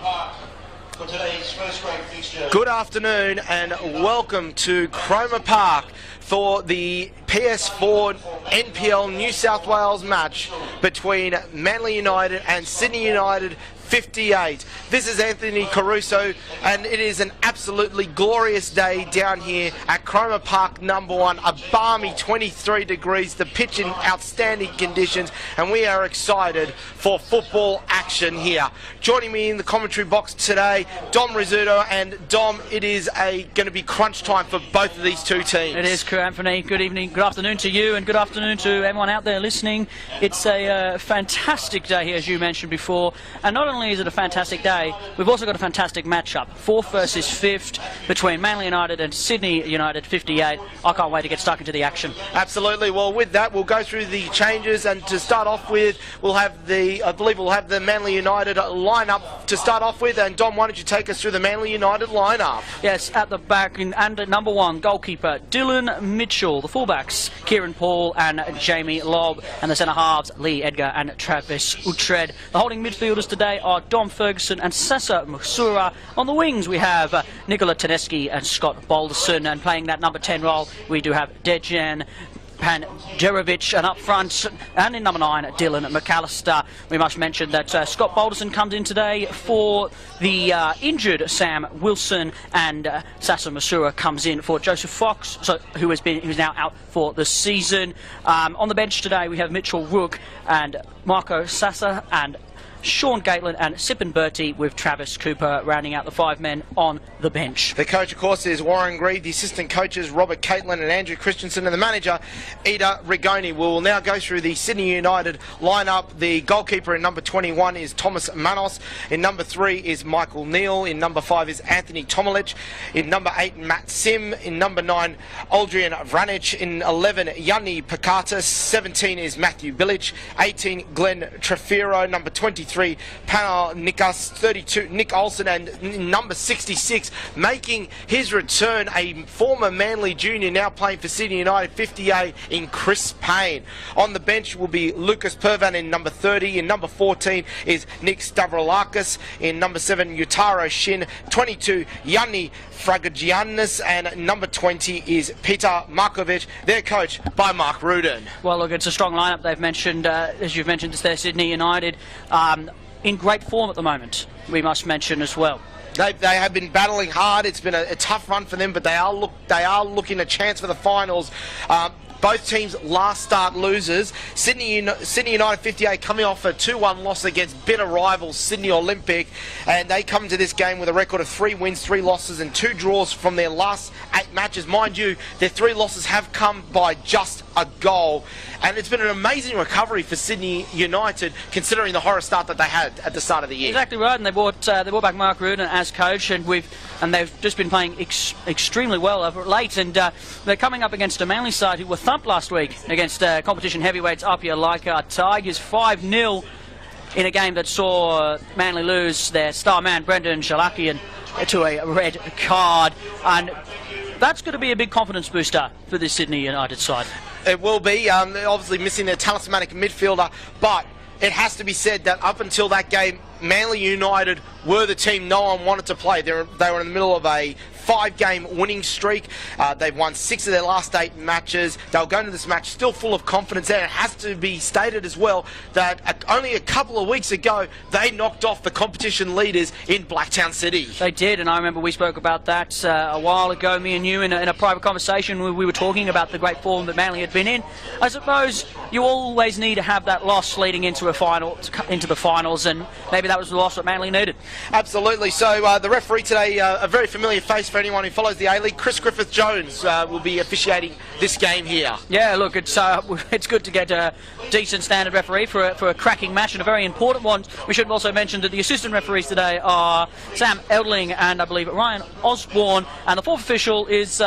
For today's first grade fixture. Good afternoon and welcome to Cromer Park for the PS4 NPL New South Wales match between Manly United and Sydney United 58. This is Anthony Caruso and it is an absolutely glorious day down here at Cromer Park number 1, a balmy 23 degrees, the pitch in outstanding conditions, and we are excited for football action here. Joining me in the commentary box today, Dom Rizzuto, and Dom, it is going to be crunch time for both of these two teams. It is, Anthony. Good evening, good afternoon to you, and good afternoon to everyone out there listening. It's a fantastic day here, as you mentioned before, and not only is it a fantastic day, we've also got a fantastic matchup. 4th versus 5th between Manly United and Sydney United 58. I can't wait to get stuck into the action. Absolutely. Well, with that, we'll go through the changes, and to start off with, we'll have I believe we'll have the Manly United lineup to start off with. And Dom, why don't you take us through the Manly United lineup? Yes, at the back, and at number 1, goalkeeper Dylan Mitchell. The fullbacks, Kieran Paul and Jamie Lobb. And the centre halves, Lee Edgar and Travis Uhtred. The holding midfielders today are Dom Ferguson and Sasa Musura. On the wings, we have Nikola Tedeschi and Scott Balderson. And playing that number 10 role, we do have Dejan Panjerovic, and up front, and in number 9, Dylan McAllister. We must mention that Scott Balderson comes in today for the injured Sam Wilson, and Sasa Musura comes in for Joseph Fox, who's now out for the season. On the bench today, we have Mitchell Rook and Marco Sasa and Sean Gatland and Sippen Bertie, with Travis Cooper rounding out the 5 men on the bench. The coach, of course, is Warren Grieve. The assistant coaches, Robert Catlin and Andrew Christensen, and the manager, Ida Rigoni. We will now go through the Sydney United lineup. The goalkeeper in number 21 is Thomas Manos. In number 3 is Michael Neal. In number 5 is Anthony Tomalich. In number 8, Matt Sim. In number 9, Aldrian Vranic. In 11, Yanni Pakatis. 17 is Matthew Bilic. 18, Glenn Trefiro. Number 23, Panel Nikas. 32, Nick Olsen. And number 66, making his return, a former Manly junior now playing for Sydney United 58, in Chris Payne. On the bench will be Lucas Pervan in number 30. In number 14 is Nick Stavroulakis. In number 7, Yutaro Shin. 22, Yanni Fragagiannis. And number 20 is Peter Markovic. They're coached by Mark Rudin. Well, look, it's a strong lineup. They've mentioned, as you've mentioned, it's their Sydney United in great form at the moment, we must mention as well. They have been battling hard. It's been a tough run for them, but they are looking a chance for the finals. Both teams last start losers. Sydney United 58 coming off a 2-1 loss against bitter rivals Sydney Olympic, and they come to this game with a record of 3 wins, 3 losses and 2 draws from their last 8 matches. Mind you, their 3 losses have come by just a goal, and it's been an amazing recovery for Sydney United considering the horror start that they had at the start of the year. Exactly right, and they brought back Mark Rudin as coach, and they've just been playing extremely well over late, and they're coming up against a Manly side who were thumped last week against competition heavyweights Apia Laika Tigers 5-0 in a game that saw Manly lose their star man Brendan Shalakian to a red card, and that's going to be a big confidence booster for the Sydney United side. It will be. They're obviously missing their talismanic midfielder, but it has to be said that up until that game, Manly United were the team no one wanted to play. They were in the middle of a 5-game winning streak. They've won 6 of their last 8 matches. They'll go into this match still full of confidence, and it has to be stated as well that only a couple of weeks ago they knocked off the competition leaders in Blacktown City. They did, and I remember we spoke about that a while ago, me and you, in a private conversation where we were talking about the great form that Manly had been in. I suppose you always need to have that loss leading into the finals, and maybe that was the loss that Manly needed. Absolutely. So the referee today, a very familiar face for anyone who follows the A-League, Chris Griffith-Jones will be officiating this game here. Yeah, look, it's good to get a decent standard referee for a cracking match, and a very important one. We should also mention that the assistant referees today are Sam Eldling and I believe Ryan Osborne, and the 4th official is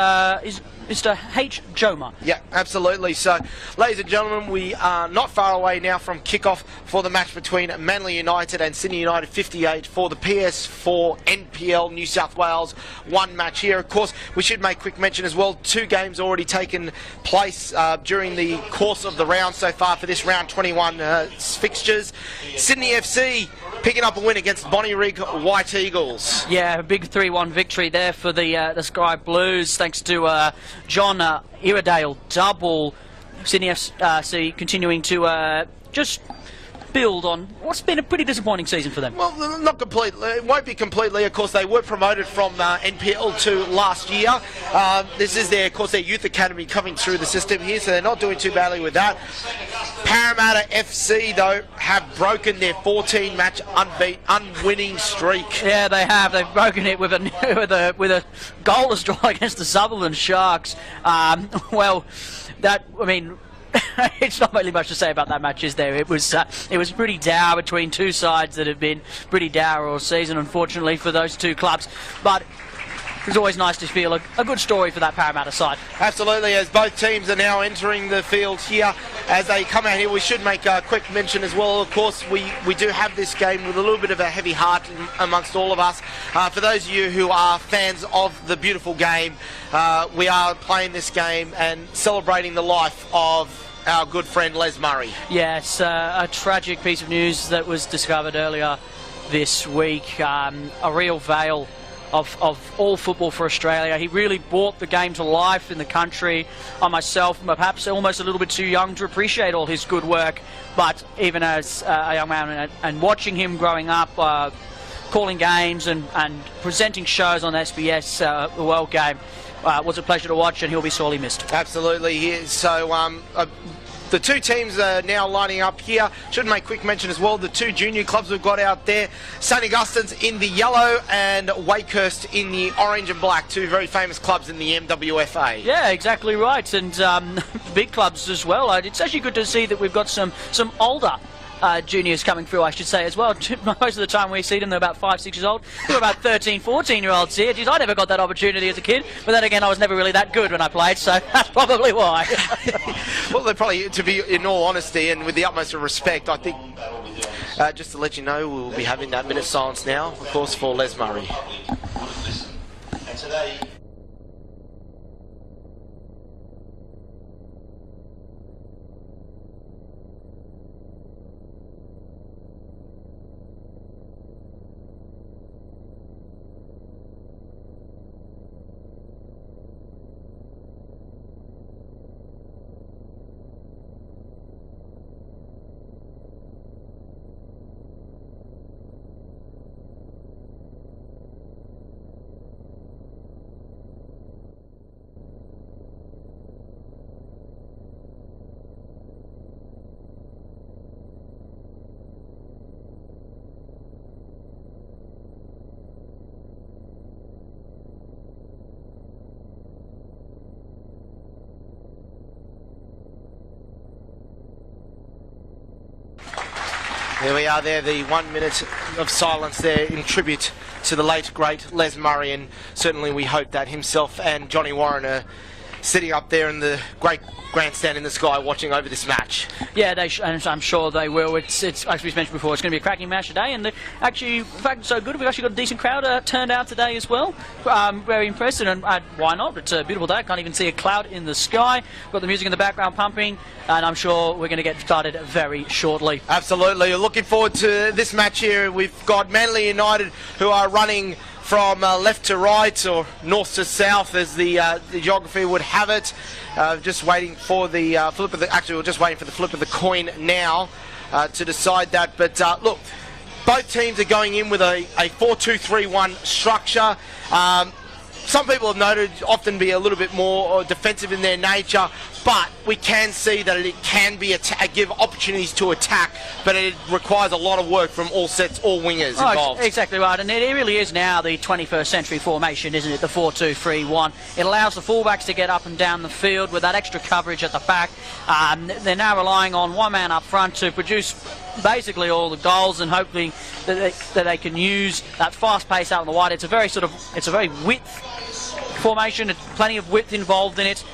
Mr. H. Joma. Yeah, absolutely. So, ladies and gentlemen, we are not far away now from kickoff for the match between Manly United and Sydney United 58 for the PS4 NPL New South Wales 1 match here. Of course, we should make quick mention as well, 2 games already taken place during the course of the round so far for this round 21 fixtures. Sydney FC picking up a win against Bonnyrigg White Eagles. Yeah, a big 3-1 victory there for the Sky Blues, thanks to John Iredale double. Sydney FC continuing to just build on what's been a pretty disappointing season for them. Well, not completely. It won't be completely. Of course, they were promoted from NPL 2 last year. This is their youth academy coming through the system here, so they're not doing too badly with that. Parramatta FC, though, have broken their 14-match unwinning streak. Yeah, they have. They've broken it with a goalless draw against the Sutherland Sharks. It's not really much to say about that match, is there? It was pretty dour between two sides that have been pretty dour all season, unfortunately, for those two clubs. But it's always nice to feel a good story for that Parramatta side. Absolutely, as both teams are now entering the field here. As they come out here, we should make a quick mention as well. Of course, we do have this game with a little bit of a heavy heart amongst all of us. For those of you who are fans of the beautiful game, we are playing this game and celebrating the life of our good friend Les Murray. Yes, a tragic piece of news that was discovered earlier this week. A real veil of all football for Australia. He really brought the game to life in the country. I myself, perhaps almost a little bit too young to appreciate all his good work, but even as a young man and watching him growing up, calling games and presenting shows on SBS, the World Game, was a pleasure to watch, and he'll be sorely missed. Absolutely. So the two teams are now lining up here. Should make quick mention as well, the two junior clubs we've got out there. St Augustine's in the yellow and Wakehurst in the orange and black, two very famous clubs in the MWFA. Yeah, exactly right, and big clubs as well. It's actually good to see that we've got some older juniors coming through, I should say, as well. Most of the time we see them, they're about 5, 6 years old. We're about 13, 14-year-olds here. Geez, I never got that opportunity as a kid, but then again, I was never really that good when I played, so that's probably why. Well, they're probably, to be in all honesty and with the utmost of respect, I think, just to let you know, we'll be having that minute silence now, of course, for Les Murray. And today, There we are there, the 1 minute of silence there in tribute to the late, great Les Murray, and certainly we hope that himself and Johnny Warren are sitting up there in the great grandstand in the sky watching over this match. Yeah, and I'm sure they will. It's as we mentioned before, it's going to be a cracking match today, and actually, in fact, so good. We've actually got a decent crowd turned out today as well. Very impressive, and why not? It's a beautiful day. I can't even see a cloud in the sky. Got the music in the background pumping, and I'm sure we're going to get started very shortly. Absolutely. Looking forward to this match here. We've got Manly United, who are running from left to right or north to south, as the geography would have it. Just waiting for the flip of the. Actually, we're just waiting for the flip of the coin now to decide that. But look, both teams are going in with a 4-2-3-1 structure. Some people have noted often be a little bit more defensive in their nature, but we can see that it can be give opportunities to attack, but it requires a lot of work from all sets, all wingers involved. Exactly right, and it really is now the 21st century formation, isn't it? The 4-2-3-1. It allows the fullbacks to get up and down the field with that extra coverage at the back. They're now relying on one man up front to produce basically all the goals, and hopefully that they can use that fast pace out on the wide. It's a very width formation, plenty of width involved in it,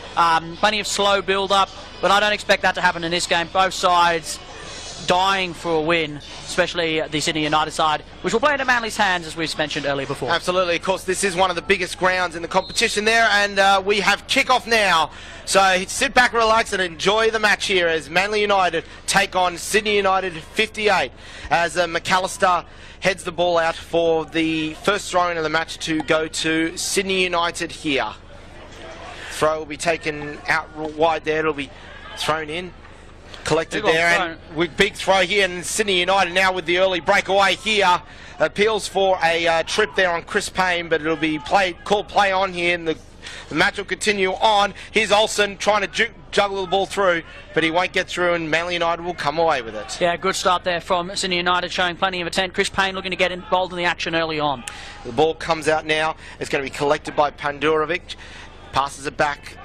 plenty of slow build up, but I don't expect that to happen in this game. Both sides dying for a win, especially the Sydney United side, which will play into Manly's hands, as we've mentioned earlier before. Absolutely. Of course, this is one of the biggest grounds in the competition there, and we have kick-off now. So sit back, relax, and enjoy the match here as Manly United take on Sydney United 58, as McAllister heads the ball out for the first throw-in of the match to go to Sydney United here. Throw will be taken out wide there. It'll be thrown in. Collected there, and big throw here, and Sydney United now with the early breakaway here. Appeals for a trip there on Chris Payne, but it'll be called play on here, and the match will continue on. Here's Olsen trying to juggle the ball through, but he won't get through, and Manly United will come away with it. Yeah, good start there from Sydney United, showing plenty of intent. Chris Payne looking to get involved in the action early on. The ball comes out now. It's going to be collected by Pandurovic. Passes it back.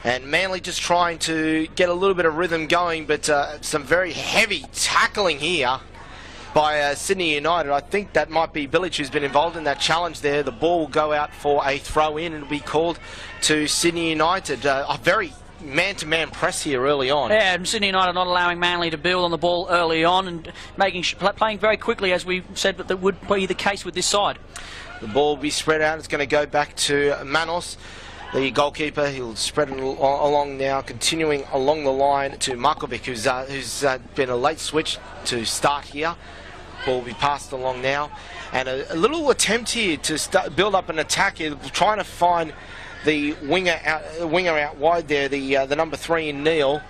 And Manly just trying to get a little bit of rhythm going, but some very heavy tackling here by Sydney United. I think that might be Bilic who's been involved in that challenge there. The ball will go out for a throw-in and it'll be called to Sydney United. A very man-to-man press here early on. Yeah, and Sydney United not allowing Manly to build on the ball early on and playing very quickly, as we said that would be the case with this side. The ball will be spread out. It's going to go back to Manos, the goalkeeper. He'll spread it along now, continuing along the line to Markovic, who's been a late switch to start here. Ball will be passed along now, and a little attempt here to build up an attack here, trying to find the winger out wide there, the number 3 in Neil.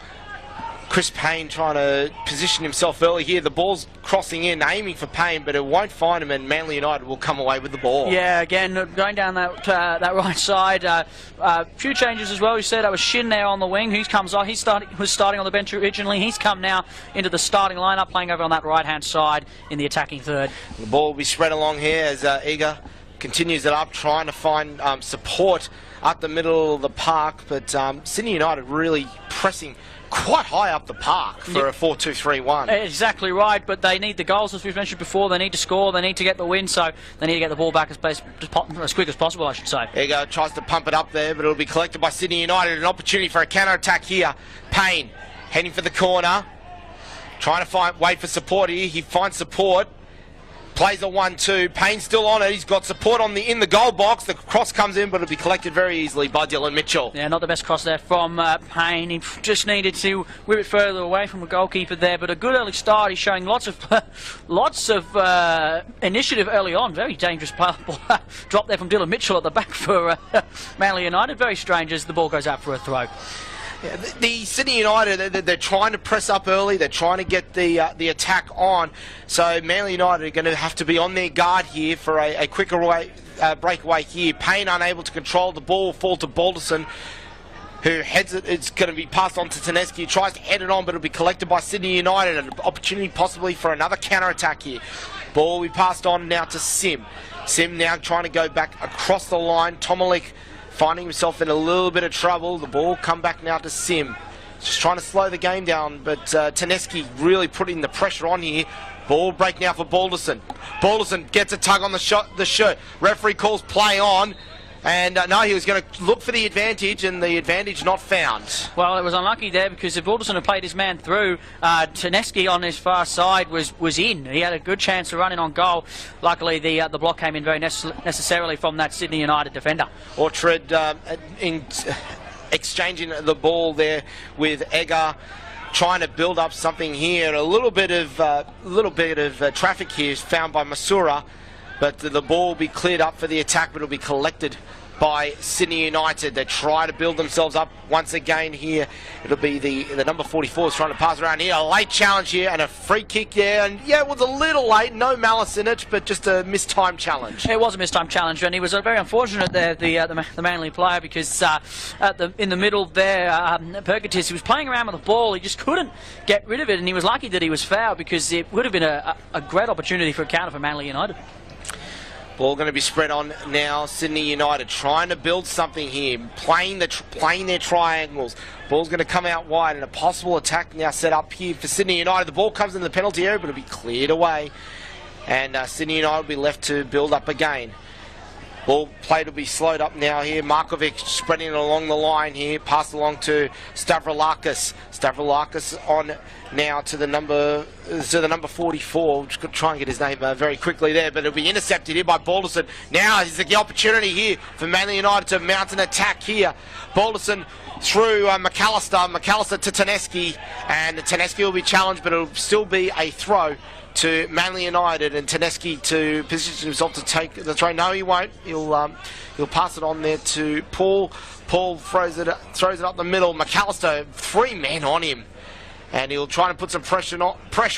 Chris Payne trying to position himself early here. The ball's crossing in, aiming for Payne, but it won't find him, and Manly United will come away with the ball. Yeah, again, going down that right side. Few changes as well. You said that was Shin there on the wing. He comes on. Was starting on the bench originally. He's come now into the starting lineup, playing over on that right-hand side in the attacking third. The ball will be spread along here as Eager continues it up, trying to find support up the middle of the park, but Sydney United really pressing quite high up the park for a 4-2-3-1. Exactly right, but they need the goals, as we've mentioned before. They need to score, they need to get the win, so they need to get the ball back as quick as possible, I should say. There you go, tries to pump it up there, but it'll be collected by Sydney United. An opportunity for a counter-attack here. Payne heading for the corner, trying to wait for support here. He finds support. Plays a 1-2. Payne's still on it. He's got support in the goal box. The cross comes in, but it'll be collected very easily by Dylan Mitchell. Yeah, not the best cross there from Payne. He just needed to whip it further away from the goalkeeper there, but a good early start. He's showing lots of initiative early on. Very dangerous drop there from Dylan Mitchell at the back for Manly United. Very strange as the ball goes out for a throw. Yeah, the Sydney United, they're trying to press up early. They're trying to get the attack on. So Manly United are going to have to be on their guard here for a quicker breakaway here. Payne unable to control the ball, fall to Balderson, who heads it. It's going to be passed on to Taneski. He tries to head it on, but it'll be collected by Sydney United. An opportunity possibly for another counter-attack here. Ball will be passed on now to Sim. Sim now trying to go back across the line. Tomalik finding himself in a little bit of trouble. The ball come back now to Sim. Just trying to slow the game down, but Taneski really putting the pressure on here. Ball break now for Balderson. Balderson gets a tug on the shirt. Referee calls play on. And no, he was going to look for the advantage, and the advantage not found. Well, it was unlucky there, because if Balderson had played his man through, Taneski on his far side was in. He had a good chance to run in on goal. Luckily, the block came in very necessarily from that Sydney United defender. Orchard exchanging the ball there with Egger, trying to build up something here. A little bit of traffic here is found by Masura. But the ball will be cleared up for the attack, but it'll be collected by Sydney United. They try to build themselves up once again here. It'll be the number 44 is trying to pass around here. A late challenge here and a free kick there. And yeah, it was a little late. No malice in it, but just a mistimed challenge. It was a mistimed challenge, and he was very unfortunate there, the Manly player, because in the middle there, Perkitis, he was playing around with the ball. He just couldn't get rid of it, and he was lucky that he was fouled, because it would have been a great opportunity for a counter for Manly United. Ball going to be spread on now. Sydney United trying to build something here, playing their triangles. Ball's going to come out wide, and a possible attack now set up here for Sydney United. The ball comes in the penalty area, but it'll be cleared away, and Sydney United will be left to build up again. Ball play to be slowed up now here. Markovic spreading it along the line here. Passed along to Stavroulakis. Stavroulakis on now to the number 44. Just got to try and get his name very quickly there, but it'll be intercepted here by Balderson. Now is the opportunity here for Manly United to mount an attack here. Balderson through McAllister. McAllister to Taneski, and Taneski will be challenged, but it'll still be a throw to Manly United, and Taneski to position himself to take the throw. No, he won't. He'll pass it on there to Paul. Paul throws it up the middle. McAllister, 3 men on him, and he'll try to put some pressure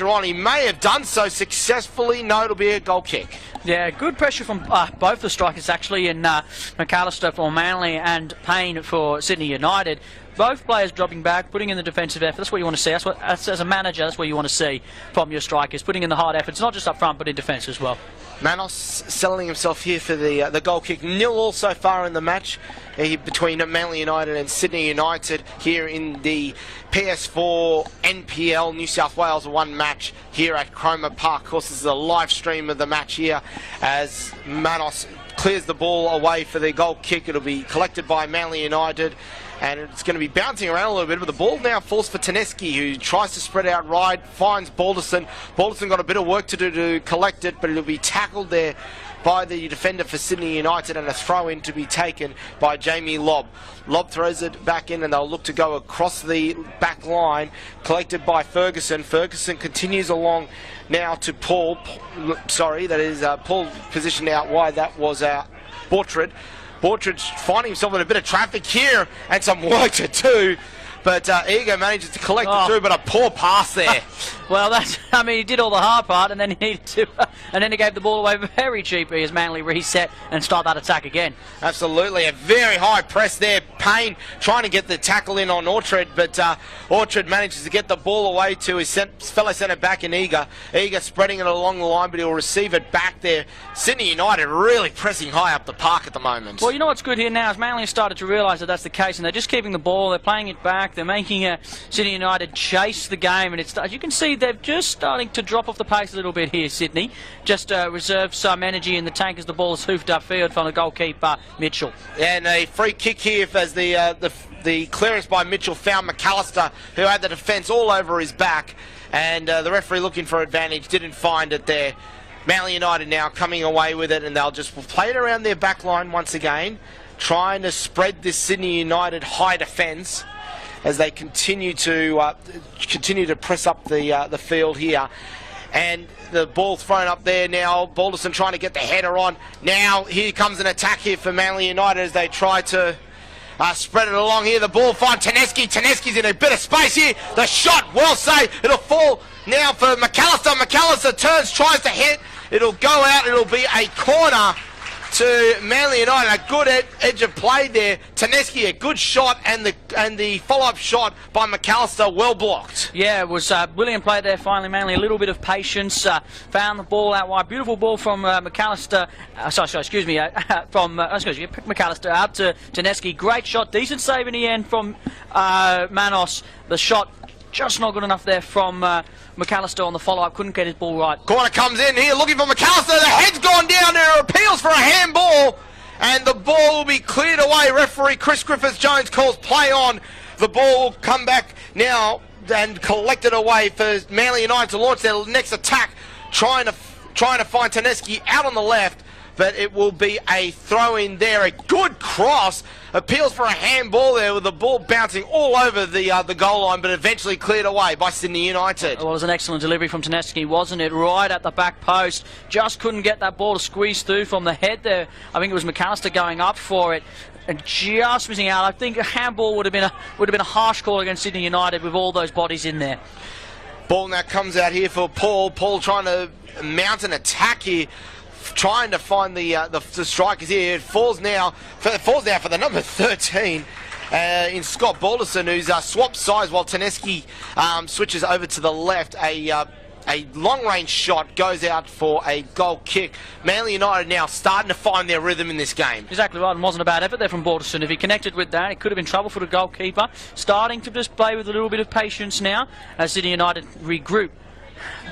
on. He may have done so successfully. No, it'll be a goal kick. Yeah, good pressure from both the strikers actually, and McAllister for Manly and Payne for Sydney United. Both players dropping back, putting in the defensive effort. That's what you want to see. As a manager, that's what you want to see from your strikers, putting in the hard efforts, not just up front, but in defence as well. Manos selling himself here for the goal kick. 0-0 so far in the match between Manly United and Sydney United here in the PS4 NPL New South Wales 1 match here at Cromer Park. Of course, this is a live stream of the match here as Manos clears the ball away for the goal kick. It'll be collected by Manly United, and it's going to be bouncing around a little bit, but the ball now falls for Taneski, who tries to spread out right, finds Balderson. Balderson got a bit of work to do to collect it, but it'll be tackled there by the defender for Sydney United, and a throw-in to be taken by Jamie Lobb. Lobb throws it back in, and they'll look to go across the back line, collected by Ferguson. Ferguson continues along now to Paul. Paul positioned out wide. That was Bortred. Bortred's finding himself in a bit of traffic here and some work to do, but Ego manages to collect it through, but a poor pass there. Well, he did all the hard part, and then he needed to, and then he gave the ball away very cheaply as Manly reset and start that attack again. Absolutely, a very high press there. Payne trying to get the tackle in on Orchard, but Orchard manages to get the ball away to his fellow centre back in Eager. Eager spreading it along the line, but he'll receive it back there. Sydney United really pressing high up the park at the moment. Well, you know what's good here now is Manly have started to realise that that's the case, and they're just keeping the ball, they're playing it back, they're making Sydney United chase the game, and as you can see, they're just starting to drop off the pace a little bit here, Sydney. Just reserve some energy in the tank as the ball is hoofed upfield from the goalkeeper, Mitchell. And a free kick here as the clearance by Mitchell found McAllister, who had the defence all over his back, and the referee looking for advantage didn't find it there. Manly United now coming away with it, and they'll just play it around their back line once again, trying to spread this Sydney United high defence as they continue to press up the field here. And the ball thrown up there now. Balderson trying to get the header on. Now here comes an attack here for Manly United as they try to spread it along here. The ball finds Taneski. Taneski's in a bit of space here. The shot, well saved. It'll fall now for McAllister. McAllister turns, tries to hit. It'll go out. It'll be a corner to Manly United. A good edge of play there. Taneski, a good shot, and the follow-up shot by McAllister, well blocked. Yeah, it was brilliant play there finally. Manly a little bit of patience, found the ball out wide. Beautiful ball from McAllister. McAllister out to Taneski. Great shot, decent save in the end from Manos. The shot just not good enough there from McAllister on the follow-up. Couldn't get his ball right. Corner comes in here looking for McAllister. The head's gone down there. Appeals for a handball. And the ball will be cleared away. Referee Chris Griffiths-Jones calls play on. The ball will come back now and collected away for Manly United to launch their next attack. Trying to find Taneski out on the left. But it will be a throw in there. A good cross. Appeals for a handball there with the ball bouncing all over the goal line, but eventually cleared away by Sydney United. Well, it was an excellent delivery from Taneski, wasn't it? Right at the back post. Just couldn't get that ball to squeeze through from the head there. I think it was McAllister going up for it and just missing out. I think a handball would have been a harsh call against Sydney United with all those bodies in there. Ball now comes out here for Paul. Paul trying to mount an attack here, trying to find the strikers here. It falls now for the number 13 in Scott Balderson, who's swapped sides while Taneski switches over to the left. A long-range shot goes out for a goal kick. Manly United now starting to find their rhythm in this game. Exactly right, and wasn't a bad effort there from Balderson. If he connected with that, it could have been trouble for the goalkeeper. Starting to just play with a little bit of patience now as Sydney United regroup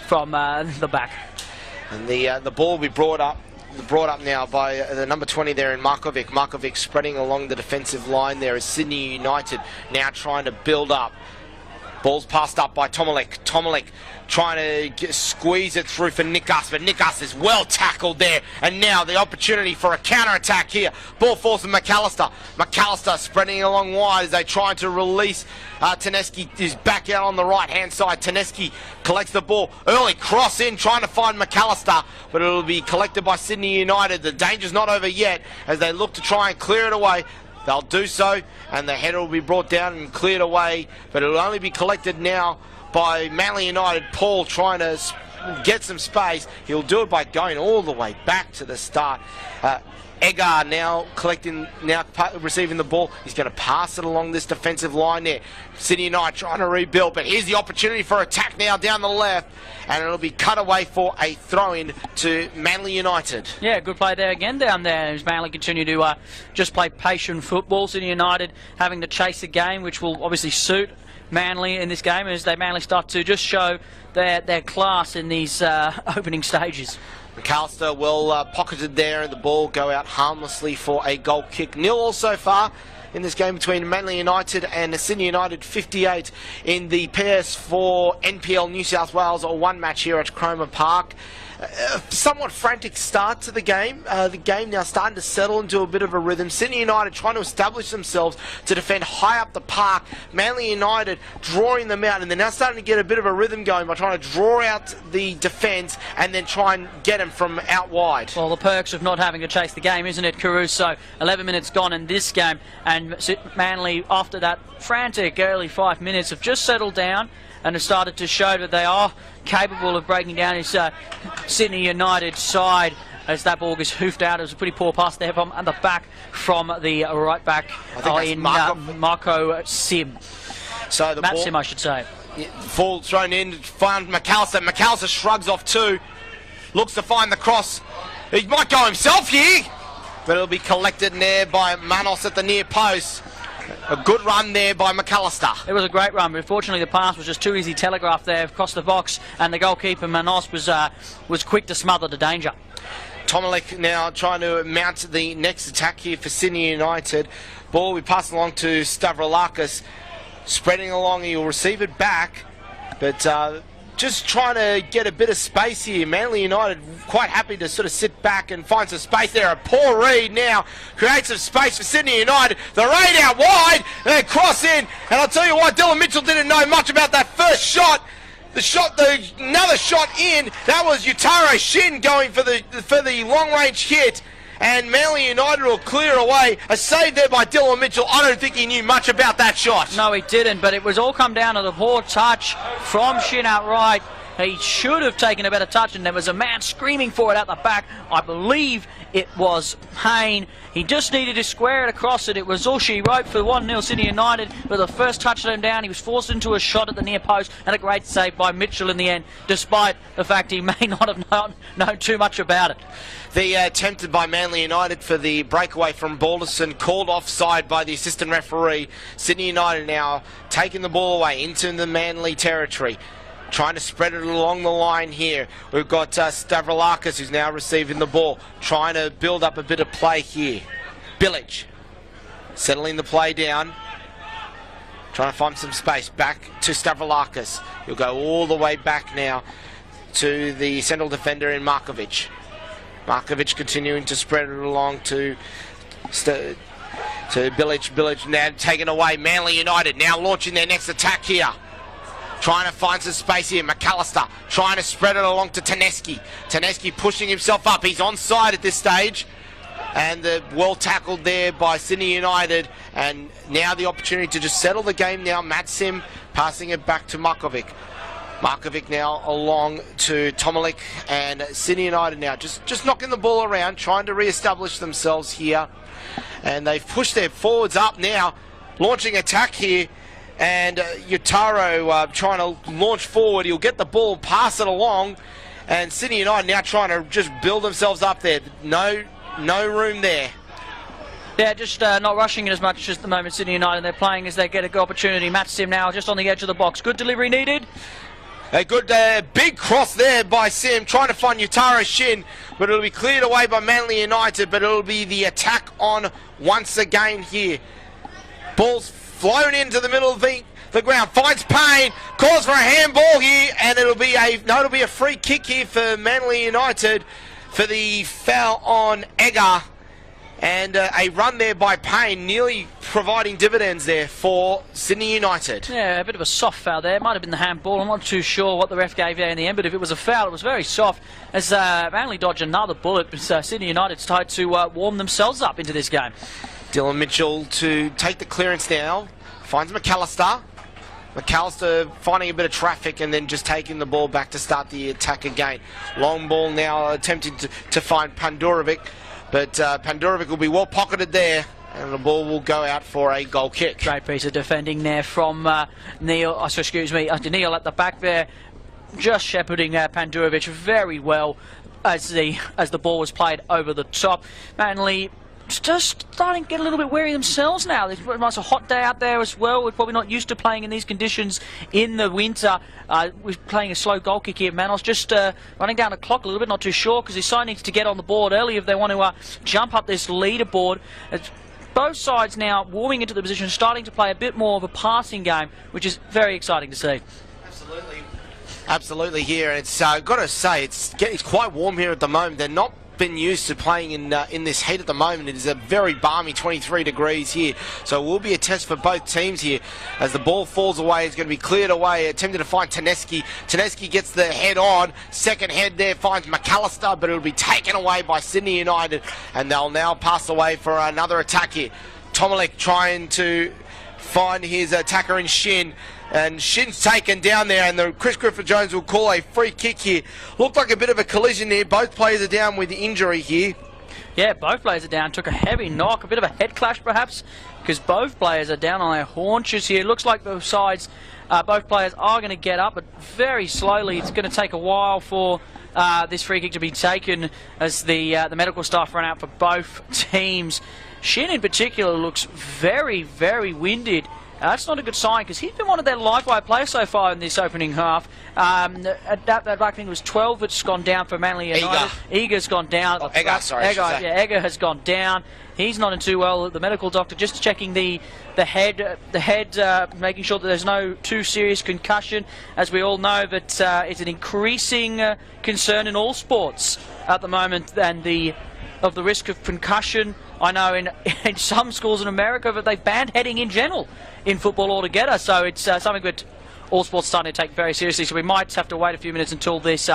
from the back. And the ball will be brought up brought up now by the number 20 there in Markovic. Markovic spreading along the defensive line there as Sydney United now trying to build up. Ball's passed up by Tomalek. Tomalek trying to squeeze it through for Nikas, but Nikas is well tackled there. And now the opportunity for a counter-attack here. Ball falls from McAllister. McAllister spreading along wide as they try to release. Taneski is back out on the right-hand side. Taneski collects the ball. Early cross in, trying to find McAllister, but it'll be collected by Sydney United. The danger's not over yet as they look to try and clear it away. They'll do so, and the header will be brought down and cleared away, but it'll only be collected now by Manly United. Paul trying to get some space. He'll do it by going all the way back to the start. Egar now receiving the ball. He's going to pass it along this defensive line there. Sydney United trying to rebuild, but here's the opportunity for attack now down the left, and it'll be cut away for a throw-in to Manly United. Yeah, good play there again down there as Manly continue to just play patient football. Sydney United having to chase the game, which will obviously suit Manly in this game as Manly start to just show their class in these opening stages. McAllister well pocketed there, and the ball go out harmlessly for a goal kick. 0-0 so far in this game between Manly United and Sydney United. 58 in the PS4 NPL New South Wales one match here at Cromer Park. Somewhat frantic start to the game. The game now starting to settle into a bit of a rhythm. Sydney United trying to establish themselves to defend high up the park. Manly United drawing them out, and they're now starting to get a bit of a rhythm going by trying to draw out the defence and then try and get them from out wide. Well, the perks of not having to chase the game, isn't it, Caruso? 11 minutes gone in this game, and Manly, after that frantic early 5 minutes, have just settled down and have started to show that they are capable of breaking down his Sydney United side as that ball gets hoofed out. It was a pretty poor pass there from the back from the right back in Marco Sim. So the Matt ball, Sim, I should say. Ball thrown in, found McAllister. McAllister shrugs off two, looks to find the cross. He might go himself here, but it'll be collected there by Manos at the near post. A good run there by McAllister. It was a great run, but unfortunately the pass was just too easy telegraphed there across the box, and the goalkeeper Manos was quick to smother the danger. Tomalek now trying to mount the next attack here for Sydney United. Ball we pass along to Stavroulakis, spreading along. He'll receive it back, but just trying to get a bit of space here. Manly United quite happy to sort of sit back and find some space there. A poor read now creates some space for Sydney United. The raid out wide, and they cross in. And I'll tell you what, Dylan Mitchell didn't know much about that first shot. Another shot in. That was Utaro Shin going for the long range hit. And Manly United will clear away. A save there by Dylan Mitchell. I don't think he knew much about that shot. No, he didn't, but it was all come down to the poor touch from Shin outright. He should have taken a better touch, and there was a man screaming for it out the back. I believe it was Payne. He just needed to square it across it. It was all she wrote for 1-0 Sydney United. But the first touch let him down. He was forced into a shot at the near post, and a great save by Mitchell in the end, despite the fact he may not have known too much about it. The attempted by Manly United for the breakaway from Balderson, called offside by the assistant referee. Sydney United now taking the ball away into the Manly territory, trying to spread it along the line here. We've got Stavroulakis, who's now receiving the ball, trying to build up a bit of play here. Bilic settling the play down, trying to find some space. Back to Stavroulakis. He'll go all the way back now to the central defender in Markovic. Markovic continuing to spread it along to Bilic. Bilic now taken away. Manly United now launching their next attack here, trying to find some space here. McAllister trying to spread it along to Taneski. Taneski pushing himself up. He's onside at this stage. And well tackled there by Sydney United. And now the opportunity to just settle the game now. Matt Sim passing it back to Markovic. Markovic now along to Tomalek, and Sydney United now just knocking the ball around, trying to re-establish themselves here. And they've pushed their forwards up now, launching attack here. And Utaro trying to launch forward. He'll get the ball, pass it along, and Sydney United now trying to just build themselves up there. No room there. Yeah, just not rushing it as much as the moment Sydney United. They're playing as they get a good opportunity. Matt Sim now just on the edge of the box. Good delivery needed. A good big cross there by Sim, trying to find Utaro Shin, but it'll be cleared away by Manly United, but it'll be the attack on once again here. Ball's flown into the middle of the ground, finds Payne, calls for a handball here, and it'll be a free kick here for Manly United for the foul on Egger. And a run there by Payne, nearly providing dividends there for Sydney United. Yeah, a bit of a soft foul there. It might have been the handball. I'm not too sure what the ref gave there in the end, but if it was a foul, it was very soft. As Manly dodged another bullet, but Sydney United tried to warm themselves up into this game. Dylan Mitchell to take the clearance now. Finds McAllister. McAllister finding a bit of traffic and then just taking the ball back to start the attack again. Long ball now attempting to find Pandurovic. But Pandurovic will be well pocketed there, and the ball will go out for a goal kick. Great piece of defending there from Neil at the back there, just shepherding Pandurovic very well as the ball was played over the top. Manly just starting to get a little bit wary themselves now. It's a hot day out there as well. We're probably not used to playing in these conditions in the winter. We're playing a slow goal kick here. Manos just running down the clock a little bit, not too sure, because his side needs to get on the board early if they want to jump up this leaderboard. It's both sides now warming into the position, starting to play a bit more of a passing game, which is very exciting to see. Absolutely here. It's got to say, it's quite warm here at the moment. They're not been used to playing in this heat at the moment. It is a very balmy 23 degrees here, so it will be a test for both teams here. As the ball falls away, it's going to be cleared away, attempting to find Taneski. Taneski gets the head on, second head there, finds McAllister, but it'll be taken away by Sydney United, and they'll now pass away for another attack here. Tomalik trying to find his attacker in Shin, and Shin's taken down there, and the Chris Griffith-Jones will call a free kick here. Looked like a bit of a collision there. Both players are down with injury here. Yeah, both players are down. Took a heavy knock, a bit of a head clash perhaps, because both players are down on their haunches here. Looks like both sides, both players are going to get up, but very slowly. It's going to take a while for this free kick to be taken as the medical staff run out for both teams. Shin in particular looks very, very winded. That's not a good sign, because he's been one of their live-wire players so far in this opening half. That back, I think it was 12 that's gone down for Manly United. Eager's gone down. Oh, Egger, sorry. Egger has gone down. He's not in too well. The medical doctor just checking the head, making sure that there's no too serious concussion. As we all know, that it's an increasing concern in all sports at the moment, and of the risk of concussion. I know in some schools in America that they've banned heading in general in football altogether, so it's something that all sports starting to take very seriously, so we might have to wait a few minutes until this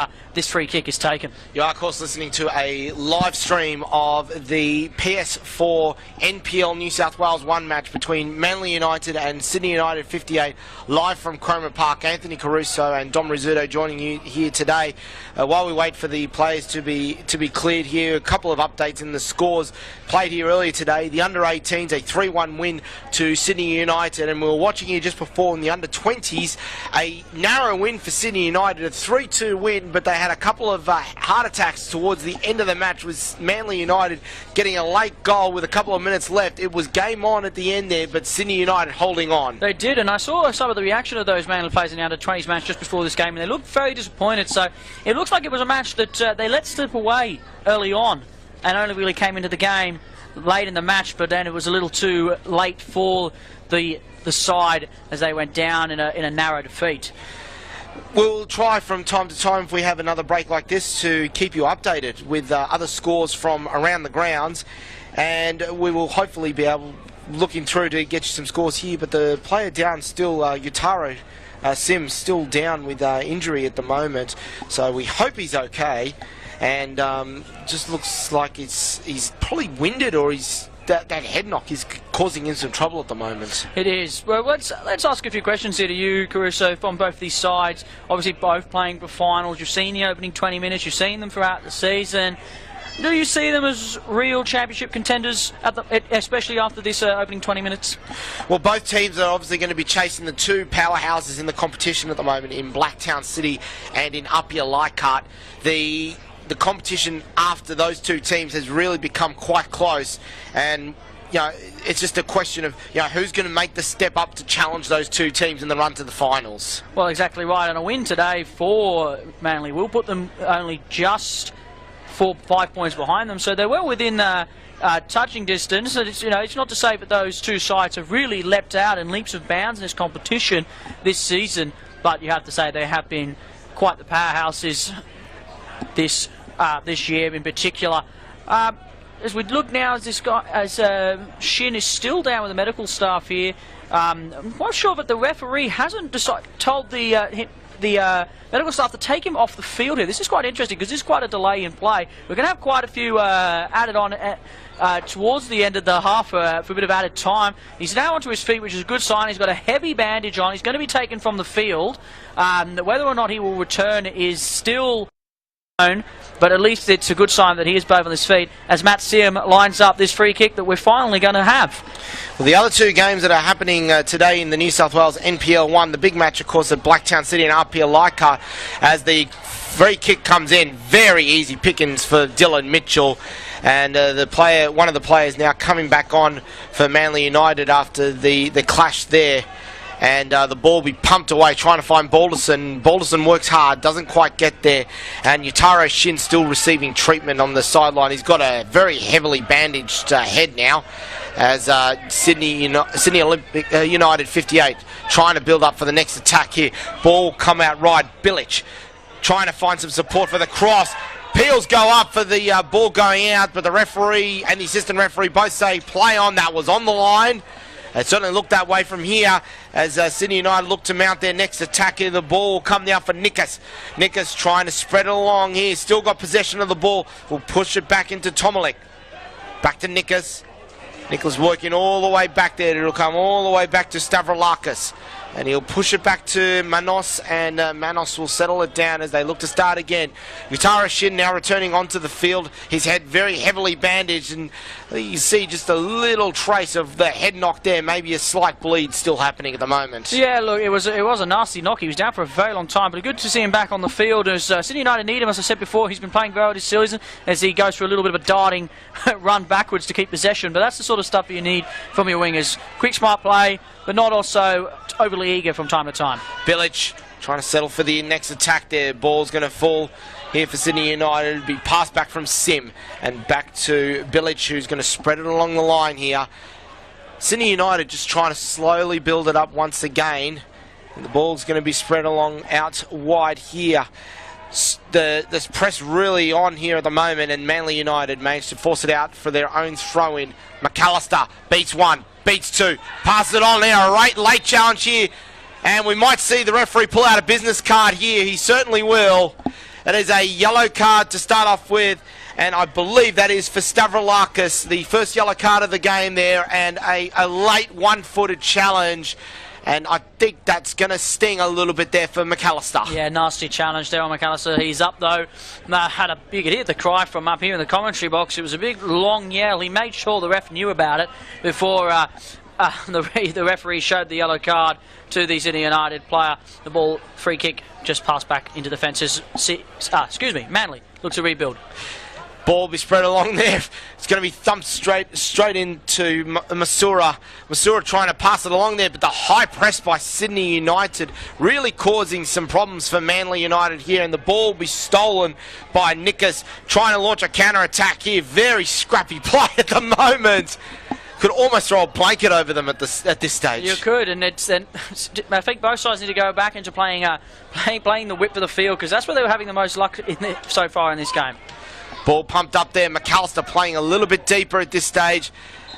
free kick is taken. You are, of course, listening to a live stream of the PS4 NPL New South Wales 1 match between Manly United and Sydney United 58, live from Cromer Park. Anthony Caruso and Dom Rizzuto joining you here today. While we wait for the players to be cleared here, a couple of updates in the scores played here earlier today. The under-18s, a 3-1 win to Sydney United, and we were watching here just before in the under-20s, a narrow win for Sydney United, a 3-2 win, but they had a couple of heart attacks towards the end of the match, with Manly United getting a late goal with a couple of minutes left. It was game on at the end there, but Sydney United holding on. They did, and I saw some of the reaction of those Manly players in the under-20s match just before this game, and they looked very disappointed. So it looks like it was a match that they let slip away early on and only really came into the game late in the match, but then it was a little too late for the side as they went down in a narrow defeat. We'll try from time to time, if we have another break like this, to keep you updated with other scores from around the grounds, and we will hopefully be able looking through to get you some scores here. But the player down still, Utaro Sims, still down with injury at the moment, so we hope he's okay. And just looks like he's probably winded, or that head knock is causing him some trouble at the moment. It is. Well, let's ask a few questions here to you, Caruso, from both these sides. Obviously, both playing for finals. You've seen the opening 20 minutes. You've seen them throughout the season. Do you see them as real championship contenders, especially after this opening 20 minutes? Well, both teams are obviously going to be chasing the two powerhouses in the competition at the moment, in Blacktown City and in Upper Leichhardt. The competition after those two teams has really become quite close, and it's just a question of who's going to make the step up to challenge those two teams in the run to the finals. Well, exactly right. And a win today for Manly will put them only just 5 points behind them, so they're well within touching distance. And it's not to say that those two sides have really leapt out in leaps and bounds in this competition this season, but you have to say they have been quite the powerhouses this year in particular. As we look now, as Shin is still down with the medical staff here, I'm not sure that the referee hasn't told the medical staff to take him off the field here. This is quite interesting because this is quite a delay in play. We're going to have quite a few added on towards the end of the half for a bit of added time. He's now onto his feet, which is a good sign. He's got a heavy bandage on. He's going to be taken from the field. Whether or not he will return is still known, but at least it's a good sign that he is both on his feet as Matt Sim lines up this free kick that we're finally going to have. Well, the other two games that are happening today in the New South Wales NPL 1, the big match, of course, at Blacktown City and RPL Leichhardt, as the free kick comes in. Very easy pickings for Dylan Mitchell. And one of the players now coming back on for Manly United after the clash there. And the ball will be pumped away, trying to find Balderson. Balderson works hard, doesn't quite get there. And Yutaro Shin still receiving treatment on the sideline. He's got a very heavily bandaged head now, as Sydney Olympic United 58 trying to build up for the next attack here. Ball come out right. Bilic trying to find some support for the cross. Peels go up for the ball going out, but the referee and the assistant referee both say play on. That was on the line. It certainly looked that way from here as Sydney United look to mount their next attack here. The ball will come now for Nickus. Nickus trying to spread it along here. Still got possession of the ball. Will push it back into Tomalik. Back to Nickus. Nickus working all the way back there. It'll come all the way back to Stavroulakis. And he'll push it back to Manos, and Manos will settle it down as they look to start again. Yutaro Shin now returning onto the field. His head very heavily bandaged, and you see just a little trace of the head knock there. Maybe a slight bleed still happening at the moment. Yeah, look, it was a nasty knock. He was down for a very long time, but good to see him back on the field. As Sydney United need him, as I said before, he's been playing well this season as he goes for a little bit of a darting run backwards to keep possession. But that's the sort of stuff you need from your wingers. Quick, smart play, but not also overly eager from time to time. Bilic trying to settle for the next attack there. Ball's going to fall here for Sydney United. It'll be passed back from Sim and back to Bilic, who's going to spread it along the line here. Sydney United just trying to slowly build it up once again. And the ball's going to be spread along out wide here. This press really on here at the moment, and Manly United managed to force it out for their own throw-in. McAllister beats one, beats two, passes it on now. A late challenge here, and we might see the referee pull out a business card here. He certainly will. It is a yellow card to start off with, and I believe that is for Stavroulakis, the first yellow card of the game there, and a late one-footed challenge. And I think that's going to sting a little bit there for McAllister. Yeah, nasty challenge there on McAllister. He's up, though. Had a big hit, the cry from up here in the commentary box. It was a big, long yell. He made sure the ref knew about it before the referee showed the yellow card to the Sydney United player. The ball, free kick, just passed back into the fences. Manly looks to rebuild. Ball will be spread along there. It's going to be thumped straight into Masura. Masura trying to pass it along there, but the high press by Sydney United really causing some problems for Manly United here, and the ball will be stolen by Nickus, trying to launch a counter-attack here. Very scrappy play at the moment. Could almost throw a blanket over them at this stage. You could, and I think both sides need to go back into playing the width of the field, because that's where they were having the most luck so far in this game. Ball pumped up there. McAllister playing a little bit deeper at this stage.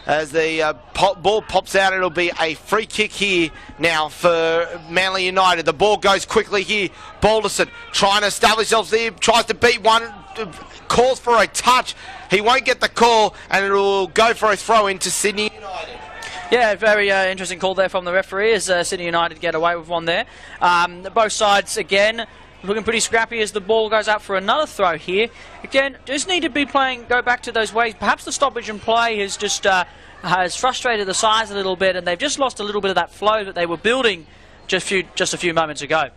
As the ball pops out, it'll be a free kick here now for Manly United. The ball goes quickly here. Balderson trying to establish himself there. Tries to beat one. Calls for a touch. He won't get the call, and it will go for a throw into Sydney United. Yeah, very interesting call there from the referee as Sydney United get away with one there. Both sides, again, looking pretty scrappy as the ball goes out for another throw here. Again, just need to be go back to those ways. Perhaps the stoppage in play has just has frustrated the sides a little bit, and they've just lost a little bit of that flow that they were building just a few moments ago.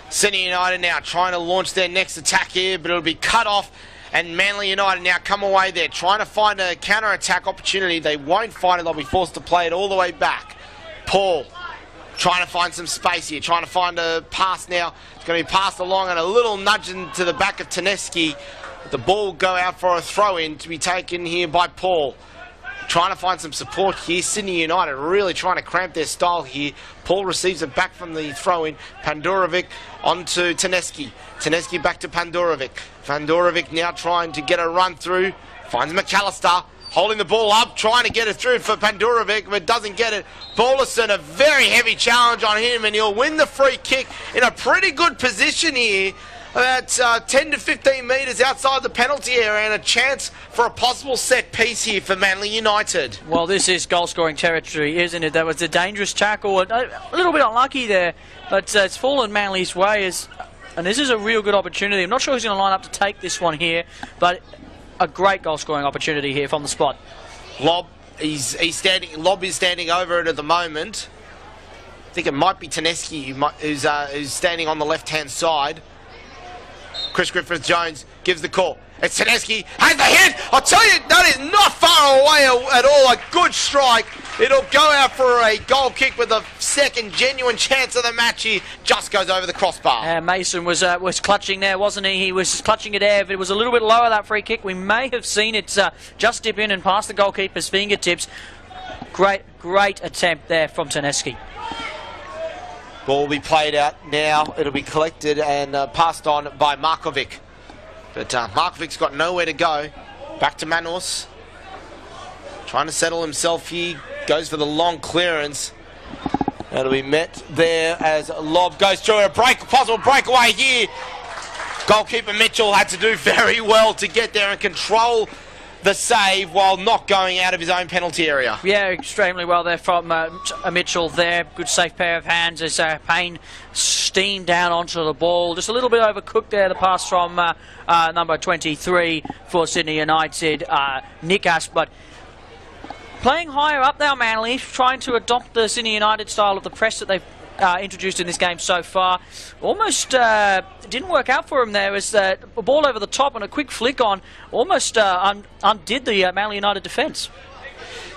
Sydney United now trying to launch their next attack here, but it'll be cut off, And Manly United now come away there, trying to find a counter-attack opportunity. They won't find it. They'll be forced to play it all the way back. Paul trying to find some space here, trying to find a pass now. It's going to be passed along and a little nudge into the back of Taneski. The ball will go out for a throw-in to be taken here by Paul. Trying to find some support here. Sydney United really trying to cramp their style here. Paul receives it back from the throw-in. Pandurovic onto Taneski. Taneski back to Pandurovic. Pandurovic now trying to get a run through. Finds McAllister. Holding the ball up, trying to get it through for Pandurovic, but doesn't get it. Bolison, a very heavy challenge on him, and he'll win the free kick in a pretty good position here. About 10 to 15 metres outside the penalty area, and a chance for a possible set piece here for Manly United. Well, this is goal-scoring territory, isn't it? That was a dangerous tackle. A little bit unlucky there, but it's fallen Manly's way. And this is a real good opportunity. I'm not sure who's going to line up to take this one here, but a great goal-scoring opportunity here from the spot. Lob, Lob is standing over it at the moment. I think it might be Taneski who's standing on the left-hand side. Chris Griffith-Jones gives the call. It's Taneski, has the hit! I'll tell you, that is not far away at all. A good strike. It'll go out for a goal kick with a second genuine chance of the match here. Just goes over the crossbar. Mason was clutching there, wasn't he? He was clutching it there. If it was a little bit lower, that free kick, we may have seen it just dip in and past the goalkeeper's fingertips. Great attempt there from Taneski. Ball will be played out now. It'll be collected and passed on by Markovic. But Markovic's got nowhere to go. Back to Manos. Trying to settle himself here. Goes for the long clearance. That'll be met there as Lob goes through a possible breakaway here. Goalkeeper Mitchell had to do very well to get there and control the save while not going out of his own penalty area. Yeah, extremely well there from Mitchell there. Good safe pair of hands as Payne steamed down onto the ball. Just a little bit overcooked there, the pass from number 23 for Sydney United, Nikas, but playing higher up now, Manly, trying to adopt the Sydney United style of the press that they've introduced in this game so far. Almost didn't work out for him there as a ball over the top and a quick flick on almost undid the Manly United defence.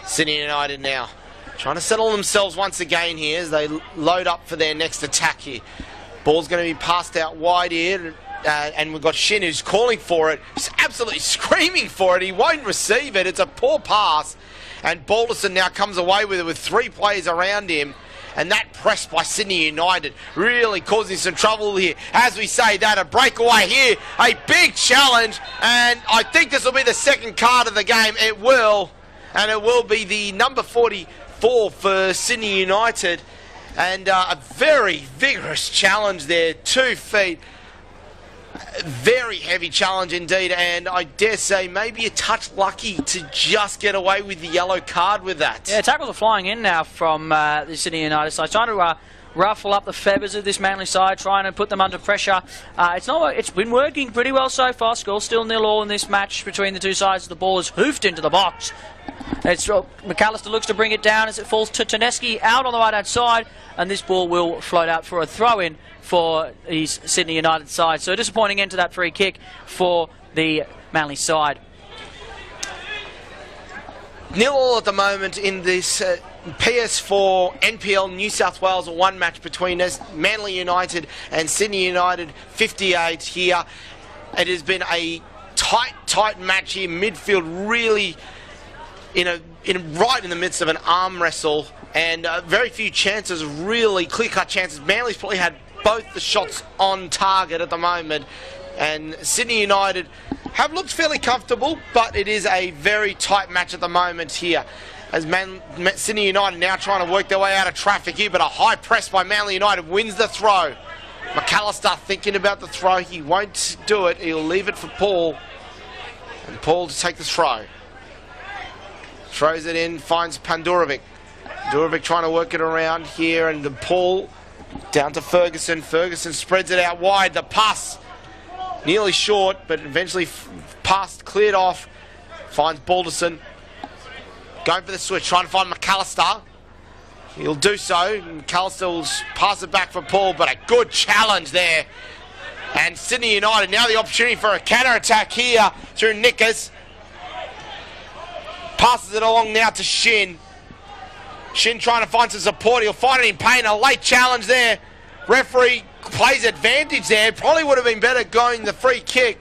Sydney United now trying to settle themselves once again here as they load up for their next attack here. Ball's going to be passed out wide here. And we've got Shin who's calling for it. He's absolutely screaming for it. He won't receive it. It's a poor pass. And Balderson now comes away with it with three players around him. And that press by Sydney United really causing some trouble here. As we say that, a breakaway here. A big challenge. And I think this will be the second card of the game. It will. And it will be the number 44 for Sydney United. And a very vigorous challenge there. 2 feet. Very heavy challenge indeed, and I dare say maybe a touch lucky to just get away with the yellow card with that. Yeah, tackles are flying in now from the Sydney United side, trying to ruffle up the feathers of this Manly side, trying to put them under pressure. It's been working pretty well so far. Score still 0-0 in this match between the two sides. The ball is hoofed into the box. McAllister looks to bring it down as it falls to Taneski out on the right-hand side, and this ball will float out for a throw-in for the Sydney United side. So a disappointing end to that free kick for the Manly side. 0-0 at the moment in this PS4 NPL New South Wales 1 match between us, Manly United and Sydney United 58 here. It has been a tight match here. Midfield really right in the midst of an arm wrestle, and very few chances, really clear-cut chances. Manly's probably had both the shots on target at the moment, and Sydney United have looked fairly comfortable, but it is a very tight match at the moment here. As Sydney United now trying to work their way out of traffic here, but a high press by Manly United wins the throw. McAllister thinking about the throw. He won't do it. He'll leave it for Paul. And Paul to take the throw. Throws it in, finds Pandurovic. Pandurovic trying to work it around here, and Paul down to Ferguson. Ferguson spreads it out wide. The pass nearly short, but eventually passed, cleared off. Finds Balderson. Going for the switch, trying to find McAllister. He'll do so. McAllister will pass it back for Paul, but a good challenge there And Sydney United now the opportunity for a counter-attack here through Nickers. Passes it along now to Shin. Shin trying to find some support. He'll find it in pain. A late challenge there. Referee plays advantage there. Probably would have been better going the free kick.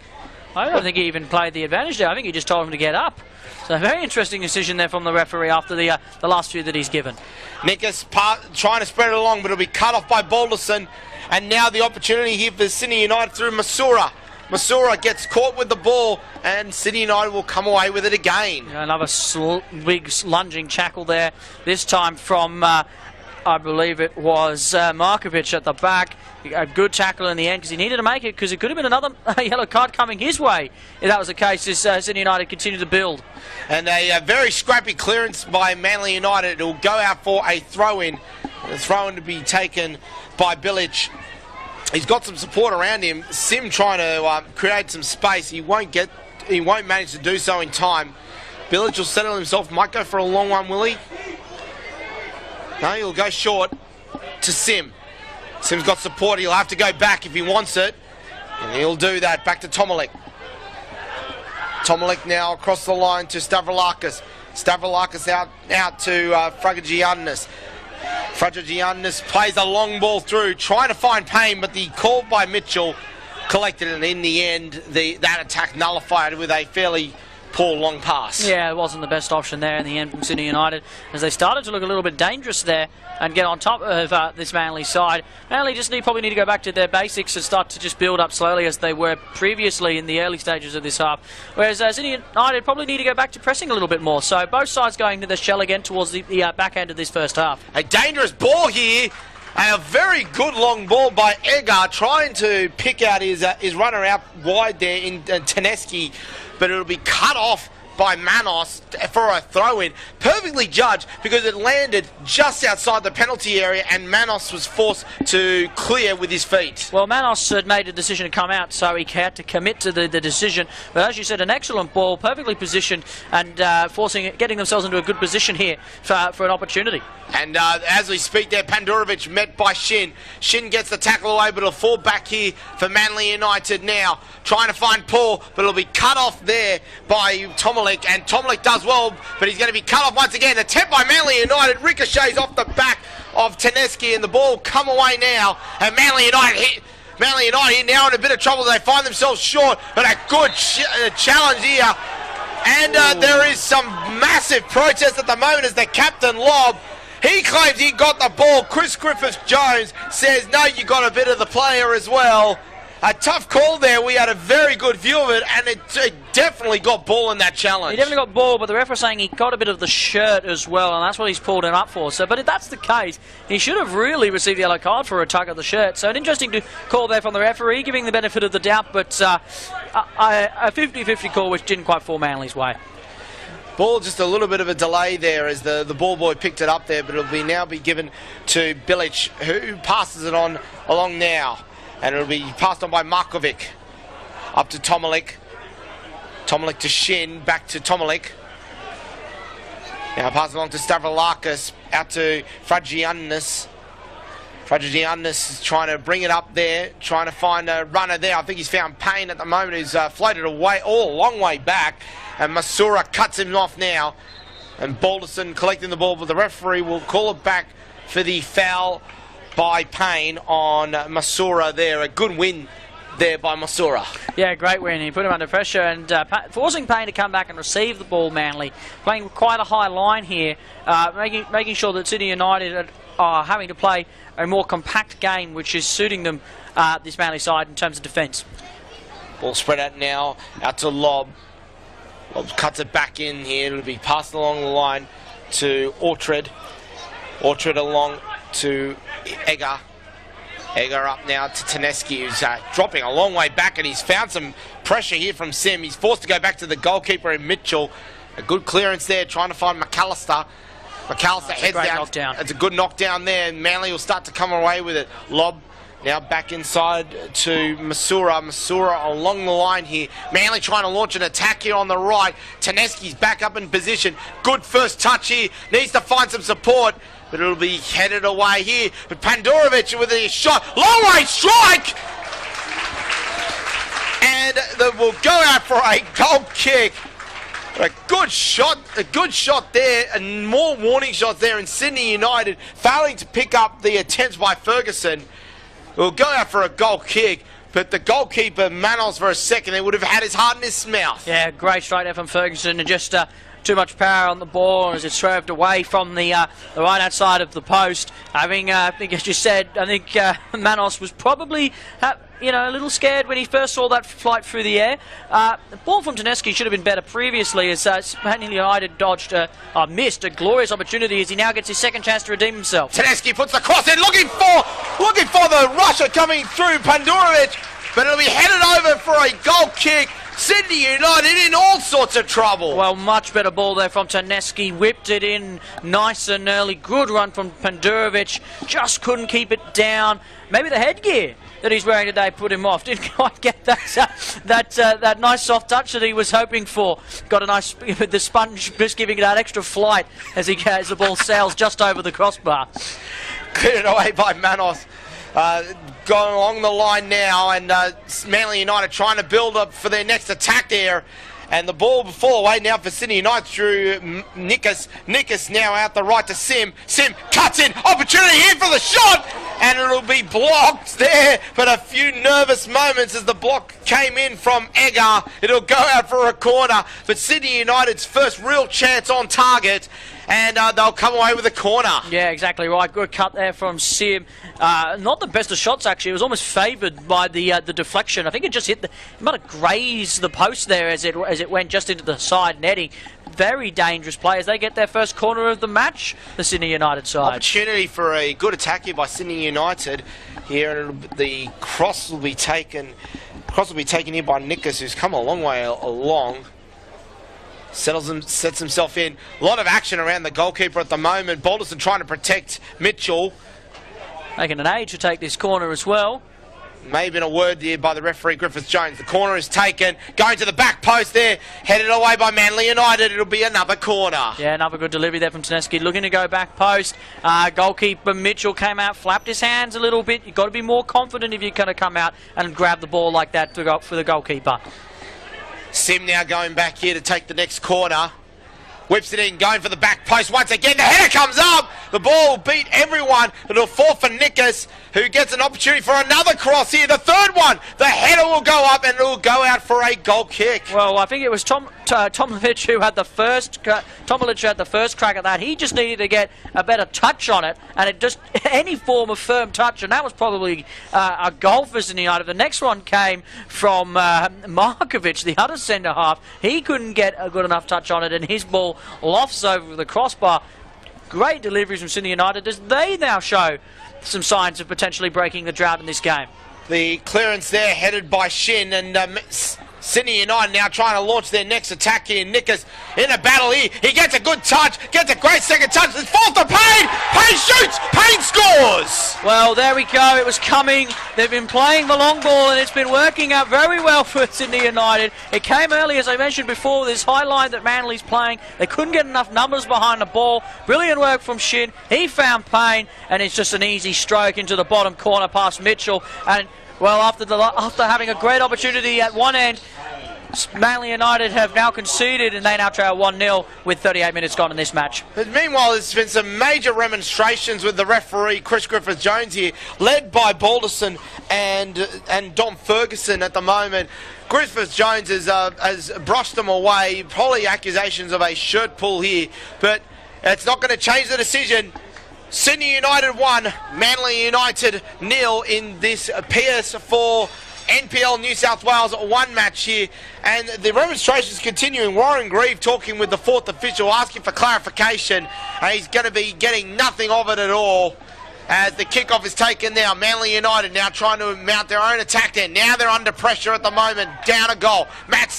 I don't think he even played the advantage there. I think he just told him to get up. So a very interesting decision there from the referee after the last few that he's given. Nickers trying to spread it along, but it'll be cut off by Balderson. And now the opportunity here for Sydney United through Masura. Masura gets caught with the ball, and Sydney United will come away with it again. Another big lunging tackle there, this time from, I believe it was Markovic at the back. A good tackle in the end because he needed to make it, because it could have been another yellow card coming his way if that was the case as Sydney United continue to build. And a very scrappy clearance by Manly United. It will go out for a throw-in. The throw-in to be taken by Bilic. He's got some support around him. Sim trying to create some space. He won't manage to do so in time. Bilic will settle himself. Might go for a long one, will he? No, he'll go short to Sim. Sim's got support. He'll have to go back if he wants it. And he'll do that. Back to Tomolik. Tomolik now across the line to Stavroulakis. Stavroulakis out to Fragagiannis. Fragagiannis plays a long ball through, trying to find Payne, but the call by Mitchell collected, and in the end, that attack nullified with a fairly poor long pass. Yeah, it wasn't the best option there in the end from Sydney United, as they started to look a little bit dangerous there and get on top of this Manly side. Manly just probably need to go back to their basics and start to just build up slowly as they were previously in the early stages of this half. Whereas Sydney United probably need to go back to pressing a little bit more. So both sides going to the shell again towards the back end of this first half. A dangerous ball here. A very good long ball by Edgar, trying to pick out his runner out wide there in Teneski, but it'll be cut off by Manos for a throw-in. Perfectly judged, because it landed just outside the penalty area and Manos was forced to clear with his feet. Well, Manos had made a decision to come out, so he had to commit to the decision. But as you said, an excellent ball, perfectly positioned, and getting themselves into a good position here for an opportunity. And as we speak there, Pandurovic met by Shin. Shin gets the tackle away, but it'll fall back here for Manly United now. Trying to find Paul, but it'll be cut off there by Tomolik. And Tomolik does well, but he's going to be cut off once again. Attempt by Manly United, ricochets off the back of Teneski, and the ball will come away now. And Manly United now in a bit of trouble. They find themselves short, but a good challenge here. And there is some massive protest at the moment as the captain Lob, he claims he got the ball. Chris Griffiths-Jones says, no, you got a bit of the player as well. A tough call there. We had a very good view of it, and it definitely got ball in that challenge. He definitely got ball, but the ref was saying he got a bit of the shirt as well, and that's what he's pulled him up for. So, but if that's the case, he should have really received the yellow card for a tug of the shirt. So an interesting call there from the referee, giving the benefit of the doubt, but a 50-50 call which didn't quite fall Manly's way. Ball, just a little bit of a delay there as the ball boy picked it up there, but it'll now be given to Bilic, who passes it on along now. And it'll be passed on by Markovic. Up to Tomolik. Tomolik to Shin. Back to Tomolik. Now pass along to Stavroulakis. Out to Fragiannis. Fragiannis is trying to bring it up there. Trying to find a runner there. I think he's found Payne at the moment. He's floated away, a long way back. And Masura cuts him off now. And Balderson collecting the ball, but the referee will call it back for the foul by Payne on Masura there. A good win there by Masura. Yeah, great win. He put him under pressure and forcing Payne to come back and receive the ball, Manly. Playing quite a high line here, making sure that Sydney United are having to play a more compact game, which is suiting them, this Manly side, in terms of defence. Ball spread out now, out to Lob. Lob cuts it back in here. It'll be passed along the line to Ortred. Ortred along to Edgar. Edgar up now to Teneski, who's dropping a long way back, and he's found some pressure here from Sim. He's forced to go back to the goalkeeper in Mitchell. A good clearance there, trying to find McAllister. McAllister heads down. Knockdown. It's a good knockdown there, and Manly will start to come away with it. Lob now back inside to Masura. Masura along the line here. Manly trying to launch an attack here on the right. Teneski's back up in position. Good first touch here. Needs to find some support, but it'll be headed away here. But Pandurovic with a shot. Long way strike! and they will go out for a goal kick. A good shot there, and more warning shots there, and Sydney United failing to pick up the attempts by Ferguson. Will go out for a goal kick, but the goalkeeper Manos for a second, they would have had his heart in his mouth. Yeah, great straight there from Ferguson, and just too much power on the ball as it swerved away from the right-hand side of the post. I think as you said, I think Manos was probably a little scared when he first saw that flight through the air. The ball from Tedeschi should have been better previously, as Man United missed a glorious opportunity as he now gets his second chance to redeem himself. Tedeschi puts the cross in, looking for the rusher coming through, Pandurovic, but it'll be headed over for a goal kick. Sydney United in all sorts of trouble. Well, much better ball there from Tedeschi. Whipped it in nice and early. Good run from Pandurovic. Just couldn't keep it down. Maybe the headgear that he's wearing today put him off. Didn't quite get that nice soft touch that he was hoping for. Got a nice with the sponge, just giving it that extra flight as the ball sails just over the crossbar. Cleared away by Manos. Going along the line now, and Manly United trying to build up for their next attack there. And the ball will fall away now for Sydney United through Nickus. Nickus now out the right to Sim. Sim cuts in. Opportunity here for the shot. And it'll be blocked there. But a few nervous moments as the block came in from Edgar. It'll go out for a corner. But Sydney United's first real chance on target. And they'll come away with a corner. Yeah, exactly right. Good cut there from Sim. Not the best of shots, actually. It was almost favoured by the deflection. I think it just hit it might have grazed the post there as it went just into the side netting. Very dangerous play as they get their first corner of the match, the Sydney United side. Opportunity for a good attack here by Sydney United. Here, the cross will be taken. Cross will be taken here by Nickus, who's come a long way along. Sets himself in. A lot of action around the goalkeeper at the moment. Balderson trying to protect Mitchell. Making an age to take this corner as well. May have been a word there by the referee, Griffiths-Jones. The corner is taken. Going to the back post there. Headed away by Manly United. It'll be another corner. Yeah, another good delivery there from Tedeschi. Looking to go back post. Goalkeeper Mitchell came out, flapped his hands a little bit. You've got to be more confident if you're going to come out and grab the ball like that for the goalkeeper. Sim now going back here to take the next corner. Whips it in, going for the back post once again. The header comes up. The ball will beat everyone. It'll fall for Nickus, who gets an opportunity for another cross here. The third one. The header will go up and it will go out for a goal kick. Well, I think it was Tomilic who had the first crack at that. He just needed to get a better touch on it, and it just any form of firm touch, and that was probably a goal for Sydney United. The next one came from Markovic, the other centre half. He couldn't get a good enough touch on it, and his ball lofts over the crossbar. Great deliveries from Sydney United as they now show some signs of potentially breaking the drought in this game. The clearance there headed by Shin, and Sydney United now trying to launch their next attack here. Nickus in a battle here. He gets a good touch, gets a great second touch. It's falls to Payne. Payne shoots. Payne scores. Well, there we go. It was coming. They've been playing the long ball, and it's been working out very well for Sydney United. It came early, as I mentioned before, this high line that Manly's playing. They couldn't get enough numbers behind the ball. Brilliant work from Shin. He found Payne, and it's just an easy stroke into the bottom corner past Mitchell. And well, after having a great opportunity at one end, Manly United have now conceded and they now trail 1-0 with 38 minutes gone in this match. But meanwhile, there's been some major remonstrations with the referee, Chris Griffith-Jones here, led by Balderson and Dom Ferguson at the moment. Griffith-Jones has brushed them away, probably accusations of a shirt pull here, but it's not going to change the decision. Sydney United 1, Manly United 0 in this PS4 NPL New South Wales 1 match here. And the remonstrations continuing. Warren Grieve talking with the fourth official, asking for clarification. And he's going to be getting nothing of it at all. As the kickoff is taken now, Manly United now trying to mount their own attack there. Now they're under pressure at the moment. Down a goal. Matt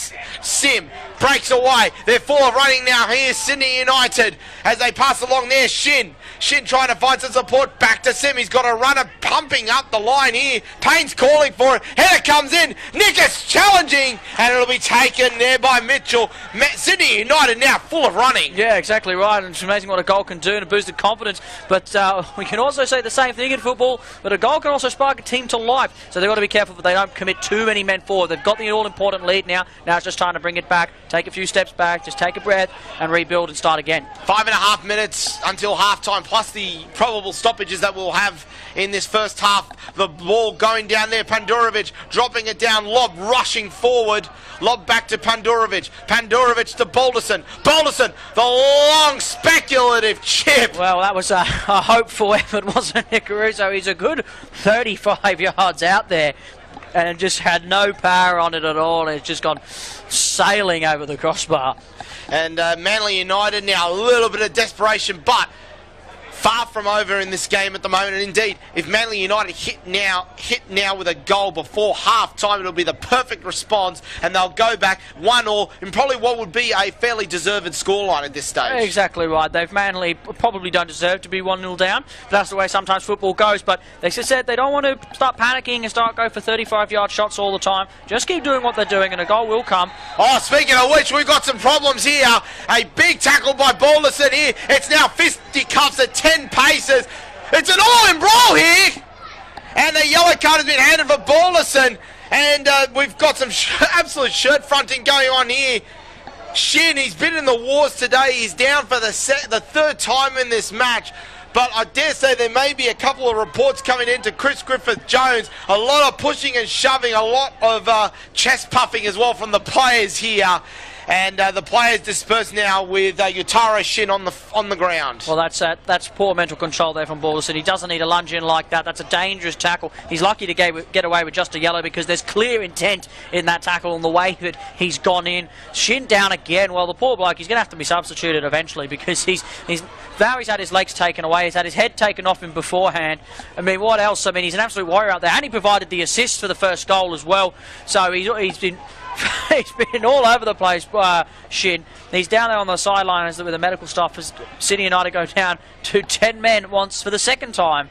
Sim breaks away. They're full of running now. Here's Sydney United as they pass along there. Shin Shin trying to find some support. Back to Sim. He's got a runner pumping up the line here. Payne's calling for it. Header comes in. Nickus challenging, and it'll be taken there by Mitchell. Sydney United now full of running. Yeah, exactly right. And it's amazing what a goal can do and a boost of confidence. But we can also say the same thing in football. But a goal can also spark a team to life. So they've got to be careful that they don't commit too many men forward. They've got the all-important lead now. Now it's just time to bring it back, take a few steps back, just take a breath and rebuild and start again. 5.5 minutes until half-time, plus the probable stoppages that we'll have in this first half. The ball going down there. Pandurovic dropping it down. Lob rushing forward. Lob back to Pandurovic. Pandurovic to Balderson. Balderson, the long speculative chip. Well, that was a hopeful effort, wasn't it, Caruso? He's a good 35 yards out there and just had no power on it at all. It's just gone sailing over the crossbar. And Manly United now a little bit of desperation, but far from over in this game at the moment. And indeed, if Manly United hit now with a goal before half-time, it'll be the perfect response, and they'll go back 1-1 in probably what would be a fairly deserved scoreline at this stage. Exactly right. Manly probably don't deserve to be 1-0 down. That's the way sometimes football goes. But they said they don't want to start panicking and start going for 35-yard shots all the time. Just keep doing what they're doing, and a goal will come. Oh, speaking of which, we've got some problems here. A big tackle by Balderson here. It's now fisticuffs at 10 paces. It's an all-in brawl here. And a yellow card has been handed for Balderson. And we've got some absolute shirt fronting going on here. Shin, he's been in the wars today. He's down for the third time in this match. But I dare say there may be a couple of reports coming into Chris Griffith-Jones. A lot of pushing and shoving, a lot of chest puffing as well from the players here. And the players dispersed now with Yutaro Shin on the ground. Well, that's poor mental control there from Balderson. He doesn't need to lunge in like that. That's a dangerous tackle. He's lucky to get away with just a yellow because there's clear intent in that tackle and the way that he's gone in. Shin down again. Well, the poor bloke, he's going to have to be substituted eventually because he's had his legs taken away. He's had his head taken off him beforehand. I mean, what else? I mean, he's an absolute warrior out there. And he provided the assist for the first goal as well. So he's been... he's been all over the place, Shin. He's down there on the sidelines with the medical staff as Sydney United go down to 10 men once for the second time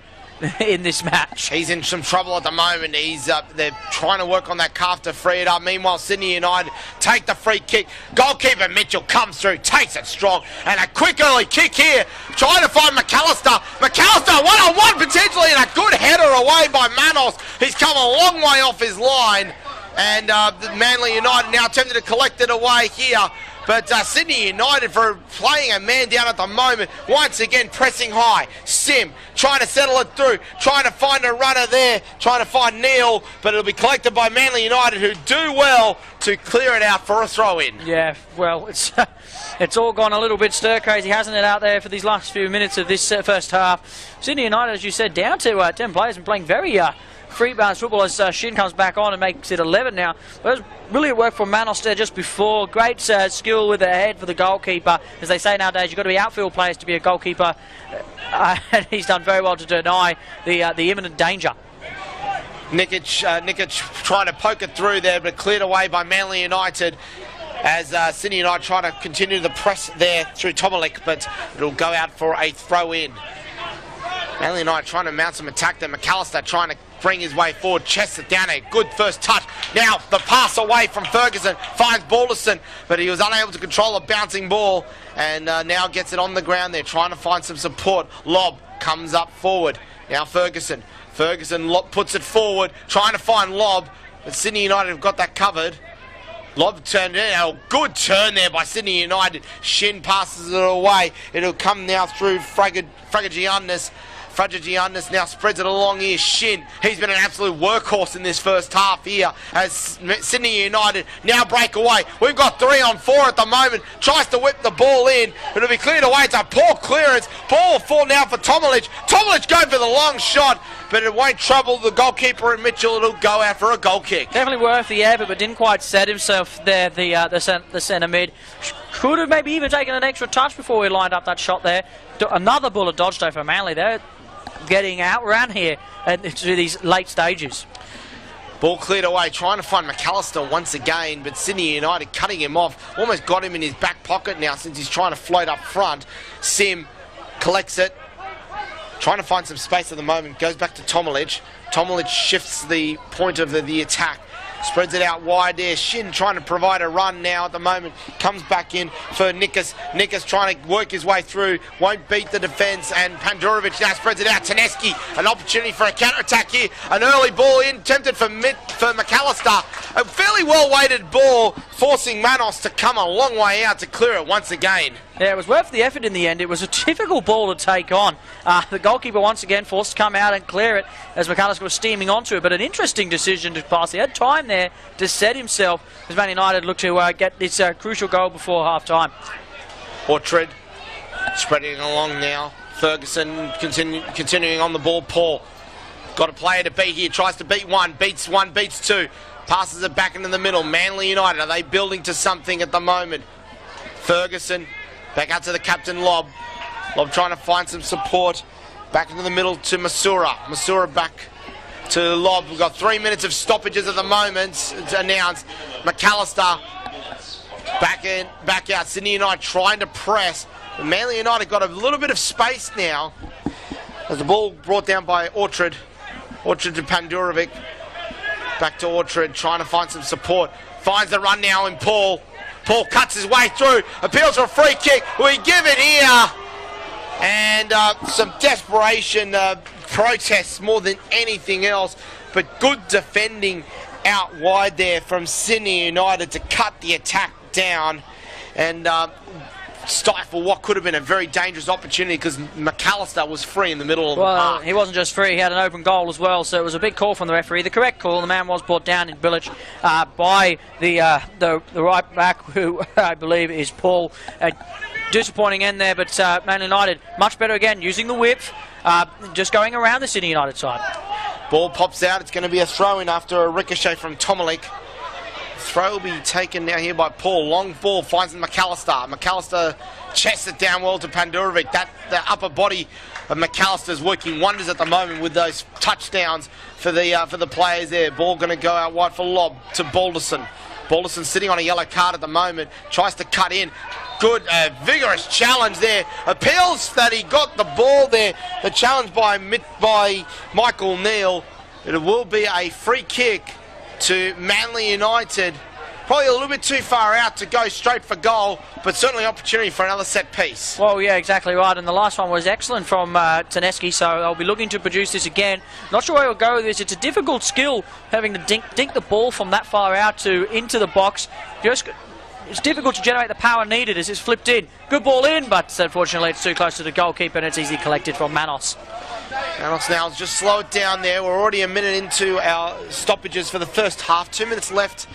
in this match. He's in some trouble at the moment. They're trying to work on that calf to free it up. Meanwhile, Sydney United take the free kick. Goalkeeper Mitchell comes through, takes it strong, and a quick early kick here, trying to find McAllister. McAllister one-on-one potentially, and a good header away by Manos. He's come a long way off his line. And Manly United now attempting to collect it away here. But Sydney United, for playing a man down at the moment, once again pressing high. Sim trying to settle it through, trying to find a runner there, trying to find Neil, but it'll be collected by Manly United, who do well to clear it out for a throw-in. Yeah, well, it's all gone a little bit stir-crazy, hasn't it, out there for these last few minutes of this first half. Sydney United, as you said, down to 10 players and playing very... free bounce football as Shin comes back on and makes it 11 now. But it was really at work from Manos there just before. Great skill with the head for the goalkeeper. As they say nowadays, you've got to be outfield players to be a goalkeeper. And he's done very well to deny the imminent danger. Nikic trying to poke it through there, but cleared away by Manly United. As Sydney United trying to continue the press there through Tomalik, but it'll go out for a throw-in. Manly United trying to mount some attack there. McAllister trying to bring his way forward, chests it down. A good first touch. Now the pass away from Ferguson finds Balderson, but he was unable to control a bouncing ball, and now gets it on the ground there, trying to find some support. Lob comes up forward. Now Ferguson puts it forward, trying to find Lob, but Sydney United have got that covered. Lob turned in. A good turn there by Sydney United. Shin passes it away. It'll come now through Fragagiannis. Fragagiannis now spreads it along here. Shin, he's been an absolute workhorse in this first half here as Sydney United now break away. We've got 3 on 4 at the moment. Tries to whip the ball in, but it'll be cleared away. It's a poor clearance. Ball will fall now for Tomalik. Tomalik going for the long shot, but it won't trouble the goalkeeper and Mitchell. It'll go out for a goal kick. Definitely worth the effort, but didn't quite set himself there, the centre mid. Could have maybe even taken an extra touch before he lined up that shot there. Another bullet dodge though for Manly there. Getting outran here through these late stages. Ball cleared away, trying to find McAllister once again, but Sydney United cutting him off. Almost got him in his back pocket now since he's trying to float up front. Sim collects it, trying to find some space at the moment. Goes back to Tomilic. Tomilic shifts the point of the attack. Spreads it out wide there. Shin trying to provide a run now at the moment. Comes back in for Nikas. Nikas trying to work his way through. Won't beat the defence. And Pandurovic now spreads it out. Taneski, an opportunity for a counter-attack here. An early ball in, tempted for McAllister. A fairly well-weighted ball, forcing Manos to come a long way out to clear it once again. Yeah, it was worth the effort in the end. It was a difficult ball to take on. The goalkeeper once again forced to come out and clear it as McAllister was steaming onto it. But an interesting decision to pass. He had time there to set himself as Man United looked to get this crucial goal before half-time. Orchard spreading along now. Ferguson continuing on the ball. Paul got a player to beat here. Tries to beat one, beats two. Passes it back into the middle. Manly United, are they building to something at the moment? Ferguson back out to the captain, Lob. Lob trying to find some support. Back into the middle to Masura. Masura back to Lob. We've got 3 minutes of stoppages at the moment. It's announced. McAllister back out. Sydney United trying to press. Manly United got a little bit of space now. As the ball brought down by Orchard. Orchard to Pandurovic. Back to Orchard trying to find some support. Finds the run now in Paul. Paul cuts his way through, appeals for a free kick. We give it here. And some desperation protests more than anything else. But good defending out wide there from Sydney United to cut the attack down and stifle what could have been a very dangerous opportunity because McAllister was free in the middle of the park. He wasn't just free, he had an open goal as well, so it was a big call from the referee. The correct call, the man was brought down in Bilic by the right back, who I believe is Paul. Disappointing end there, but Man United much better again, using the whip, just going around the Sydney United side. Ball pops out, it's going to be a throw-in after a ricochet from Tomilic. Throw will be taken now here by Paul. Long ball finds McAllister. McAllister chests it down well to Pandurovic. The upper body of McAllister is working wonders at the moment with those touchdowns for the players there. Ball going to go out wide for Lob to Balderson. Balderson sitting on a yellow card at the moment. Tries to cut in. Good, vigorous challenge there. Appeals that he got the ball there. The challenge by Michael Neal. It will be a free kick to Manly United. Probably a little bit too far out to go straight for goal, but certainly opportunity for another set piece. Well, yeah, exactly right. And the last one was excellent from Taneski, so I'll be looking to produce this again. Not sure where he'll go with this. It's a difficult skill having to dink the ball from that far out into the box. It's difficult to generate the power needed as it's flipped in. Good ball in, but unfortunately it's too close to the goalkeeper and it's easily collected from Manos. Manos now just slow it down there. We're already a minute into our stoppages for the first half. 2 minutes left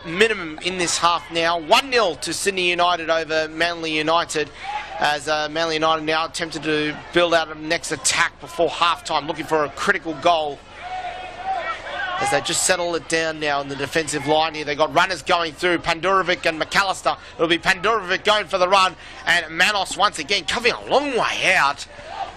minimum in this half now. 1-0 to Sydney United over Manly United as Manly United now attempted to build out a next attack before half-time, looking for a critical goal. As they just settle it down now in the defensive line here. They've got runners going through, Pandurovic and McAllister. It'll be Pandurovic going for the run, and Manos once again coming a long way out.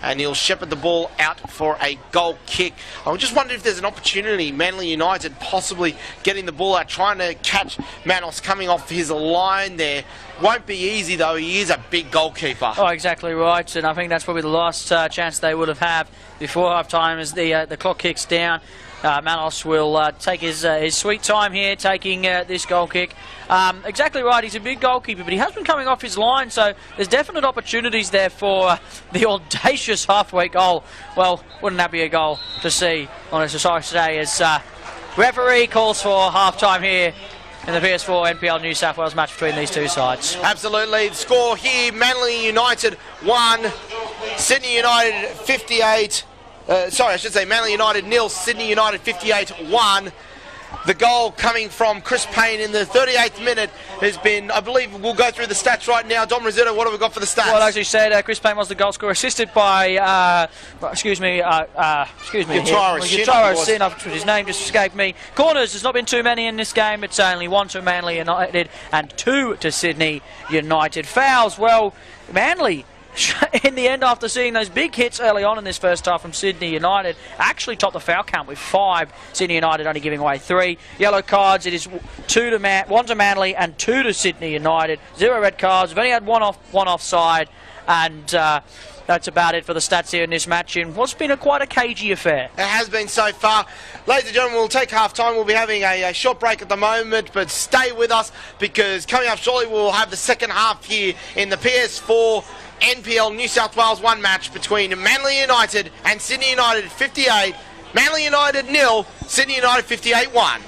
And he'll shepherd the ball out for a goal kick. I just wonder if there's an opportunity, Manly United possibly getting the ball out, trying to catch Manos coming off his line there. Won't be easy though, he is a big goalkeeper. Oh, exactly right, and I think that's probably the last chance they would have had before half-time as the clock kicks down. Manos will take his sweet time here, taking this goal kick. Exactly right, he's a big goalkeeper, but he has been coming off his line, so there's definite opportunities there for the audacious halfway goal. Well, wouldn't that be a goal to see on a society today as referee calls for half-time here in the PS4 NPL New South Wales match between these two sides. Absolutely. The score here, Manly United 1, Sydney United 58. Manly United 0, Sydney United 58-1. The goal coming from Chris Payne in the 38th minute has been, I believe we'll go through the stats right now. Dom Rossetto, what have we got for the stats? Well, as you said, Chris Payne was the goal scorer, assisted by, Yataro Sin, his name just escaped me. Corners, there's not been too many in this game. It's only 1 to Manly United and 2 to Sydney United. Fouls, well, Manly, in the end, after seeing those big hits early on in this first half from Sydney United, actually topped the foul count with 5. Sydney United only giving away 3. Yellow cards, it is 1 to Manly and 2 to Sydney United. 0 red cards. We've only had one offside, and That's about it for the stats here in this match in what's been quite a cagey affair. It has been so far. Ladies and gentlemen, we'll take half time. We'll be having a short break at the moment, but stay with us because coming up shortly we'll have the second half here in the PS4 NPL New South Wales 1 match between Manly United and Sydney United 58. Manly United 0, Sydney United 58-1.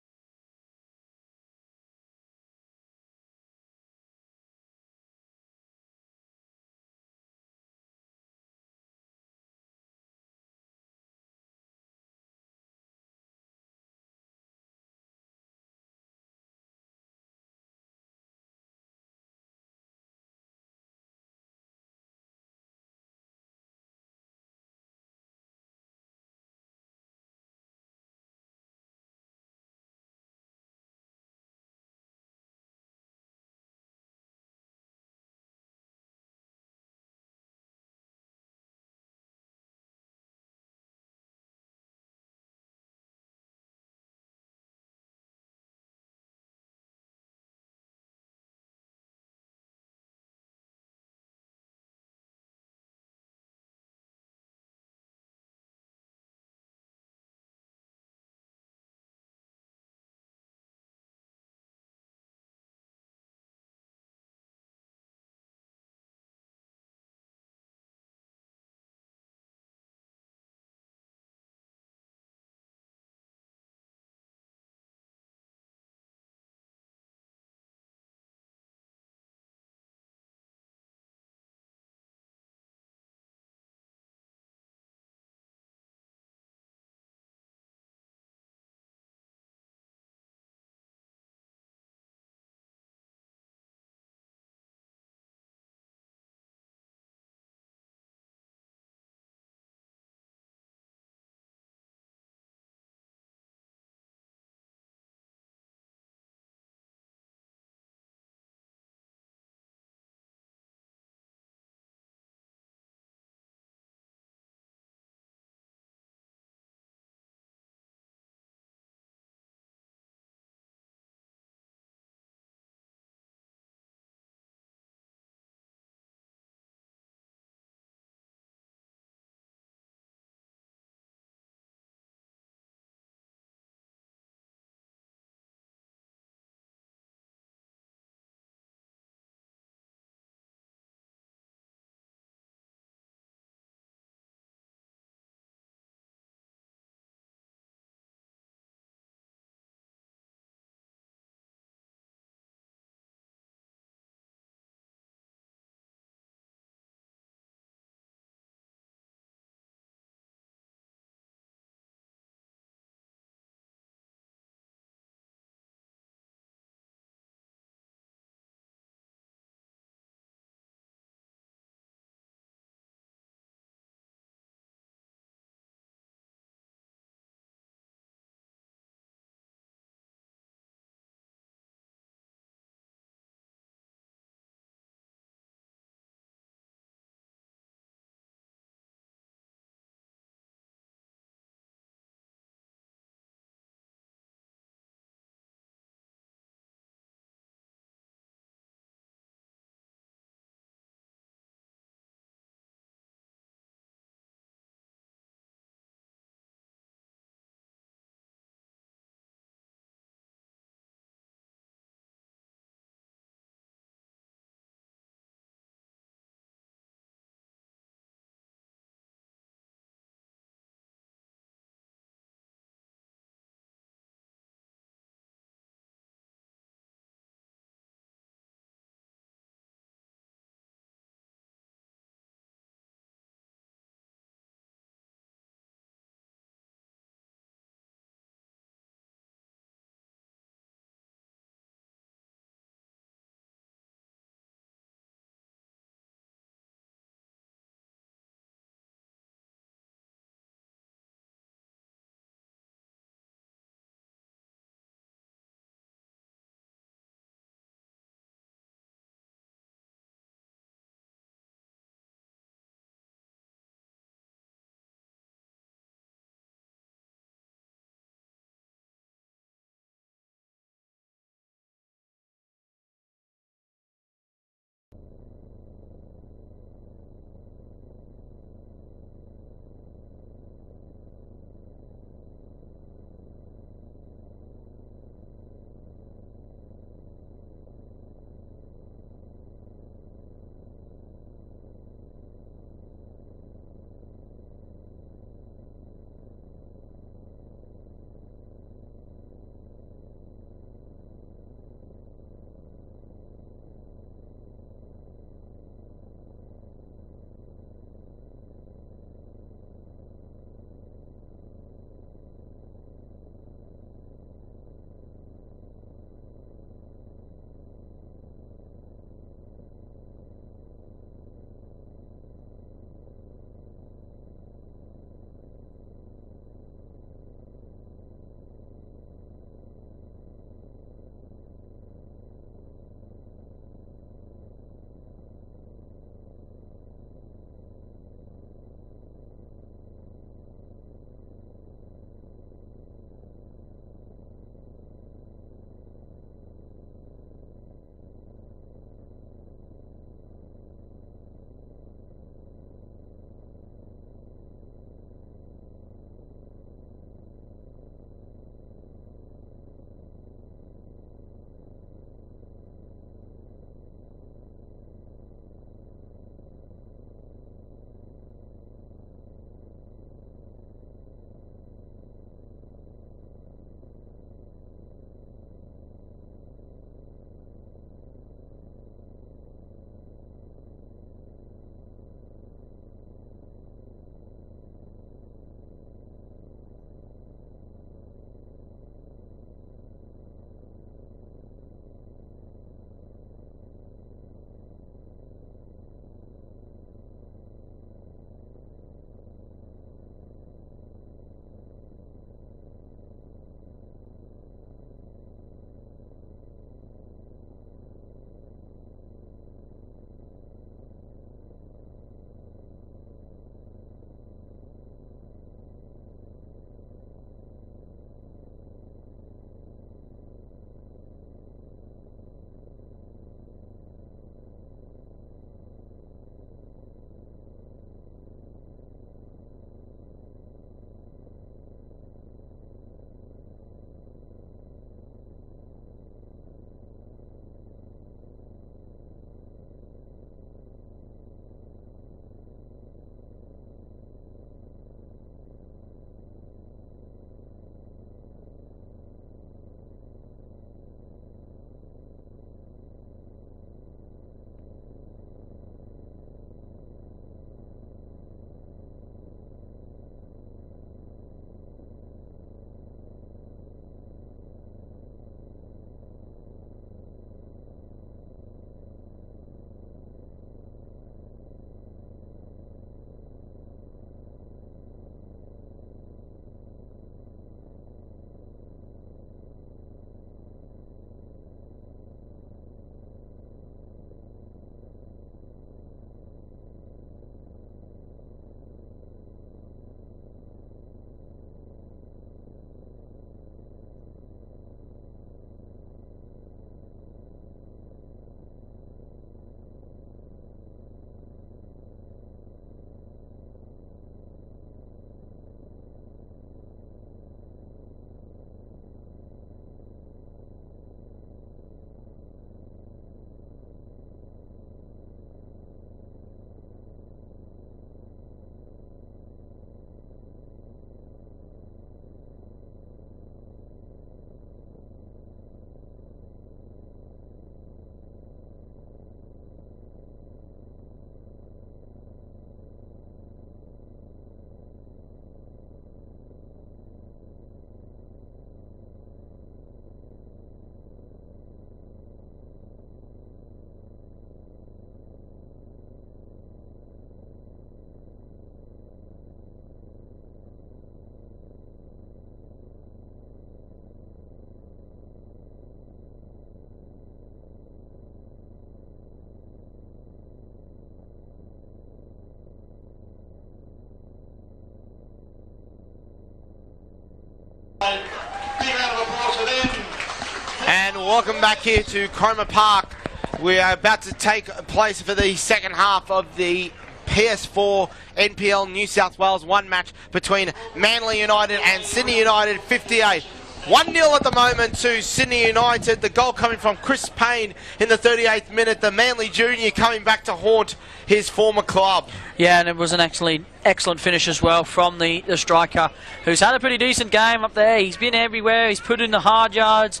welcome back here to Cromer Park. We are about to take place for the second half of the PS4 NPL New South Wales 1 match between Manly United and Sydney United 58. 1-0 at the moment to Sydney United. The goal coming from Chris Payne in the 38th minute. The Manly junior coming back to haunt his former club. Yeah, and it was an excellent finish as well from the striker, who's had a pretty decent game up there. He's been everywhere. He's put in the hard yards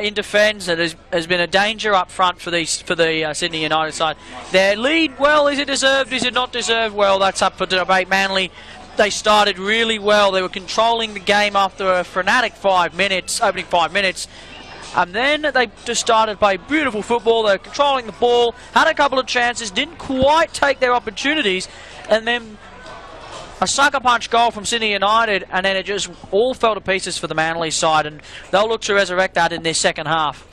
in defence, and has been a danger up front for the Sydney United side. Their lead, well, is it deserved? Is it not deserved? Well, that's up for debate. Manly, they started really well. They were controlling the game after a frenetic opening 5 minutes. And then they just started to play beautiful football. They were controlling the ball, had a couple of chances, didn't quite take their opportunities, and then a sucker punch goal from Sydney United, and then it just all fell to pieces for the Manly side, and they'll look to resurrect that in their second half.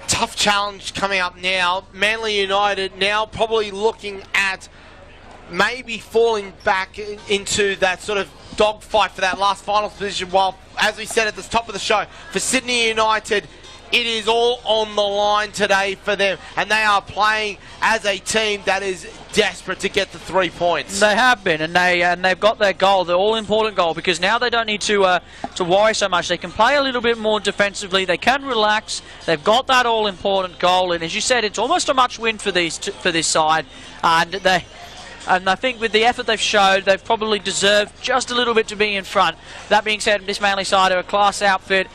Tough challenge coming up now. Manly United now probably looking at maybe falling back into that sort of dogfight for that last final position, while, as we said at the top of the show, for Sydney United, it is all on the line today for them, and they are playing as a team that is desperate to get the 3 points. They have been, and they've got their goal, the all-important goal, because now they don't need to worry so much. They can play a little bit more defensively. They can relax. They've got that all-important goal, and as you said, it's almost a must-win for this side, and I think with the effort they've showed, they've probably deserved just a little bit to be in front. That being said, this Manly side are a class outfit.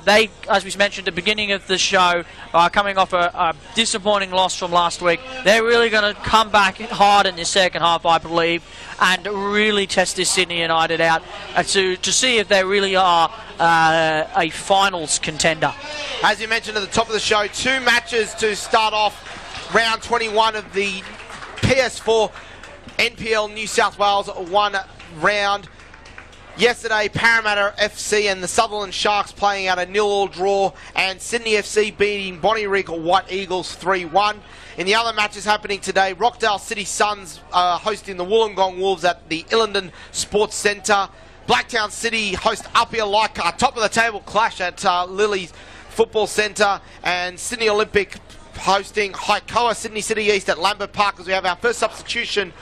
They, as we mentioned at the beginning of the show, are coming off a disappointing loss from last week. They're really going to come back hard in the second half, I believe, and really test this Sydney United out to see if they really are a finals contender. As you mentioned at the top of the show, 2 matches to start off round 21 of the PS4 NPL New South Wales 1 round. Yesterday, Parramatta FC and the Sutherland Sharks playing out a 0-0 draw, and Sydney FC beating Bonnyrigg White Eagles 3-1. In the other matches happening today, Rockdale City Suns hosting the Wollongong Wolves at the Illingdon Sports Centre. Blacktown City host Upper Leichhardt, top of the table clash at Lily's Football Centre, and Sydney Olympic hosting Haikoa Sydney City East at Lambert Park, as we have our first substitution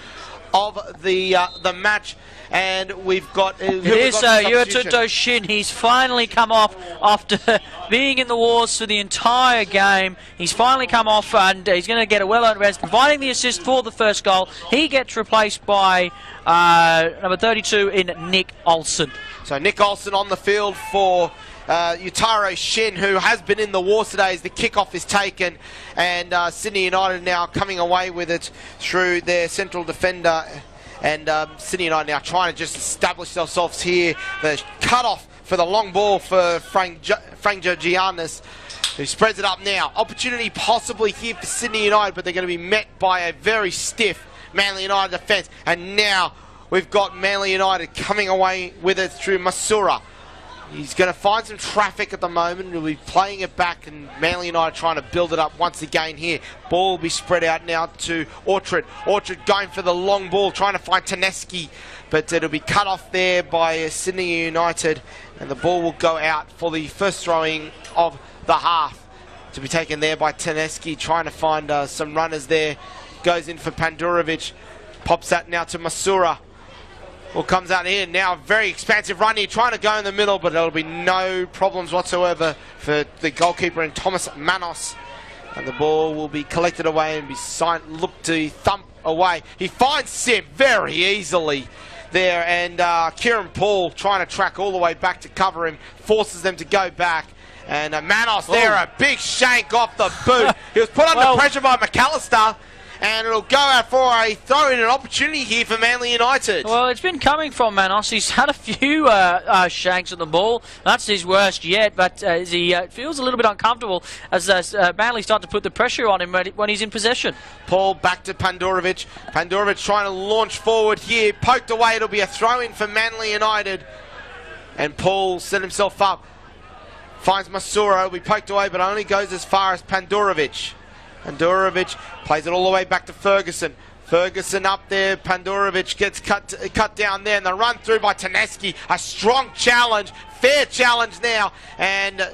of the match, and we've got Yuatuto Shin. He's finally come off after being in the wars for the entire game. He's finally come off, and he's going to get a well-earned rest, providing the assist for the first goal. He gets replaced by number 32 in Nick Olsen. So Nick Olsen on the field for Yutaro Shin, who has been in the wars today, as the kickoff is taken, and Sydney United now coming away with it through their central defender, and Sydney United now trying to just establish themselves here. The cut-off for the long ball for Frank Giannis, who spreads it up now. Opportunity possibly here for Sydney United, but they're going to be met by a very stiff Manly United defence, and now we've got Manly United coming away with it through Masura. He's going to find some traffic at the moment. He'll be playing it back, and Manly United trying to build it up once again here. Ball will be spread out now to Orchard. Orchard going for the long ball, trying to find Taneski, but it'll be cut off there by Sydney United, and the ball will go out for the first throwing of the half, to be taken there by Taneski, trying to find some runners there. Goes in for Pandurovic. Pops that now to Masura. Well, comes out here now, a very expansive run here, trying to go in the middle, but there'll be no problems whatsoever for the goalkeeper and Thomas Manos. And the ball will be collected away and be looked to thump away. He finds Sim very easily there, and Kieran Paul trying to track all the way back to cover him, forces them to go back. And Manos there, a big shank off the boot. He was put under pressure by McAllister, and it'll go out for a throw-in, an opportunity here for Manly United. Well, it's been coming from Manos. He's had a few shanks on the ball. That's his worst yet, but he feels a little bit uncomfortable as Manly start to put the pressure on him when he's in possession. Paul back to Pandurovic. Pandurovic trying to launch forward here. Poked away. It'll be a throw-in for Manly United. And Paul set himself up. Finds Masura. It'll be poked away, but only goes as far as Pandurovic. Pandurovic plays it all the way back to Ferguson. Ferguson up there. Pandurovic gets cut down there, and the run through by Taneski. A strong challenge, fair challenge now, and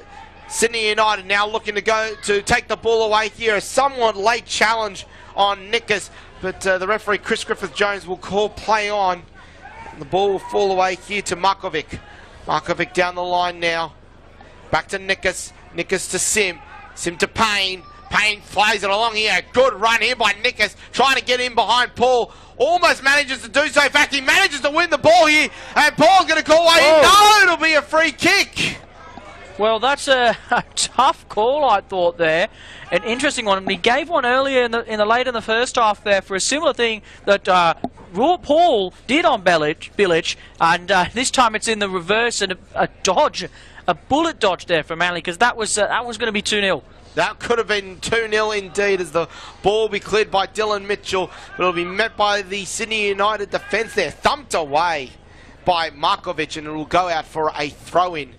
Sydney United now looking to take the ball away here. A somewhat late challenge on Nickers, but the referee Chris Griffith-Jones will call play on. And the ball will fall away here to Markovic. Markovic down the line now. Back to Nickers. Nickers to Sim. Sim to Payne. Payne flies it along here. Good run here by Nickers, trying to get in behind Paul. Almost manages to do so. In fact, he manages to win the ball here, and Paul's going to call away. No, it'll be a free kick. Well, that's a tough call, I thought there. An interesting one. He gave one earlier in the late in the first half there for a similar thing that Paul did on Bilic, and this time it's in the reverse and a dodge, a bullet dodge there for Manly, because that was going to be 2-0. That could have been 2-0 indeed, as the ball will be cleared by Dylan Mitchell, but it'll be met by the Sydney United defence there, thumped away by Markovic, and it will go out for a throw-in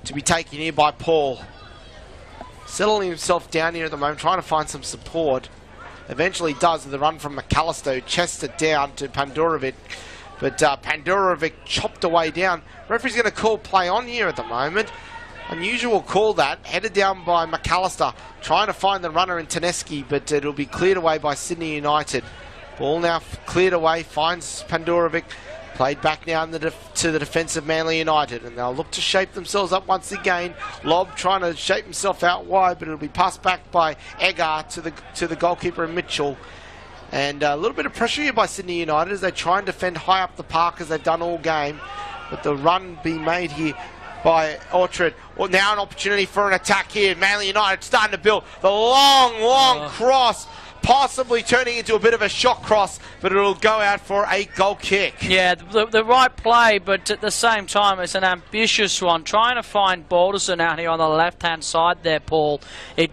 to be taken here by Paul. Settling himself down here at the moment, trying to find some support. Eventually does with the run from McAllister, who chests it down to Pandurovic, but Pandurovic chopped away down. Referee's going to call play on here at the moment. Unusual call that, headed down by McAllister, trying to find the runner in Taneski, but it'll be cleared away by Sydney United. Ball now cleared away, finds Pandurovic, played back now to the defence of Manly United, and they'll look to shape themselves up once again. Lob trying to shape himself out wide, but it'll be passed back by Eggar to the goalkeeper Mitchell. And a little bit of pressure here by Sydney United as they try and defend high up the park as they've done all game, but the run being made here by Orchard. Well, now an opportunity for an attack here. Manly United starting to build the long cross, possibly turning into a bit of a shot cross, but it'll go out for a goal kick. Yeah, the right play, but at the same time it's an ambitious one. Trying to find Balderson out here on the left-hand side there, Paul. It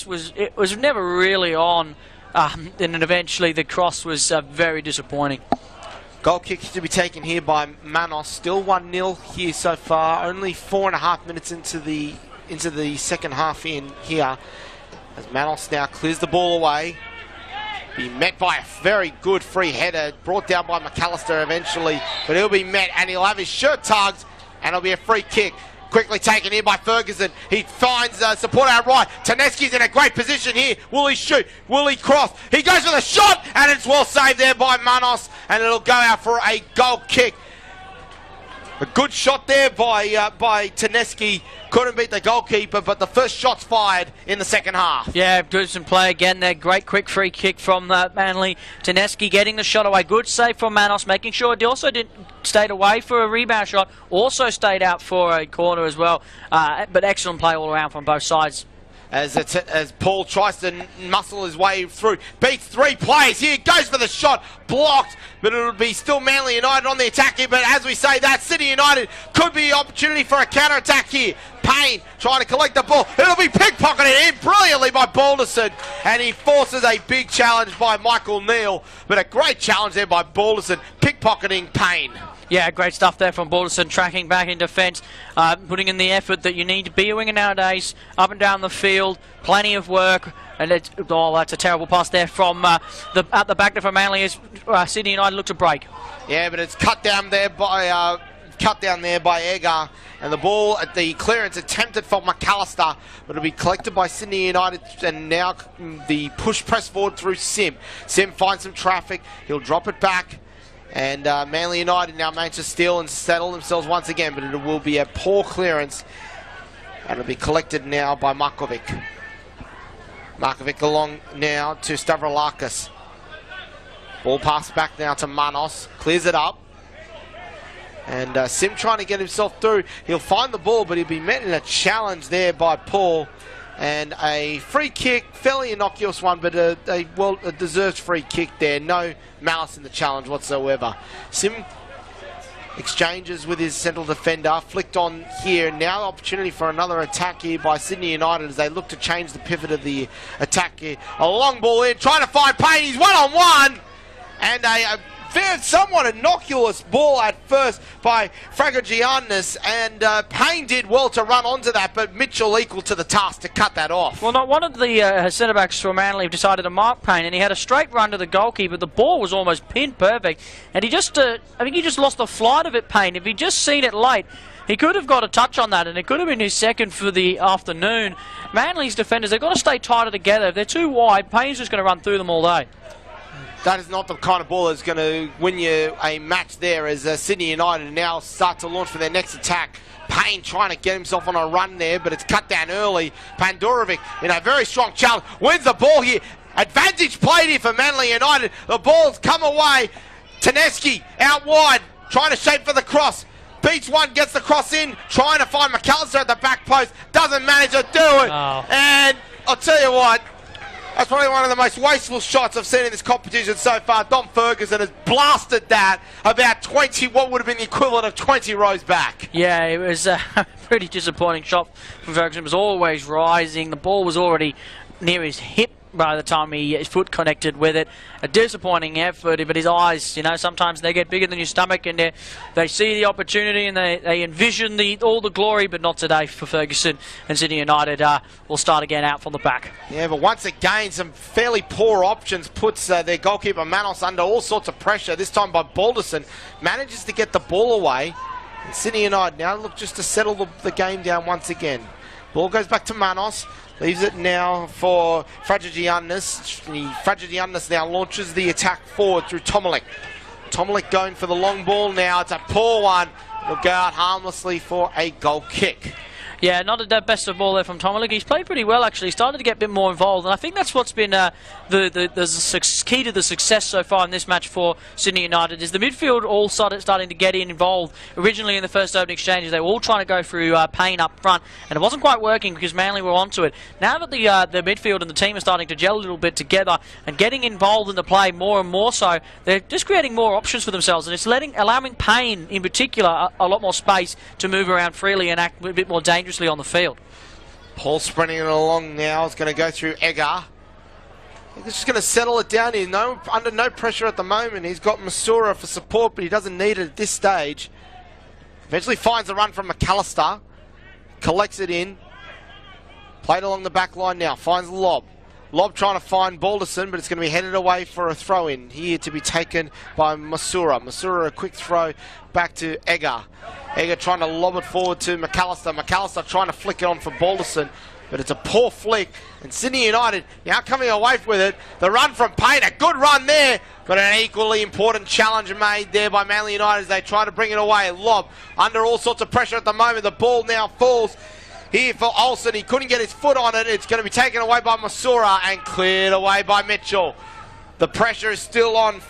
was never really on, and then eventually the cross was very disappointing. Goal kick to be taken here by Manos. Still 1-0 here so far. Only 4.5 minutes into the second half in here. As Manos now clears the ball away. Be met by a very good free header. Brought down by McAllister eventually. But he'll be met and he'll have his shirt tugged. And it'll be a free kick. Quickly taken here by Ferguson. He finds support out right. Taneski's in a great position here. Will he shoot? Will he cross? He goes for the shot, and it's well saved there by Manos, and it'll go out for a goal kick. A good shot there by Taneski. Couldn't beat the goalkeeper, but the first shot's fired in the second half. Yeah, good some play again there. Great quick free kick from Manly. Taneski getting the shot away. Good save from Manos, making sure he also stayed away for a rebound shot. Also stayed out for a corner as well. But excellent play all around from both sides. As Paul tries to muscle his way through. Beats three players here. Goes for the shot. Blocked. But it'll be still Manly United on the attack here. But as we say that, City United could be an opportunity for a counter-attack here. Payne trying to collect the ball. It'll be pickpocketed in brilliantly by Balderson. And he forces a big challenge by Michael Neal. But a great challenge there by Balderson. Pickpocketing Payne. Yeah, great stuff there from Balderson, tracking back in defence, putting in the effort that you need to be a winger nowadays, up and down the field, plenty of work, and that's a terrible pass there from at the back there from Manly as Sydney United look to break. Yeah, but it's cut down there by Eggar, and the ball at the clearance attempted from McAllister, but it'll be collected by Sydney United, and now the press forward through Sim. Sim finds some traffic, he'll drop it back. And Manly United now manage to steal and settle themselves once again, but it will be a poor clearance. And it'll be collected now by Markovic. Markovic along now to Stavroulakis. Ball passed back now to Manos. Clears it up. And Sim trying to get himself through. He'll find the ball, but he'll be met in a challenge there by Paul. And a free kick, fairly innocuous one, but a deserved free kick there. No malice in the challenge whatsoever. Sim exchanges with his central defender, flicked on here. Now opportunity for another attack here by Sydney United as they look to change the pivot of the attack here. A long ball in, trying to find Payne. He's one-on-one. And a somewhat innocuous ball at first by Fragogiannis, and Payne did well to run onto that, but Mitchell equal to the task to cut that off. Well, not one of the centre-backs for Manly decided to mark Payne, and he had a straight run to the goalkeeper. The ball was almost pinned perfect, and he just, I think he just lost the flight of it, Payne. If he'd just seen it late, He could have got a touch on that, and it could have been his second for the afternoon. Manly's defenders, they've got to stay tighter together. If they're too wide, Payne's just going to run through them all day. That is not the kind of ball that's going to win you a match there, as Sydney United now start to launch for their next attack. Payne trying to get himself on a run there, but it's cut down early. Pandurovic in a very strong challenge wins the ball here. Advantage played here for Manly United. The ball's come away. Taneski out wide, trying to shape for the cross. Beats one, gets the cross in, trying to find McAllister at the back post. Doesn't manage to do it. Oh. And I'll tell you what, that's probably one of the most wasteful shots I've seen in this competition so far. Dom Ferguson has blasted that about 20, what would have been the equivalent of 20 rows back. Yeah, it was a pretty disappointing shot from Ferguson. It was always rising. The ball was already near his hip by the time his foot connected with it. A disappointing effort, but his eyes, you know, sometimes they get bigger than your stomach, and they see the opportunity and they envision all the glory, but not today for Ferguson. And Sydney United will start again out from the back. Yeah, but once again, some fairly poor options puts their goalkeeper Manos under all sorts of pressure, this time by Balderson. Manages to get the ball away. And Sydney United now look just to settle the game down once again. Ball goes back to Manos. Leaves it now for Fragigiannis. Fragigiannis now launches the attack forward through Tomilik. Tomilik going for the long ball now. It's a poor one. It'll go out harmlessly for a goal kick. Yeah, not the best of all there from Tomilik. He's played pretty well, actually. He started to get a bit more involved, and I think that's what's been the key to the success so far in this match for Sydney United, is the midfield all starting to get involved. Originally in the first opening exchanges, they were all trying to go through Payne up front, and it wasn't quite working because Manly were onto it. Now that the midfield and the team are starting to gel a little bit together and getting involved in the play more and more so, they're just creating more options for themselves, and it's allowing Payne in particular a lot more space to move around freely and act a bit more dangerously on the field. Paul sprinting it along now. Is going to go through Eggar. He's just going to settle it down here. Under no pressure at the moment. He's got Masura for support, but he doesn't need it at this stage. Eventually finds the run from McAllister. Collects it in. Played along the back line now. Finds Lob. Lob trying to find Balderson, but it's going to be headed away for a throw-in here to be taken by Masura. Masura, a quick throw back to Eggar. Eggar trying to lob it forward to McAllister. McAllister trying to flick it on for Balderson, but it's a poor flick. And Sydney United now coming away with it. The run from Payne, a good run there, but an equally important challenge made there by Manly United as they try to bring it away. Lob under all sorts of pressure at the moment. The ball now falls here for Olsen. He couldn't get his foot on it. It's going to be taken away by Masura and cleared away by Mitchell. The pressure is still on.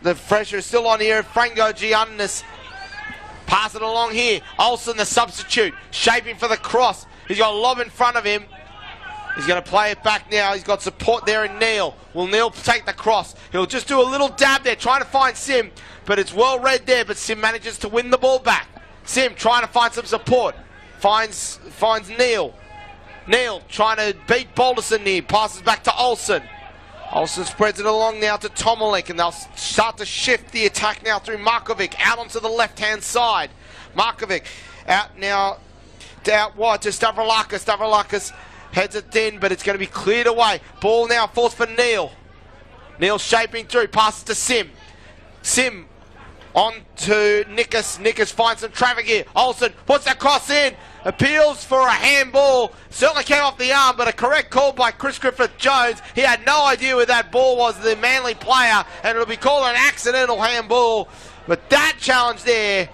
The pressure is still on here. Franco Giannis. Pass it along here. Olsen, the substitute, shaping for the cross. He's got Lob in front of him. He's going to play it back now. He's got support there in Neil. Will Neil take the cross? He'll just do a little dab there, trying to find Sim, but it's well read there, but Sim manages to win the ball back. Sim trying to find some support. Finds Neil. Neil trying to beat Balderson here. Passes back to Olsen. Olsen spreads it along now to Tomilik, and they'll start to shift the attack now through Markovic out onto the left-hand side. Markovic out now, out wide to Stavroulakis. Stavroulakis heads it in, but it's going to be cleared away. Ball now falls for Neil. Neil shaping through, passes to Sim. Sim on to Nickus. Nickus finds some traffic here. Olsen puts that cross in. Appeals for a handball. Certainly came off the arm, but a correct call by Chris Griffith-Jones. He had no idea where that ball was, the Manly player, and it'll be called an accidental handball. But that challenge there,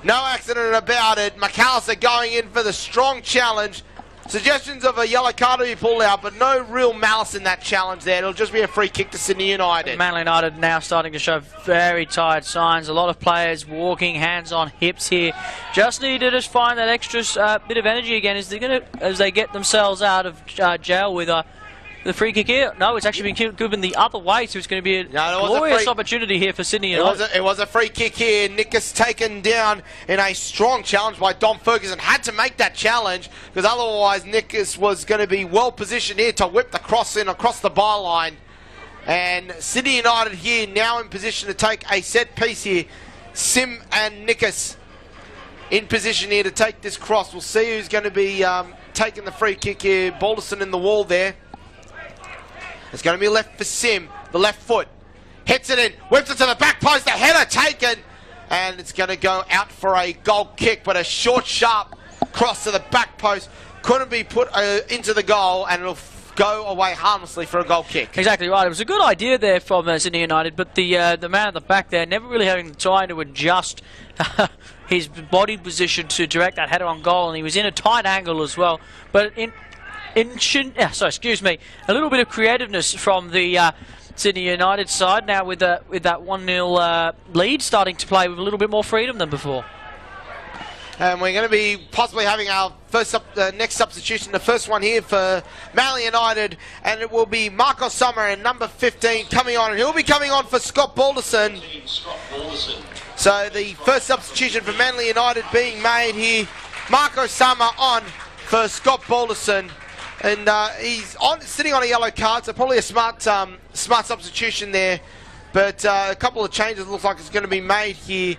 no accident about it. McAllister going in for the strong challenge. Suggestions of a yellow card to be pulled out, but no real malice in that challenge there. It'll just be a free kick to Sydney United. Manly United now starting to show very tired signs. A lot of players walking, hands on hips here. Just need to just find that extra bit of energy again as they get themselves out of jail with the free kick here. No, it's actually been given the other way, so it's going to be a glorious opportunity here for Sydney United. It was a free kick here. Nickus taken down in a strong challenge by Dom Ferguson. Had to make that challenge because otherwise Nickus was going to be well positioned here to whip the cross in across the byline. And Sydney United here now in position to take a set piece here. Sim and Nickus in position here to take this cross. We'll see who's going to be taking the free kick here. Balderson in the wall there. It's going to be left for Sim, the left foot. Hits it in, whips it to the back post, the header taken. and it's going to go out for a goal kick, but a short, sharp cross to the back post couldn't be put into the goal, and it'll go away harmlessly for a goal kick. Exactly right. It was a good idea there from Sydney United, but the man at the back there never really having the time to adjust his body position to direct that header on goal, and he was in a tight angle as well. But a little bit of creativeness from the Sydney United side now with that 1-0 lead, starting to play with a little bit more freedom than before. And we're going to be possibly having our next substitution, the first one here for Manly United, and it will be Marco Summer and number 15 coming on, and he'll be coming on for Scott Balderson. So the first substitution for Manly United being made here, Marco Summer on for Scott Balderson, and he's sitting on a yellow card, so probably a smart substitution there, but a couple of changes looks like it's going to be made here,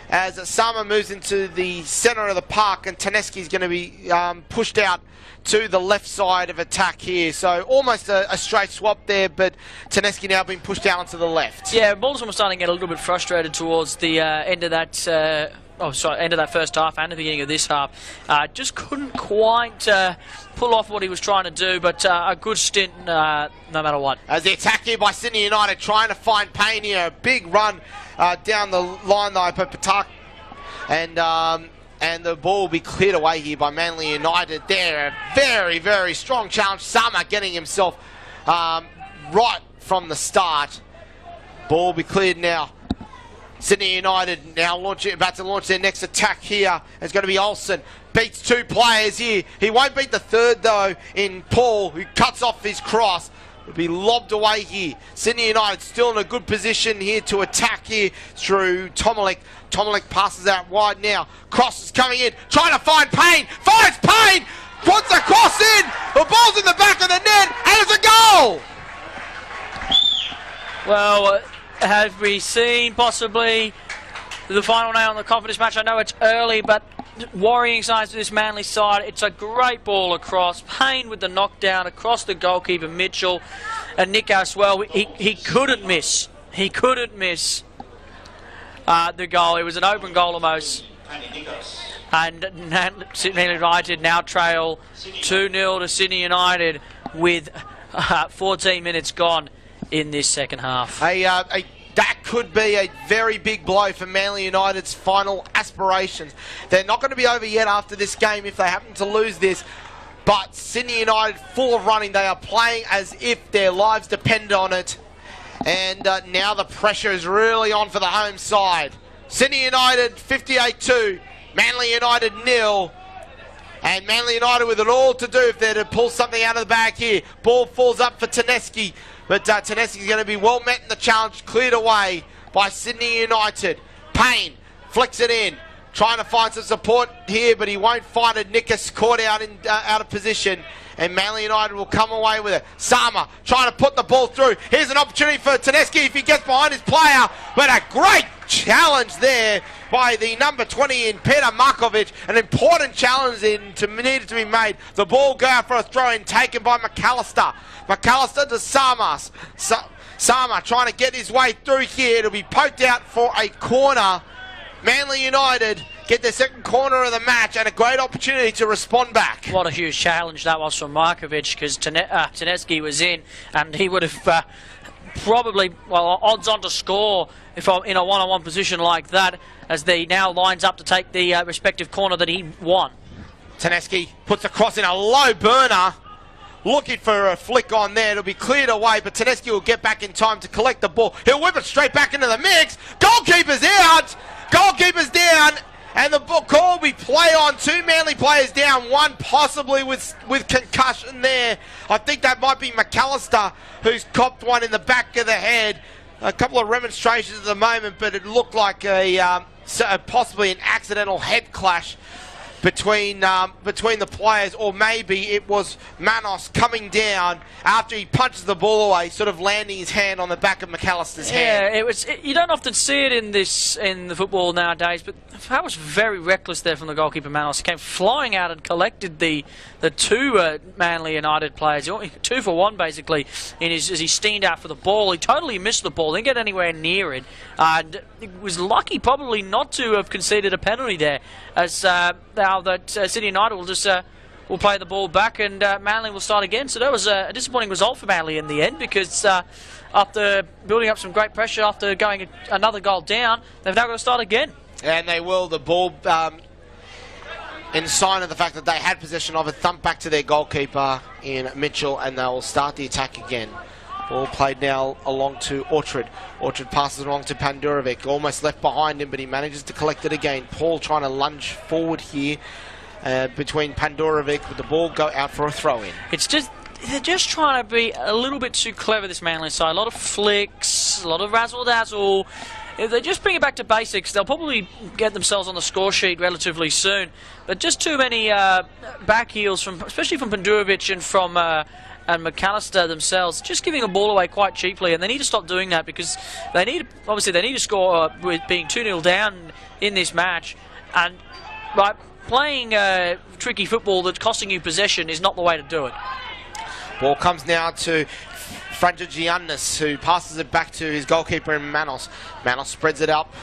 as Sama moves into the centre of the park, and Taneski is going to be pushed out to the left side of attack here. So almost a straight swap there, but Taneski now being pushed out onto the left. Yeah, Balderson was starting to get a little bit frustrated towards the end of that end of that first half and the beginning of this half. Just couldn't quite pull off what he was trying to do, but a good stint no matter what. As the attack here by Sydney United trying to find Payne here, a big run down the line though by Patak, and the ball will be cleared away here by Manly United there. A very, very strong challenge. Sama getting himself right from the start. Ball will be cleared now. Sydney United now about to launch their next attack here. It's going to be Olsen. Beats two players here. He won't beat the third though in Paul, who cuts off his cross. Will be lobbed away here. Sydney United still in a good position here to attack here through Tomolik. Tomolik passes out wide now. Cross is coming in, trying to find Payne. Finds Payne! Puts the cross in! The ball's in the back of the net, and it's a goal! Well, have we seen possibly the final nail on the confidence match? I know it's early, but worrying signs for this Manly side. It's a great ball across. Payne with the knockdown across the goalkeeper, Mitchell, and Nick as well. He couldn't miss. He couldn't miss the goal. It was an open goal almost. And Sydney United now trail 2-0 to Sydney United with 14 minutes gone in this second half. That could be a very big blow for Manly United's final aspirations. They're not going to be over yet after this game if they happen to lose this. But Sydney United full of running. They are playing as if their lives depend on it. And now the pressure is really on for the home side. Sydney United 58-2. Manly United 0. And Manly United with it all to do if they're to pull something out of the bag here. Ball falls up for Taneski. But Taneski's going to be well met in the challenge, cleared away by Sydney United. Payne flicks it in, trying to find some support here, but he won't find it. Nickus caught out of position, and Manly United will come away with it. Sama trying to put the ball through. Here's an opportunity for Taneski if he gets behind his player, but a great challenge there by the number 20 in Peter Markovic. An important challenge needed to be made. The ball go out for a throw-in taken by McAllister. McAllister to Sama. Sama trying to get his way through here. It'll be poked out for a corner. Manly United get their second corner of the match and a great opportunity to respond back. What a huge challenge that was from Markovic, because Taneski was in and he would have probably, well, odds on to score if I'm in a one-on-one position like that, as he now lines up to take the respective corner that he won. Taneski puts a cross in, a low burner, looking for a flick on there. It'll be cleared away, but Taneski will get back in time to collect the ball. He'll whip it straight back into the mix. Goalkeeper's out. Goalkeeper's down. And the call will be play on. Two Manly players down. One possibly with concussion there. I think that might be McAllister, who's copped one in the back of the head. A couple of remonstrations at the moment, but it looked like possibly an accidental head clash. between the players, or maybe it was Manos coming down after he punches the ball away, sort of landing his hand on the back of McAllister's hand. Yeah, you don't often see it in the football nowadays, but that was very reckless there from the goalkeeper Manos. He came flying out and collected the two Manly United players, 2 for 1 basically, as he steamed out for the ball. He totally missed the ball, didn't get anywhere near it, and was lucky probably not to have conceded a penalty there, as now that Sydney United will play the ball back and Manly will start again. So that was a disappointing result for Manly in the end, because after building up some great pressure after going another goal down, they've now got to start again. And they will. The ball, in sign of the fact that they had possession of it, thumped back to their goalkeeper in Mitchell, and they'll start the attack again. Ball played now along to Orchard. Orchard passes it along to Pandurovic, almost left behind him, but he manages to collect it again. Paul trying to lunge forward here between Pandurovic, with the ball go out for a throw-in. They're just trying to be a little bit too clever, this Manly side. A lot of flicks, a lot of razzle-dazzle. If they just bring it back to basics, they'll probably get themselves on the score sheet relatively soon. But just too many back heels, especially from Pandurovic and from and McAllister themselves, just giving a ball away quite cheaply, and they need to stop doing that, because they need to score with being 2-0 down in this match, and playing tricky football that's costing you possession is not the way to do it. Ball comes now to Frangigiannis, who passes it back to his goalkeeper in Manos. Manos spreads it up.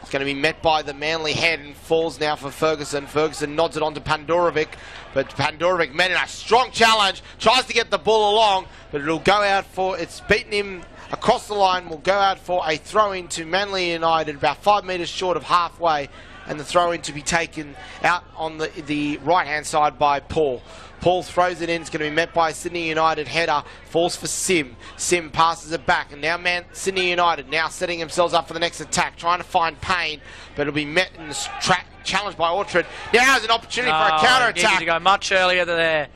It's going to be met by the Manly head and falls now for Ferguson. Ferguson nods it on to Pandurovic, but Pandurovic met in a strong challenge, tries to get the ball along, but it'll go out for, it's beaten him across the line, will go out for a throw-in to Manly United, about 5 metres short of halfway, and the throw-in to be taken out on the right-hand side by Paul. Paul throws it in. It's going to be met by a Sydney United header. Falls for Sim. Sim passes it back. And now Sydney United now setting themselves up for the next attack. Trying to find Payne. But it'll be met in the challenge by Orchard. Now has an opportunity for a counter-attack. Needed to go much earlier there.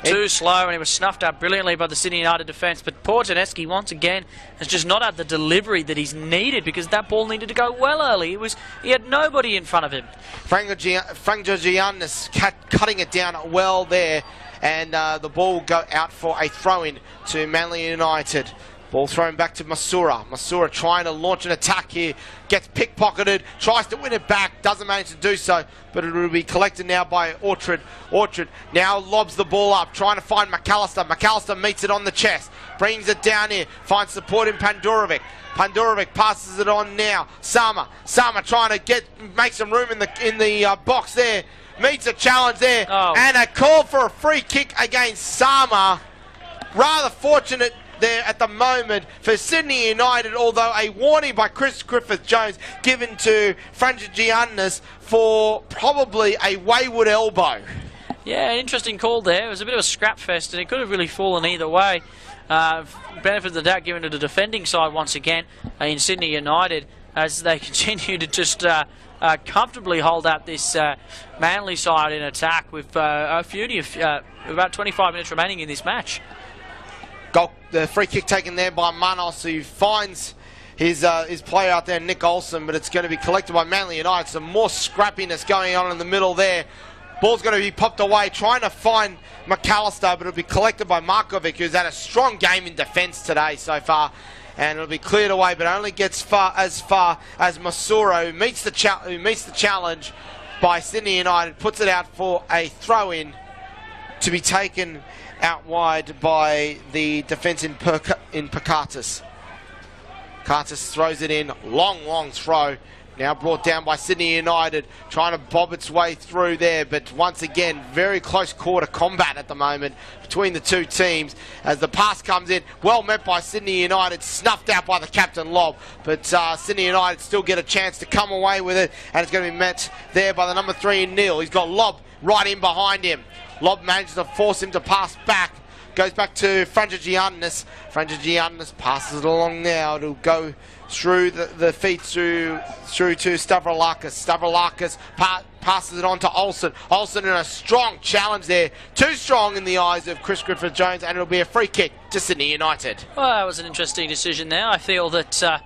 Too slow, and he was snuffed out brilliantly by the Sydney United defence. But poor Tedeschi, once again, has just not had the delivery that he's needed, because that ball needed to go well early. He had nobody in front of him. Frangigiannis cutting it down well there, and the ball will go out for a throw-in to Manly United. Ball thrown back to Masura. Masura trying to launch an attack here. Gets pickpocketed. Tries to win it back. Doesn't manage to do so. But it will be collected now by Orchard. Orchard now lobs the ball up. Trying to find McAllister. McAllister meets it on the chest. Brings it down here. Finds support in Pandurovic. Pandurovic passes it on now. Sama trying to make some room in the box there. Meets a challenge there. Oh. And a call for a free kick against Sama. Rather fortunate there at the moment for Sydney United, although a warning by Chris Griffith-Jones given to Frangigiannis for probably a wayward elbow. Yeah, interesting call there. It was a bit of a scrap fest, and it could have really fallen either way. Benefit of the doubt given to the defending side once again in Sydney United, as they continue to just comfortably hold out this Manly side in attack with about 25 minutes remaining in this match. The free kick taken there by Manos, who finds his player out there, Nick Olsen, but it's going to be collected by Manly United. Some more scrappiness going on in the middle there. Ball's going to be popped away, trying to find McAllister, but it'll be collected by Markovic, who's had a strong game in defence today so far. And it'll be cleared away, but only gets as far as Masura, who meets the challenge by Sydney United, puts it out for a throw-in to be taken out wide by the defence in Pakatis. Pakatis throws it in. Long throw. Now brought down by Sydney United. Trying to bob its way through there. But once again, very close quarter combat at the moment between the two teams. As the pass comes in, well met by Sydney United. Snuffed out by the captain, Lob. But Sydney United still get a chance to come away with it. And it's going to be met there by the number 3 in Neil. He's got Lob right in behind him. Lob manages to force him to pass back. Goes back to Frangigiannis. Frangigiannis passes it along now. It'll go through the feet through to Stavroulakis. Stavroulakis passes it on to Olsen. Olsen in a strong challenge there. Too strong in the eyes of Chris Griffith-Jones, and it'll be a free kick to Sydney United. Well, that was an interesting decision there. I feel that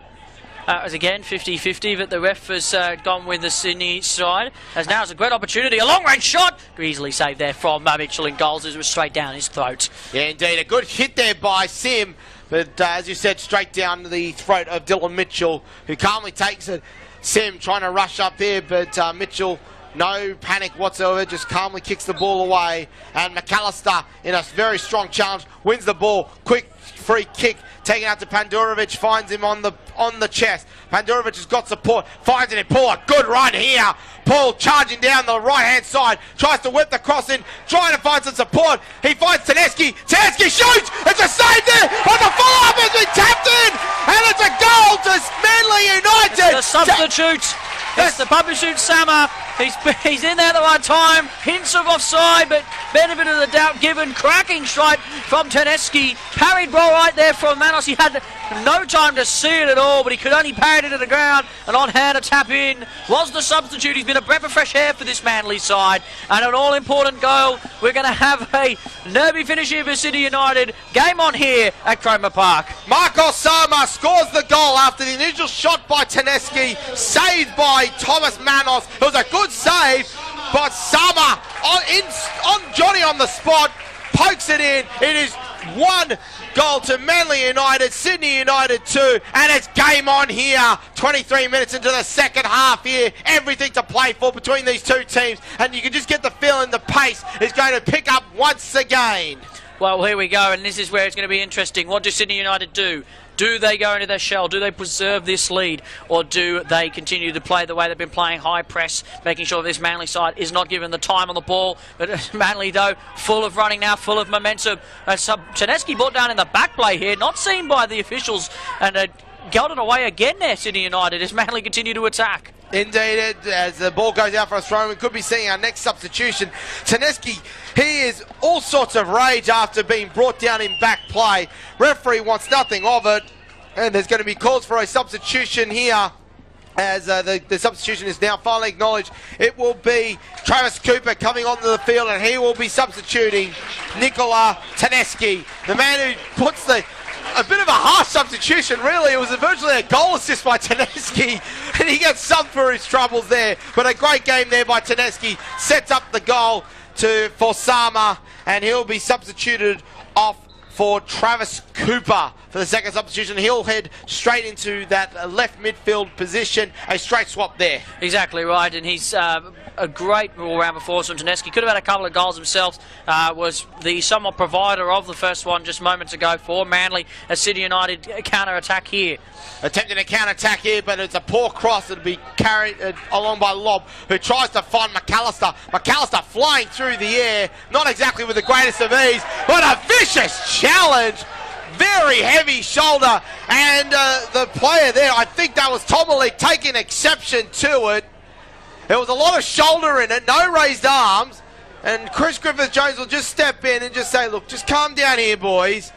As again 50-50, but the ref has gone with the Sydney side. As now is a great opportunity, a long-range shot, easily saved there from Mitchell in goals as it was straight down his throat. Yeah, indeed, a good hit there by Sim, but as you said, straight down the throat of Dylan Mitchell, who calmly takes it. Sim trying to rush up there, but Mitchell, no panic whatsoever, just calmly kicks the ball away. And McAllister, in a very strong challenge, wins the ball. Quick free kick, taken out to Pandurovic, finds him on the chest. Pandurovic has got support, finds it in Paul. A good run here. Paul charging down the right-hand side, tries to whip the cross in, trying to find some support. He finds Tedeschi. Tedeschi shoots! It's a save there, but the follow-up has been tapped in, and it's a goal to Manly United. It's the substitute. It's the substitute Sama. He's in there at the right time. Hints of offside, but benefit of the doubt given. Cracking strike from Tedeschi. Parried ball right there from Manos. He had no time to see it at all, but he could only parry it to the ground. And on hand to tap in was the substitute. He's been a breath of fresh air for this Manly side. And an all-important goal. We're going to have a nervy finish here for Sydney United. Game on here at Cromer Park. Marcos Sama scores the goal after the initial shot by Tedeschi, saved by Thomas Manos. It was a good save, but Sama on Johnny on the spot, pokes it in. It is 1 goal to Manly United, Sydney United 2, and it's game on here. 23 minutes into the second half here. Everything to play for between these two teams, and you can just get the feeling the pace is going to pick up once again. Well, here we go, and this is where it's going to be interesting. What do Sydney United do? Do they go into their shell? Do they preserve this lead? Or do they continue to play the way they've been playing, high press, making sure this Manly side is not given the time on the ball? But Manly, though, full of running now, full of momentum. Tedeschi brought down in the back play here, not seen by the officials, and got it away again there, Sydney United, as Manly continue to attack. Indeed, as the ball goes out for a throw, we could be seeing our next substitution. Tedeschi, he is all sorts of rage after being brought down in back play. Referee wants nothing of it, and there's going to be calls for a substitution here. As the substitution is now finally acknowledged, it will be Travis Cooper coming onto the field, and he will be substituting Nikola Tedeschi, the man who puts a bit of a harsh substitution, really. It was virtually a goal assist by Tedeschi, and he gets subbed for his troubles there. But a great game there by Tedeschi, sets up the goal for Sama, and he'll be substituted off for Travis Cooper for the second substitution. He'll head straight into that left midfield position. A straight swap there. Exactly right, and he's a great all-round performance from Tedeschi. Could have had a couple of goals himself. Was the somewhat provider of the first one just moments ago for Manly. A City United counter-attack here. Attempting a counter-attack here, but it's a poor cross. It'll be carried along by Lobb, who tries to find McAllister. McAllister flying through the air, not exactly with the greatest of ease, but a vicious challenge. Very heavy shoulder, and the player there, I think that was Tomalik, taking exception to it. There was a lot of shoulder in it, no raised arms, and Chris Griffith-Jones will just step in and just say, look, just calm down here, boys.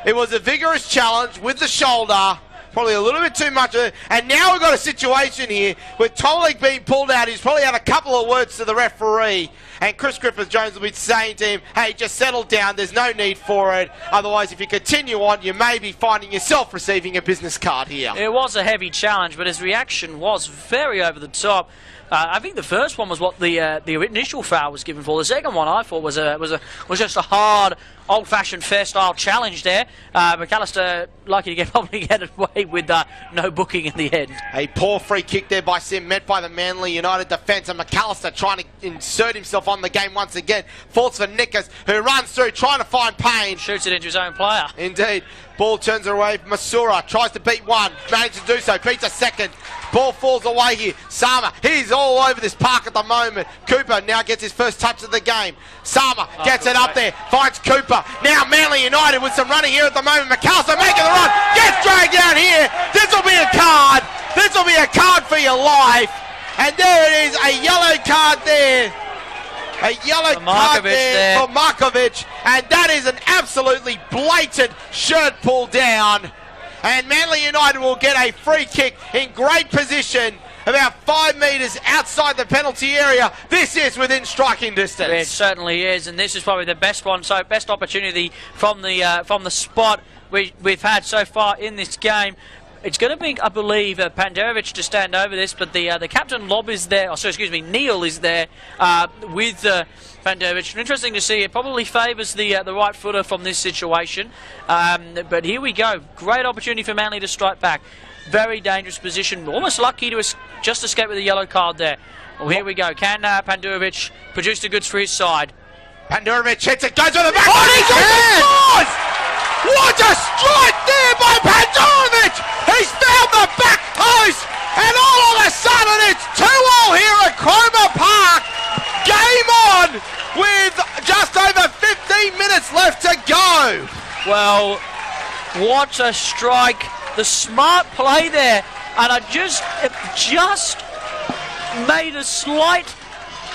It was a vigorous challenge with the shoulder, probably a little bit too much of it, and now we've got a situation here with Tomalik being pulled out. He's probably had a couple of words to the referee, and Chris Griffith-Jones will be saying to him, hey, just settle down, there's no need for it. Otherwise, if you continue on, you may be finding yourself receiving a business card here. It was a heavy challenge, but his reaction was very over the top. I think the first one was what the initial foul was given for. The second one I thought was just a hard, old-fashioned fair-style challenge there. McAllister lucky to probably get away with no booking in the end. A poor free kick there by Sim, met by the Manly United defence, and McAllister trying to insert himself on the game once again. Falls for Nickers, who runs through, trying to find Payne. Shoots it into his own player. Indeed. Ball turns away. Masura tries to beat one, manages to do so, beats a second. Ball falls away here. Sama, he's all over this park at the moment. Cooper now gets his first touch of the game. Sama gets it up there, finds Cooper. Now Manly United with some running here at the moment. McAllister making the run, gets dragged out here. This will be a card. This will be a card for your life. And there it is, a yellow card there. A yellow card there for Markovic, and that is an absolutely blatant shirt pull down. And Manly United will get a free kick in great position, about 5 metres outside the penalty area. This is within striking distance. It certainly is, and this is probably the best one. So best opportunity from the spot we've had so far in this game. it's going to be, I believe, Pandarovic to stand over this, but the captain Lob is there. Oh, sorry, excuse me, Neil is there with Pandarovic. Interesting to see. It probably favours the right footer from this situation. But here we go. Great opportunity for Manly to strike back. Very dangerous position. Almost lucky to just escape with a yellow card there. Well, here we go. Can Pandarovic produce the goods for his side? Pandarovic hits it, goes with the back. Oh, he's on the What a strike there by Pandarovic! He's found the back post, and all of a sudden it's 2-2 here at Cromer Park. Game on with just over 15 minutes left to go. Well, what a strike. The smart play there, and it just made a slight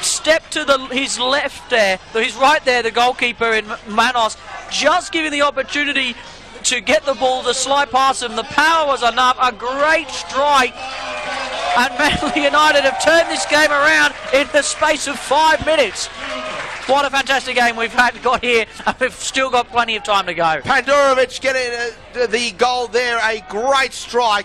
step to his left there, his right there, the goalkeeper in Manos, just giving the opportunity to get the ball to slide past him. The power was enough, a great strike, and Manly United have turned this game around in the space of 5 minutes. What a fantastic game we've got here, and we've still got plenty of time to go. Pandarovic getting the goal there, a great strike.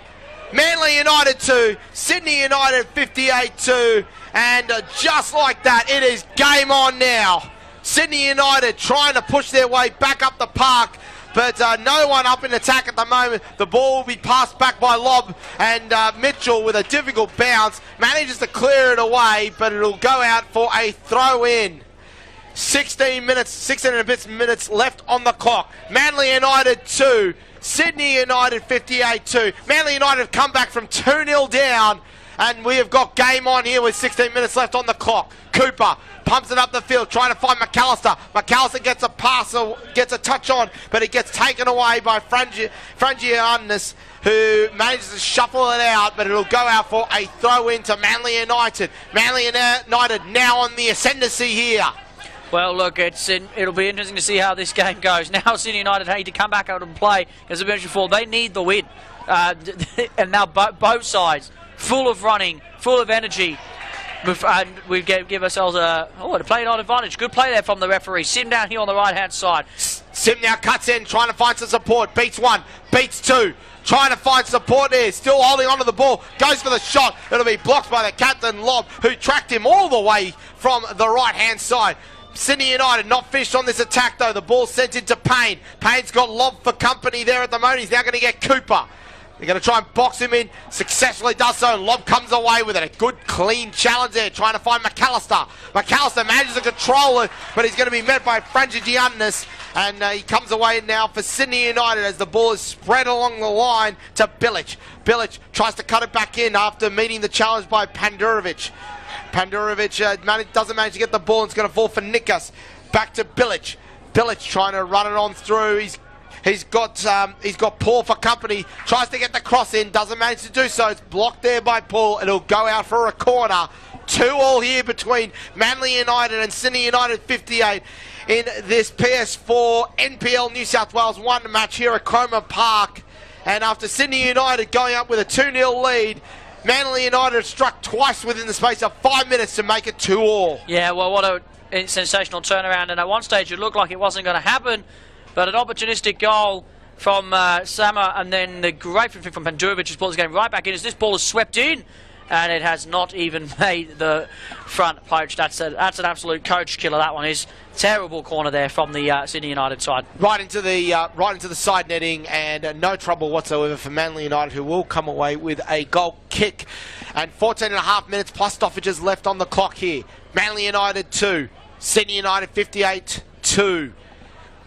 Manly United 2, Sydney United 58-2, and just like that, it is game on now. Sydney United trying to push their way back up the park, but no one up in attack at the moment. The ball will be passed back by Lob, and Mitchell with a difficult bounce manages to clear it away, but it'll go out for a throw-in. 16 and a bit minutes left on the clock. Manly United 2, Sydney United 58-2. Manly United have come back from 2-0 down, and we have got game on here with 16 minutes left on the clock. Cooper pumps it up the field, trying to find McAllister. McAllister gets a pass, gets a touch on, but it gets taken away by Frangianis, who manages to shuffle it out, but it'll go out for a throw-in to Manly United. Manly United now on the ascendancy here. Well, look, it'll be interesting to see how this game goes. Now Sydney United need to come back out and play. As I mentioned before, they need the win. And now both sides, full of running, full of energy. And we give ourselves a play on advantage. Good play there from the referee. Sim down here on the right-hand side. Sim now cuts in, trying to find some support. Beats one, beats two. Trying to find support there, still holding onto the ball, goes for the shot. It'll be blocked by the captain, Lob, who tracked him all the way from the right-hand side. Sydney United not finished on this attack though. The ball sent into Payne. Payne's got Lob for company there at the moment. He's now going to get Cooper. They're going to try and box him in. Successfully does so. Lob comes away with it. A good, clean challenge there. Trying to find McAllister. McAllister manages to control it, but he's going to be met by Frangianis. And he comes away now for Sydney United as the ball is spread along the line to Bilic. Bilic tries to cut it back in after meeting the challenge by Pandarovic. Pandarovic doesn't manage to get the ball, and it's going to fall for Nikas. Back to Bilic. Bilic trying to run it on through. He's got Paul for company. Tries to get the cross in, doesn't manage to do so. It's blocked there by Paul, and it'll go out for a corner. 2-2 here between Manly United and Sydney United 58 in this PS4 NPL New South Wales 1 match here at Cromer Park. And after Sydney United going up with a 2-0 lead, Manly United struck twice within the space of 5 minutes to make it 2-2. Yeah, well, what a sensational turnaround. And at one stage it looked like it wasn't going to happen, but an opportunistic goal from Sama, and then the great thing from Pandarovic has brought this game right back in as this ball is swept in, and it has not even made the front post. That's an absolute coach killer. That one is. Terrible corner there from the Sydney United side. Right into the side netting, and no trouble whatsoever for Manly United, who will come away with a goal kick. And 14.5 minutes plus stoppages left on the clock here. Manly United 2, Sydney United 58-2.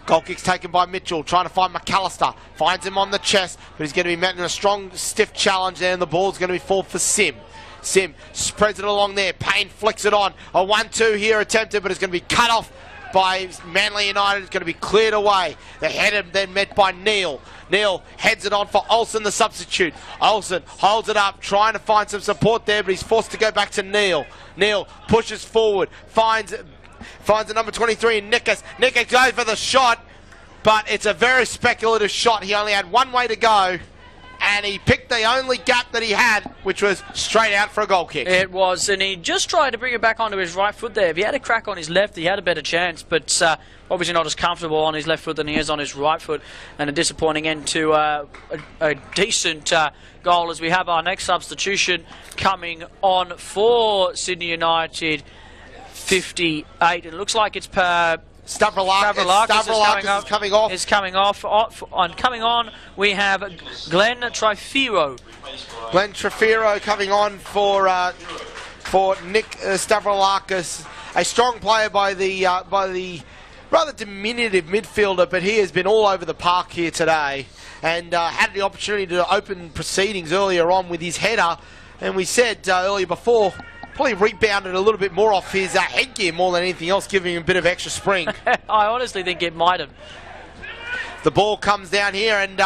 Goal kick's taken by Mitchell, trying to find McAllister. Finds him on the chest, but he's going to be met in a strong, stiff challenge there, and the ball's going to be fall for Sim. Sim spreads it along there. Payne flicks it on. A 1-2 here attempted, but it's going to be cut off by Manly United. It's going to be cleared away. The header then met by Neil. Neil heads it on for Olsen, the substitute. Olsen holds it up, trying to find some support there, but he's forced to go back to Neil. Neil pushes forward, finds the number 23 in Nikas. Nikas goes for the shot, but it's a very speculative shot. He only had one way to go, and he picked the only gap that he had, which was straight out for a goal kick. It was, and he just tried to bring it back onto his right foot there. If he had a crack on his left, he had a better chance, but obviously not as comfortable on his left foot than he is on his right foot, and a disappointing end to a decent goal as we have our next substitution coming on for Sydney United. 58, and it looks like it's Stavroulakis is coming off. Is coming off. On coming on, we have Glenn Trifiro. Glenn Trifiro coming on for Nick Stavroulakis, a strong player by the rather diminutive midfielder, but he has been all over the park here today, and had the opportunity to open proceedings earlier on with his header, and we said earlier before, probably rebounded a little bit more off his headgear more than anything else, giving him a bit of extra spring. I honestly think it might have. The ball comes down here, and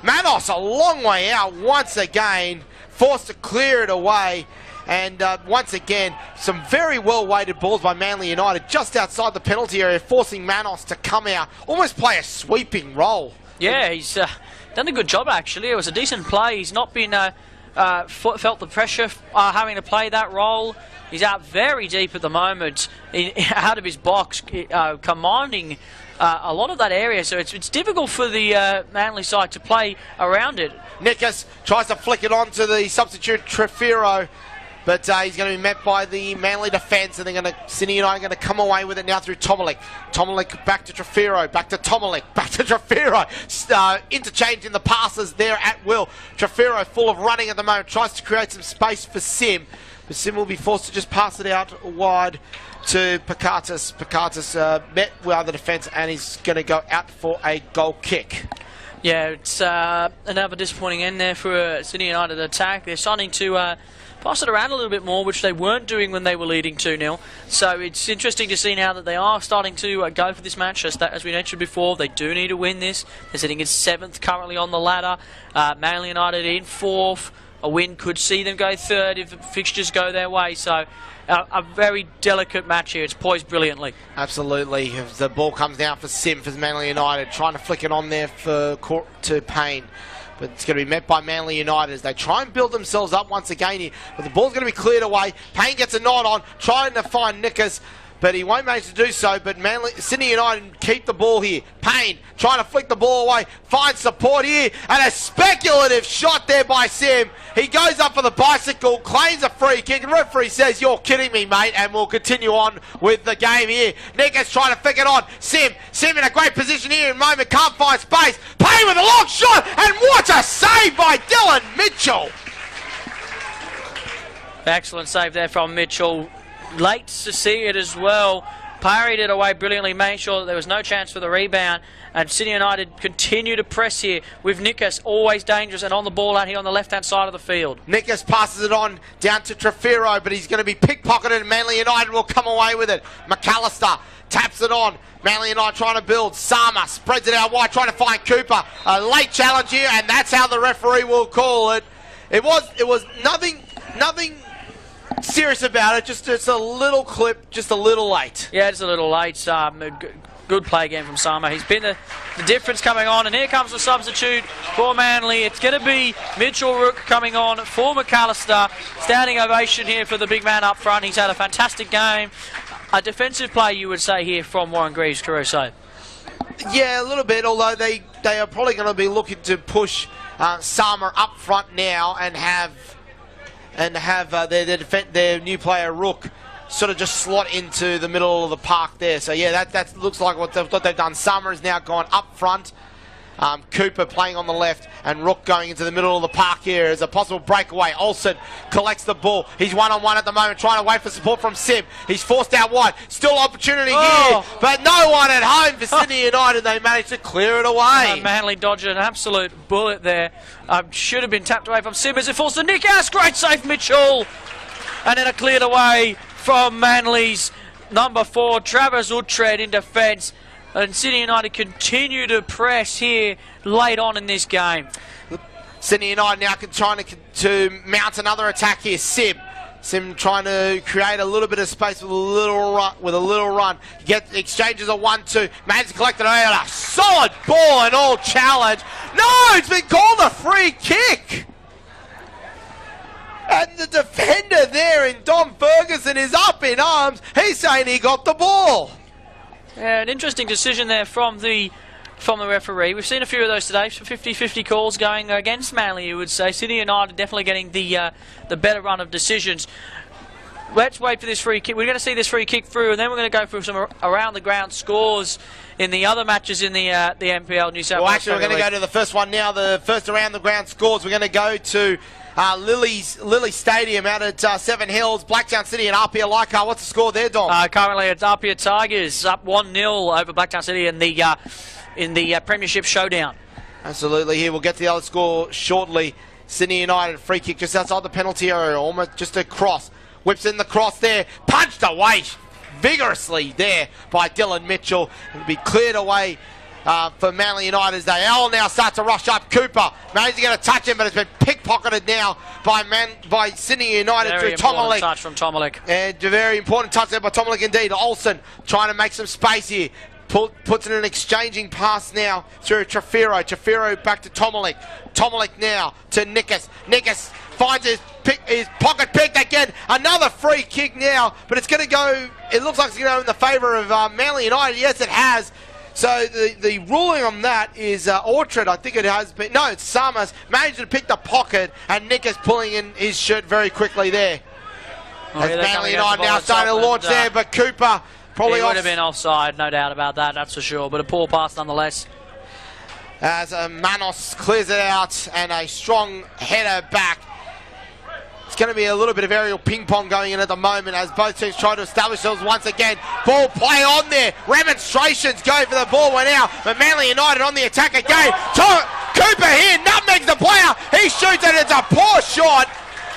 Manos a long way out once again, forced to clear it away. And once again, some very well-weighted balls by Manly United just outside the penalty area, forcing Manos to come out, almost play a sweeping role. Yeah, he's done a good job, actually. It was a decent play. He's not been felt the pressure having to play that role. He's out very deep at the moment, out of his box, commanding a lot of that area. So it's difficult for the Manly side to play around it. Nickus tries to flick it on to the substitute Trifiro, but he's going to be met by the Manly defence, and Sydney United are going to come away with it now through Tomolik. Tomolik back to Trifiro, back to Tomolik, back to Trifiro. Interchanging the passes there at will. Trifiro full of running at the moment, tries to create some space for Sim, but Sim will be forced to just pass it out wide to Pakatis. Pakatis met with the defence, and he's going to go out for a goal kick. Yeah, it's another disappointing end there for Sydney United attack. They're starting to pass it around a little bit more, which they weren't doing when they were leading 2-0. So it's interesting to see now that they are starting to go for this match. As we mentioned before, they do need to win this. They're sitting in 7th currently on the ladder. Manly United in 4th. A win could see them go 3rd if the fixtures go their way. So a very delicate match here. It's poised brilliantly. Absolutely. The ball comes down for Sim for Manly United, trying to flick it on there to Payne. But it's going to be met by Manly United as they try and build themselves up once again here. But the ball's going to be cleared away. Payne gets a nod on, trying to find Nickus, but he won't manage to do so. But Sydney United keep the ball here. Payne trying to flick the ball away, finds support here, and a speculative shot there by Sim. He goes up for the bicycle, claims a free kick, and the referee says, "You're kidding me, mate," and we'll continue on with the game here. Nickus trying to flick it on. Sim in a great position here in moment, can't find space. Payne with a long shot, and what a save by Dylan Mitchell. Excellent save there from Mitchell. Late to see it as well. Parried it away brilliantly, made sure that there was no chance for the rebound. And Sydney United continue to press here with Nickus, always dangerous and on the ball out here on the left-hand side of the field. Nickus passes it on down to Trifiro, but he's going to be pickpocketed, and Manly United will come away with it. McAllister taps it on. Manly United trying to build. Sama spreads it out wide, trying to find Cooper. A late challenge here, and that's how the referee will call it. It was nothing serious about it, just a little clip, just a little late. Yeah, it's a little late. Good play again from Sama. He's been the difference coming on, and here comes the substitute for Manly. It's going to be Mitchell Rook coming on for McAllister. Standing ovation here for the big man up front. He's had a fantastic game. A defensive play, you would say, here from Warren Greaves, Caruso. Yeah, a little bit, although they are probably going to be looking to push Sama up front now and have their new player Rook sort of just slot into the middle of the park there. So yeah, that looks like what they've done. Summer has now gone up front. Cooper playing on the left, and Rook going into the middle of the park here as a possible breakaway. Olsen collects the ball. He's one-on-one at the moment, trying to wait for support from Sim. He's forced out wide. Still opportunity here, but no one at home for Sydney United. They managed to clear it away. Manly dodged an absolute bullet there. Should have been tapped away from Sim as it falls to Nick House. Great save, Mitchell. And then a cleared away from Manly's number 4, Travis Uhtred in defence. And Sydney United continue to press here late on in this game. Sydney United now trying to mount another attack here. Sim Sim trying to create a little bit of space with a little run. Get exchanges a 1-2. Man's collected a solid ball and all challenge. No, it's been called a free kick. And the defender there in Dom Ferguson is up in arms. He's saying he got the ball. Yeah, an interesting decision there from the referee. We've seen a few of those today. 50-50 calls going against Manly, you would say. Sydney United definitely getting the better run of decisions. Let's wait for this free kick. We're going to see this free kick through, and then we're going to go through some around-the-ground scores in the other matches in the NPL New South Wales. Well, actually, we're going to go to the first one now. The first around-the-ground scores. We're going to go to Lily Stadium out at Seven Hills, Blacktown City and RPA Leichhardt. What's the score there, Dom? Currently, it's RPA Tigers up 1-0 over Blacktown City in the Premiership Showdown. Absolutely. Here, we'll get to the other score shortly. Sydney United free kick just outside the penalty area, almost just a cross. Whips in the cross there, punched away vigorously there by Dylan Mitchell. It'll be cleared away for Manly United as they all now start to rush up. Cooper, Manly's going to touch him, but it's been pickpocketed now by Sydney United through Tomolik. Touch from Tomolik. And a very important touch there by Tomolik indeed. Olsen trying to make some space here. Puts in an exchanging pass now through Trafiro. Trafiro back to Tomolik. Tomolik now to Nickus. Nickus finds his pocket picked again. Another free kick now, but it's going to go, it looks like it's going to go in the favour of Manly United. Yes, it has. So the ruling on that is Orchard, I think it has been. No, it's Summers. Managed to pick the pocket, and Nickus pulling in his shirt very quickly there. Oh, As Manly United now starting to launch there, but Cooper probably he would have been offside, no doubt about that, that's for sure. But a poor pass nonetheless. As Manos clears it out and a strong header back. It's going to be a little bit of aerial ping pong going in at the moment as both teams try to establish themselves once again. Ball play on there. Remonstrations go for the ball went out, but Manly United on the attack again. Cooper here nutmegs the player. He shoots it. It's a poor shot.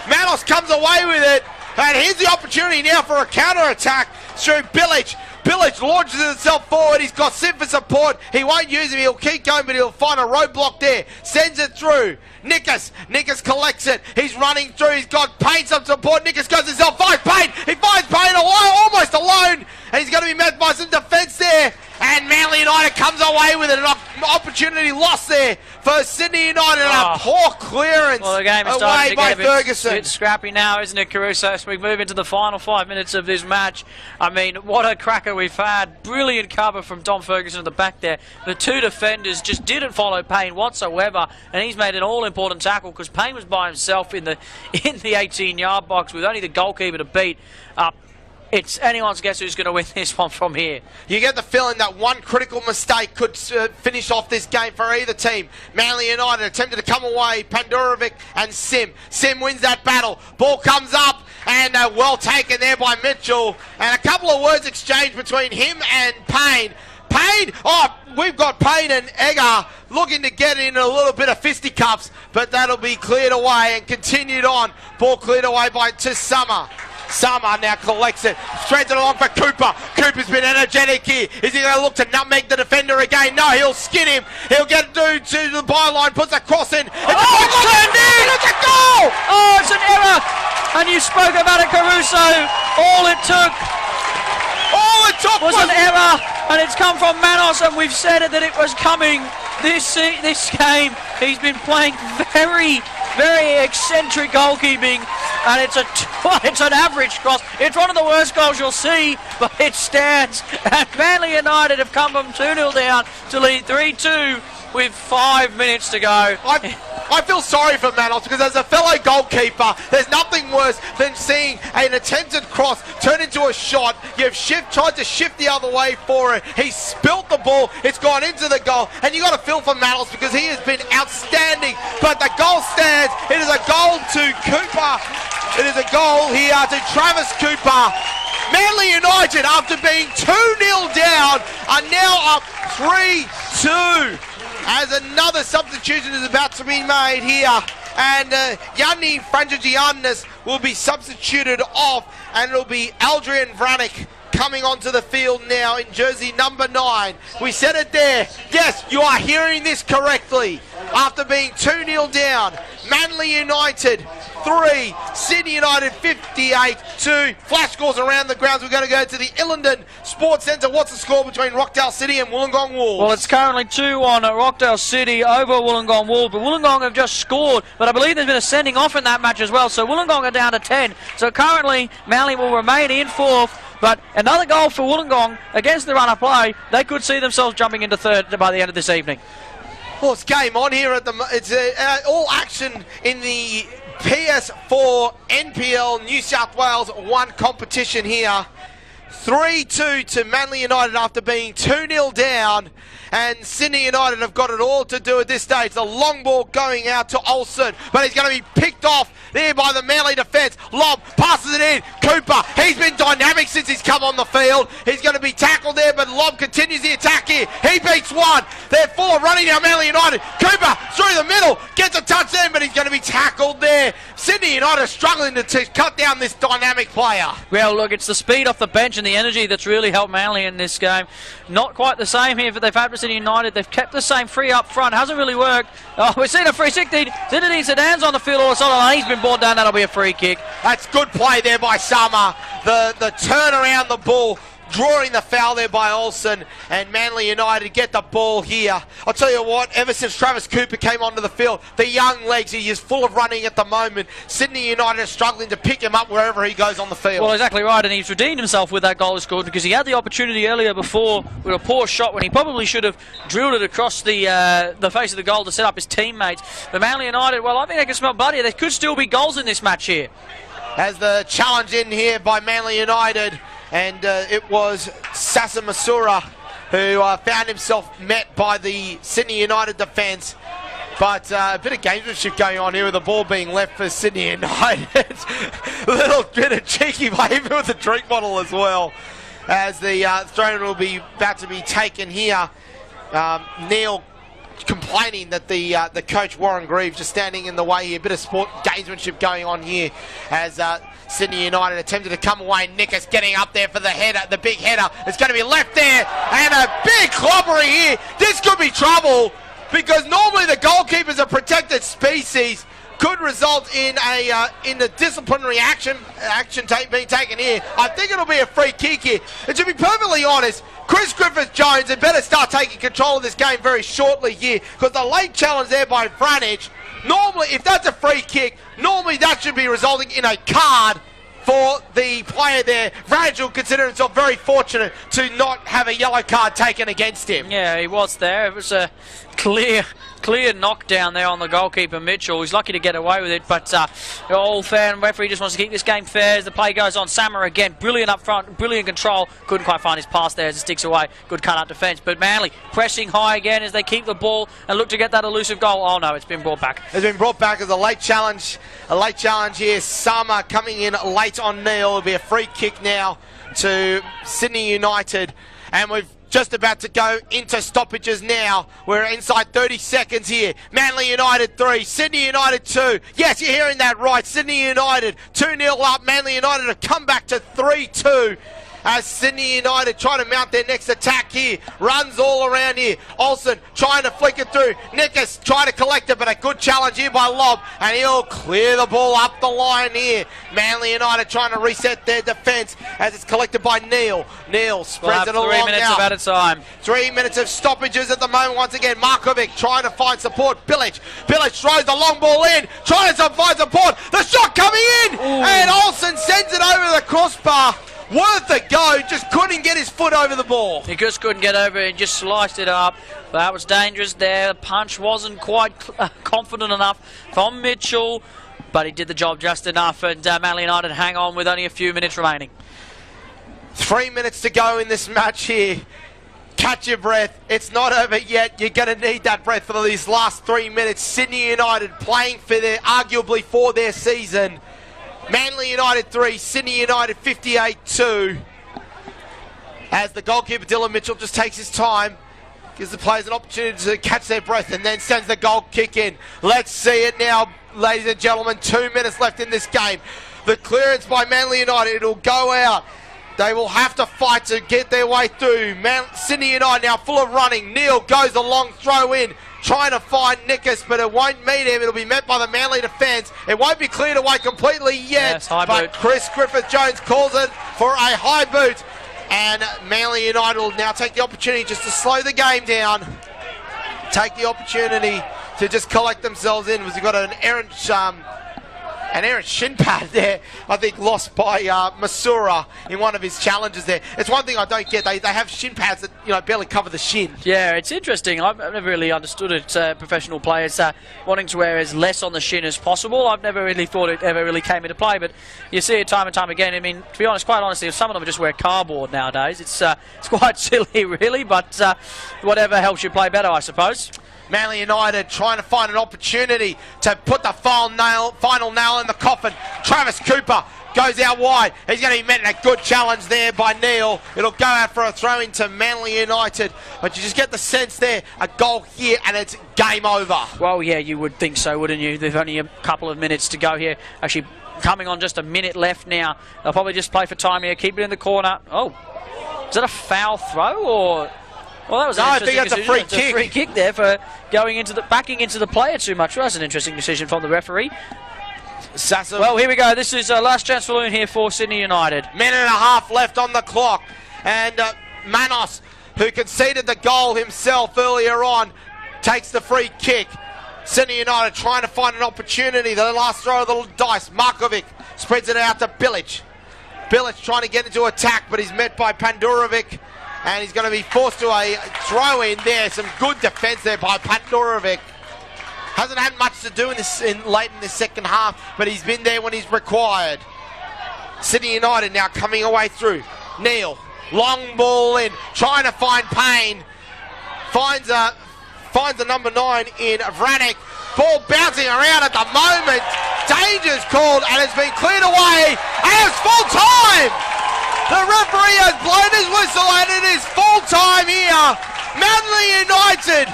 Manos comes away with it. And here's the opportunity now for a counter-attack through Billage. Billage launches himself forward. He's got Sim for support. He won't use him. He'll keep going, but he'll find a roadblock there. Sends it through. Nickus collects it. He's running through. He's got Payne some support. Nickus goes himself. Finds Payne. He finds Payne almost alone. And he's going to be met by some defence there. And Manly United comes away with it. An opportunity lost there for Sydney United. A poor clearance well, the game is away by Ferguson. It's scrappy now, isn't it, Caruso? As we move into the final 5 minutes of this match. I mean, what a cracker we've had. Brilliant cover from Dom Ferguson at the back there. The two defenders just didn't follow Payne whatsoever. And he's made an all-important tackle because Payne was by himself in the 18-yard box with only the goalkeeper to beat. It's anyone's guess who's going to win this one from here. You get the feeling that one critical mistake could finish off this game for either team. Manly United attempted to come away. Pandurovic and Sim. Sim wins that battle. Ball comes up and well taken there by Mitchell. And a couple of words exchanged between him and Payne. Payne, we've got Payne and Egger looking to get in a little bit of fisticuffs, but that'll be cleared away and continued on. Ball cleared away to Summer. Summer now collects it, threads it along for Cooper. Cooper's been energetic here. Is he going to look to nutmeg the defender again? No, he'll skin him. He'll get to the byline, puts a cross in. It's a goal! Oh, it's an error! And you spoke about it, Caruso. All it took was an error, and it's come from Manos, and we've said it that it was coming. This game, he's been playing very, very eccentric goalkeeping, and it's an average cross. It's one of the worst goals you'll see, but it stands. And Manly United have come from 2-0 down to lead 3-2 with 5 minutes to go. I feel sorry for Manos because as a fellow goalkeeper, there's nothing worse than seeing an attempted cross turn into a shot. You've tried to shift the other way for it. He spilt the ball. It's gone into the goal. And you got to feel for Manos because he has been outstanding. But the goal stands. It is a goal to Cooper. It is a goal here to Travis Cooper. Manly United, after being 2-0 down, are now up 3-2. As another substitution is about to be made here. And Yanni Frangigiannis will be substituted off. And it'll be Aldrian Vranic coming onto the field now in jersey number 9. We said it there. Yes, you are hearing this correctly. After being 2-0 down, Manly United 3, Sydney United 58-2. Flash scores around the grounds. We're going to go to the Illingdon Sports Centre. What's the score between Rockdale City and Wollongong Wolves? Well, it's currently 2-1 at Rockdale City over Wollongong Wolves, but Wollongong have just scored, but I believe there's been a sending off in that match as well, so Wollongong are down to 10. So currently, Manly will remain in 4th, but another goal for Wollongong against the run of play. They could see themselves jumping into 3rd by the end of this evening. Well, it's game on here at the. It's all action in the PS4 NPL New South Wales 1 competition here. 3-2 to Manly United after being 2-0 down, and Sydney United have got it all to do at this stage. The long ball going out to Olsen, but he's going to be picked off there by the Manly defence. Lob passes it in. Cooper, he's been dynamic since he's come on the field. He's going to be tackled there, but Lob continues the attack here. He beats one. They're 4 running now, Manly United. Cooper through the middle, gets a touch in, but he's going to be tackled there. Sydney United are struggling to cut down this dynamic player. Well, look, it's the speed off the bench and the energy that's really helped Manly in this game. Not quite the same here, but they've had for Sydney United. They've kept the same free up front. Hasn't really worked. Oh, we've seen a free 16. Zinedine Zidane's on the field all of a sudden. He's been brought down. That'll be a free kick. That's good play there by Summer. The turn around the ball, drawing the foul there by Olsen, and Manly United get the ball here. I'll tell you what, ever since Travis Cooper came onto the field, the young legs, he is full of running at the moment. Sydney United are struggling to pick him up wherever he goes on the field. Well, exactly right, and he's redeemed himself with that goal he scored, because he had the opportunity earlier before with a poor shot when he probably should have drilled it across the face of the goal to set up his teammates. But Manly United, well, I think they can smell blood here. There could still be goals in this match here. As the challenge in here by Manly United, and it was Sasa Masura who found himself met by the Sydney United defence. But a bit of gamesmanship going on here with the ball being left for Sydney United. A little bit of cheeky behaviour with the drink bottle as well. As the throw will be about to be taken here. Neil complaining that the coach Warren Grieve just standing in the way here. A bit of sport gamesmanship going on here as Sydney United attempted to come away. Nickus getting up there for the header, the big header. It's going to be left there, and a big clobbering here. This could be trouble, because normally the goalkeeper's a protected species. Could result in a disciplinary action being taken here. I think it'll be a free kick here. And to be perfectly honest, Chris Griffith-Jones had better start taking control of this game very shortly here, because the late challenge there by Franich, normally, if that's a free kick, normally that should be resulting in a card for the player there. Franich will consider himself very fortunate to not have a yellow card taken against him. Yeah, he was there. It was a clear knockdown there on the goalkeeper Mitchell. He's lucky to get away with it, but the old fan referee just wants to keep this game fair as the play goes on. Sammer again, brilliant up front, brilliant control. Couldn't quite find his pass there as it sticks away. Good cut up defence, but Manly pressing high again as they keep the ball and look to get that elusive goal. Oh no, it's been brought back. It's been brought back as a late challenge. A late challenge here. Sammer coming in late on Neil. It'll be a free kick now to Sydney United, and we've just about to go into stoppages now. We're inside 30 seconds here. Manly United 3, Sydney United 2. Yes, you're hearing that right. Sydney United 2-0 up. Manly United have come back to 3-2. As Sydney United try to mount their next attack here. Runs all around here. Olsen trying to flick it through. Nickus trying to collect it, but a good challenge here by Lob. And he'll clear the ball up the line here. Manly United trying to reset their defence as it's collected by Neil. Neil spreads it along now. 3 minutes of added time. 3 minutes of stoppages at the moment once again. Markovic trying to find support. Bilic throws the long ball in. Trying to find support. The shot coming in. Ooh. And Olsen sends it over the crossbar. Worth a go, just couldn't get his foot over the ball. He just couldn't get over it, just sliced it up. But that was dangerous there. The punch wasn't quite confident enough from Mitchell, but he did the job just enough, and Manly United hang on with only a few minutes remaining. 3 minutes to go in this match here. Catch your breath. It's not over yet. You're going to need that breath for these last 3 minutes. Sydney United playing for arguably for their season. Manly United 3, Sydney United 58-2. As the goalkeeper Dylan Mitchell just takes his time, gives the players an opportunity to catch their breath, and then sends the goal kick in. Let's see it now, ladies and gentlemen. 2 minutes left in this game. The clearance by Manly United, it'll go out. They will have to fight to get their way through. Sydney United now full of running. Neil goes the long throw in, trying to find Nickus, but it won't meet him. It'll be met by the Manly defence. It won't be cleared away completely yet, yes, high but boot. Chris Griffith-Jones calls it for a high boot. And Manly United will now take the opportunity just to slow the game down. Take the opportunity to just collect themselves in. We've got an errant shin pad there, I think, lost by Masura in one of his challenges there. It's one thing I don't get. They have shin pads that, you know, barely cover the shin. Yeah, it's interesting. I've never really understood it, professional players wanting to wear as less on the shin as possible. I've never really thought it ever really came into play, but you see it time and time again. I mean, to be honest, quite honestly, some of them just wear cardboard nowadays. It's quite silly, really, but whatever helps you play better, I suppose. Manly United trying to find an opportunity to put the final nail in the coffin. Travis Cooper goes out wide. He's going to be met in a good challenge there by Neil. It'll go out for a throw into Manly United. But you just get the sense there, a goal here and it's game over. Well, yeah, you would think so, wouldn't you? There's only a couple of minutes to go here. Actually, coming on just a minute left now. They'll probably just play for time here. Keep it in the corner. Oh, is that a foul throw or... Well, that was no, I think that's a free kick. A free kick there for backing into the player too much. Well, that's an interesting decision from the referee. Sassa. Well, here we go. This is last chance saloon here for Sydney United. Minute and a half left on the clock. And Manos, who conceded the goal himself earlier on, takes the free kick. Sydney United trying to find an opportunity. The last throw of the dice. Markovic spreads it out to Bilic. Bilic trying to get into attack, but he's met by Pandurovic. And he's going to be forced to a throw in there. Some good defence there by Pandurovic. Hasn't had much to do late in the second half, but he's been there when he's required. Sydney United now coming away through. Neil, long ball in, trying to find Payne. Finds the number 9 in Vranek. Ball bouncing around at the moment. Danger's called and it's been cleared away. And it's full time! The referee has blown his whistle and it is full time here. Manly United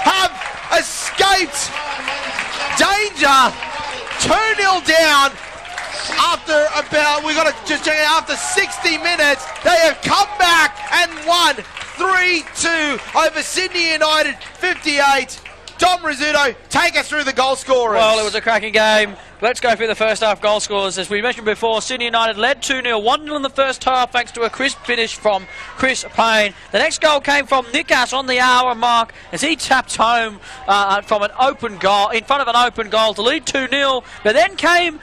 have escaped danger. 2-0 down after after 60 minutes. They have come back and won 3-2 over Sydney United 58. Dom Rizzuto, take us through the goal scorers. Well, it was a cracking game. Let's go through the first half goal scorers. As we mentioned before, Sydney United led 2-0, 1-0 in the first half thanks to a crisp finish from Chris Payne. The next goal came from Nickas on the hour mark as he tapped home from an open goal, in front of an open goal to lead 2-0. But then came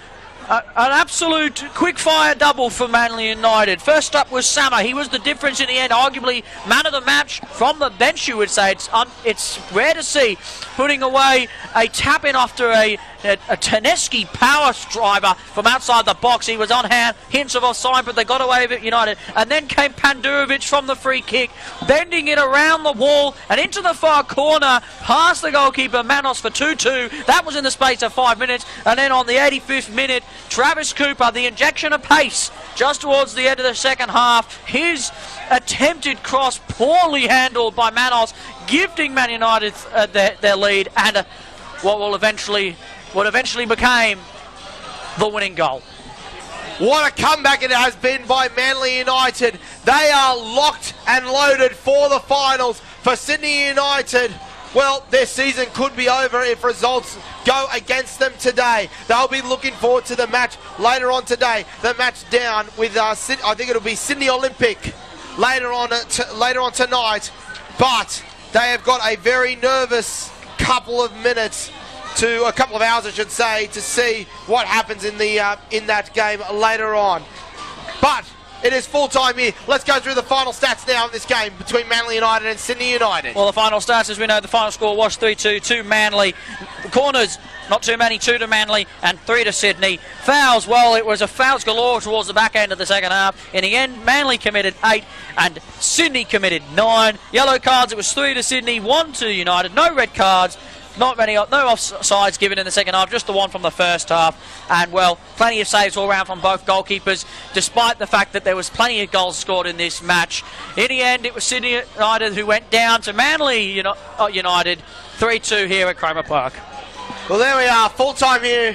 an absolute quick-fire double for Manly United. First up was Sammer. He was the difference in the end, arguably man of the match from the bench, you would say. It's rare to see putting away a tap-in after a Taneski power driver from outside the box. He was on hand, hints of offside, but they got away with it, United. And then came Pandurovic from the free kick, bending it around the wall and into the far corner, past the goalkeeper, Manos, for 2-2. That was in the space of 5 minutes. And then on the 85th minute, Travis Cooper, the injection of pace just towards the end of the second half. His attempted cross, poorly handled by Manos, gifting Man United their lead and what eventually became the winning goal. What a comeback it has been by Manly United. They are locked and loaded for the finals. For Sydney United, well, their season could be over if results go against them today. They'll be looking forward to the match later on today. The match down with, I think it'll be Sydney Olympic later on tonight. But they have got a very nervous couple of hours, I should say, to see what happens in that game later on. But it is full time here. Let's go through the final stats now of this game between Manly United and Sydney United. Well, the final stats, as we know, the final score was 3-2 to Manly. The corners, not too many, 2 to Manly and 3 to Sydney. Fouls, well, it was a fouls galore towards the back end of the second half. In the end, Manly committed 8 and Sydney committed 9. Yellow cards, it was 3 to Sydney, 1 to United. No red cards. No offsides given in the second half, just the one from the first half. And, well, plenty of saves all round from both goalkeepers, despite the fact that there was plenty of goals scored in this match. In the end, it was Sydney United who went down to Manly United 3-2 here at Cromer Park. Well, there we are, full time here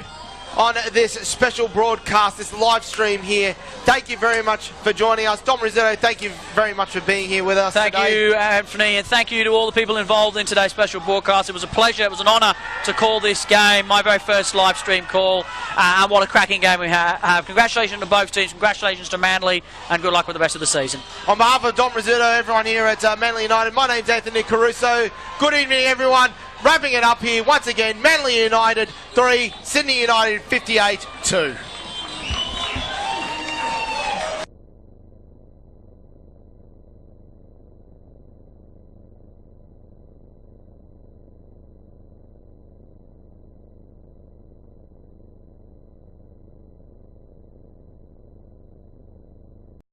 on this special broadcast, this live stream here. Thank you very much for joining us. Dom Rossetto, thank you very much for being here with us Thank today. you, Anthony, and thank you to all the people involved in today's special broadcast. It was a pleasure, it was an honour to call this game, my very first live stream call, and what a cracking game we have. Congratulations to both teams, congratulations to Manly, and good luck with the rest of the season. On behalf of Dom Rossetto, everyone here at Manly United, my name's Anthony Caruso. Good evening, everyone. Wrapping it up here once again, Manly United 3, Sydney United 58-2.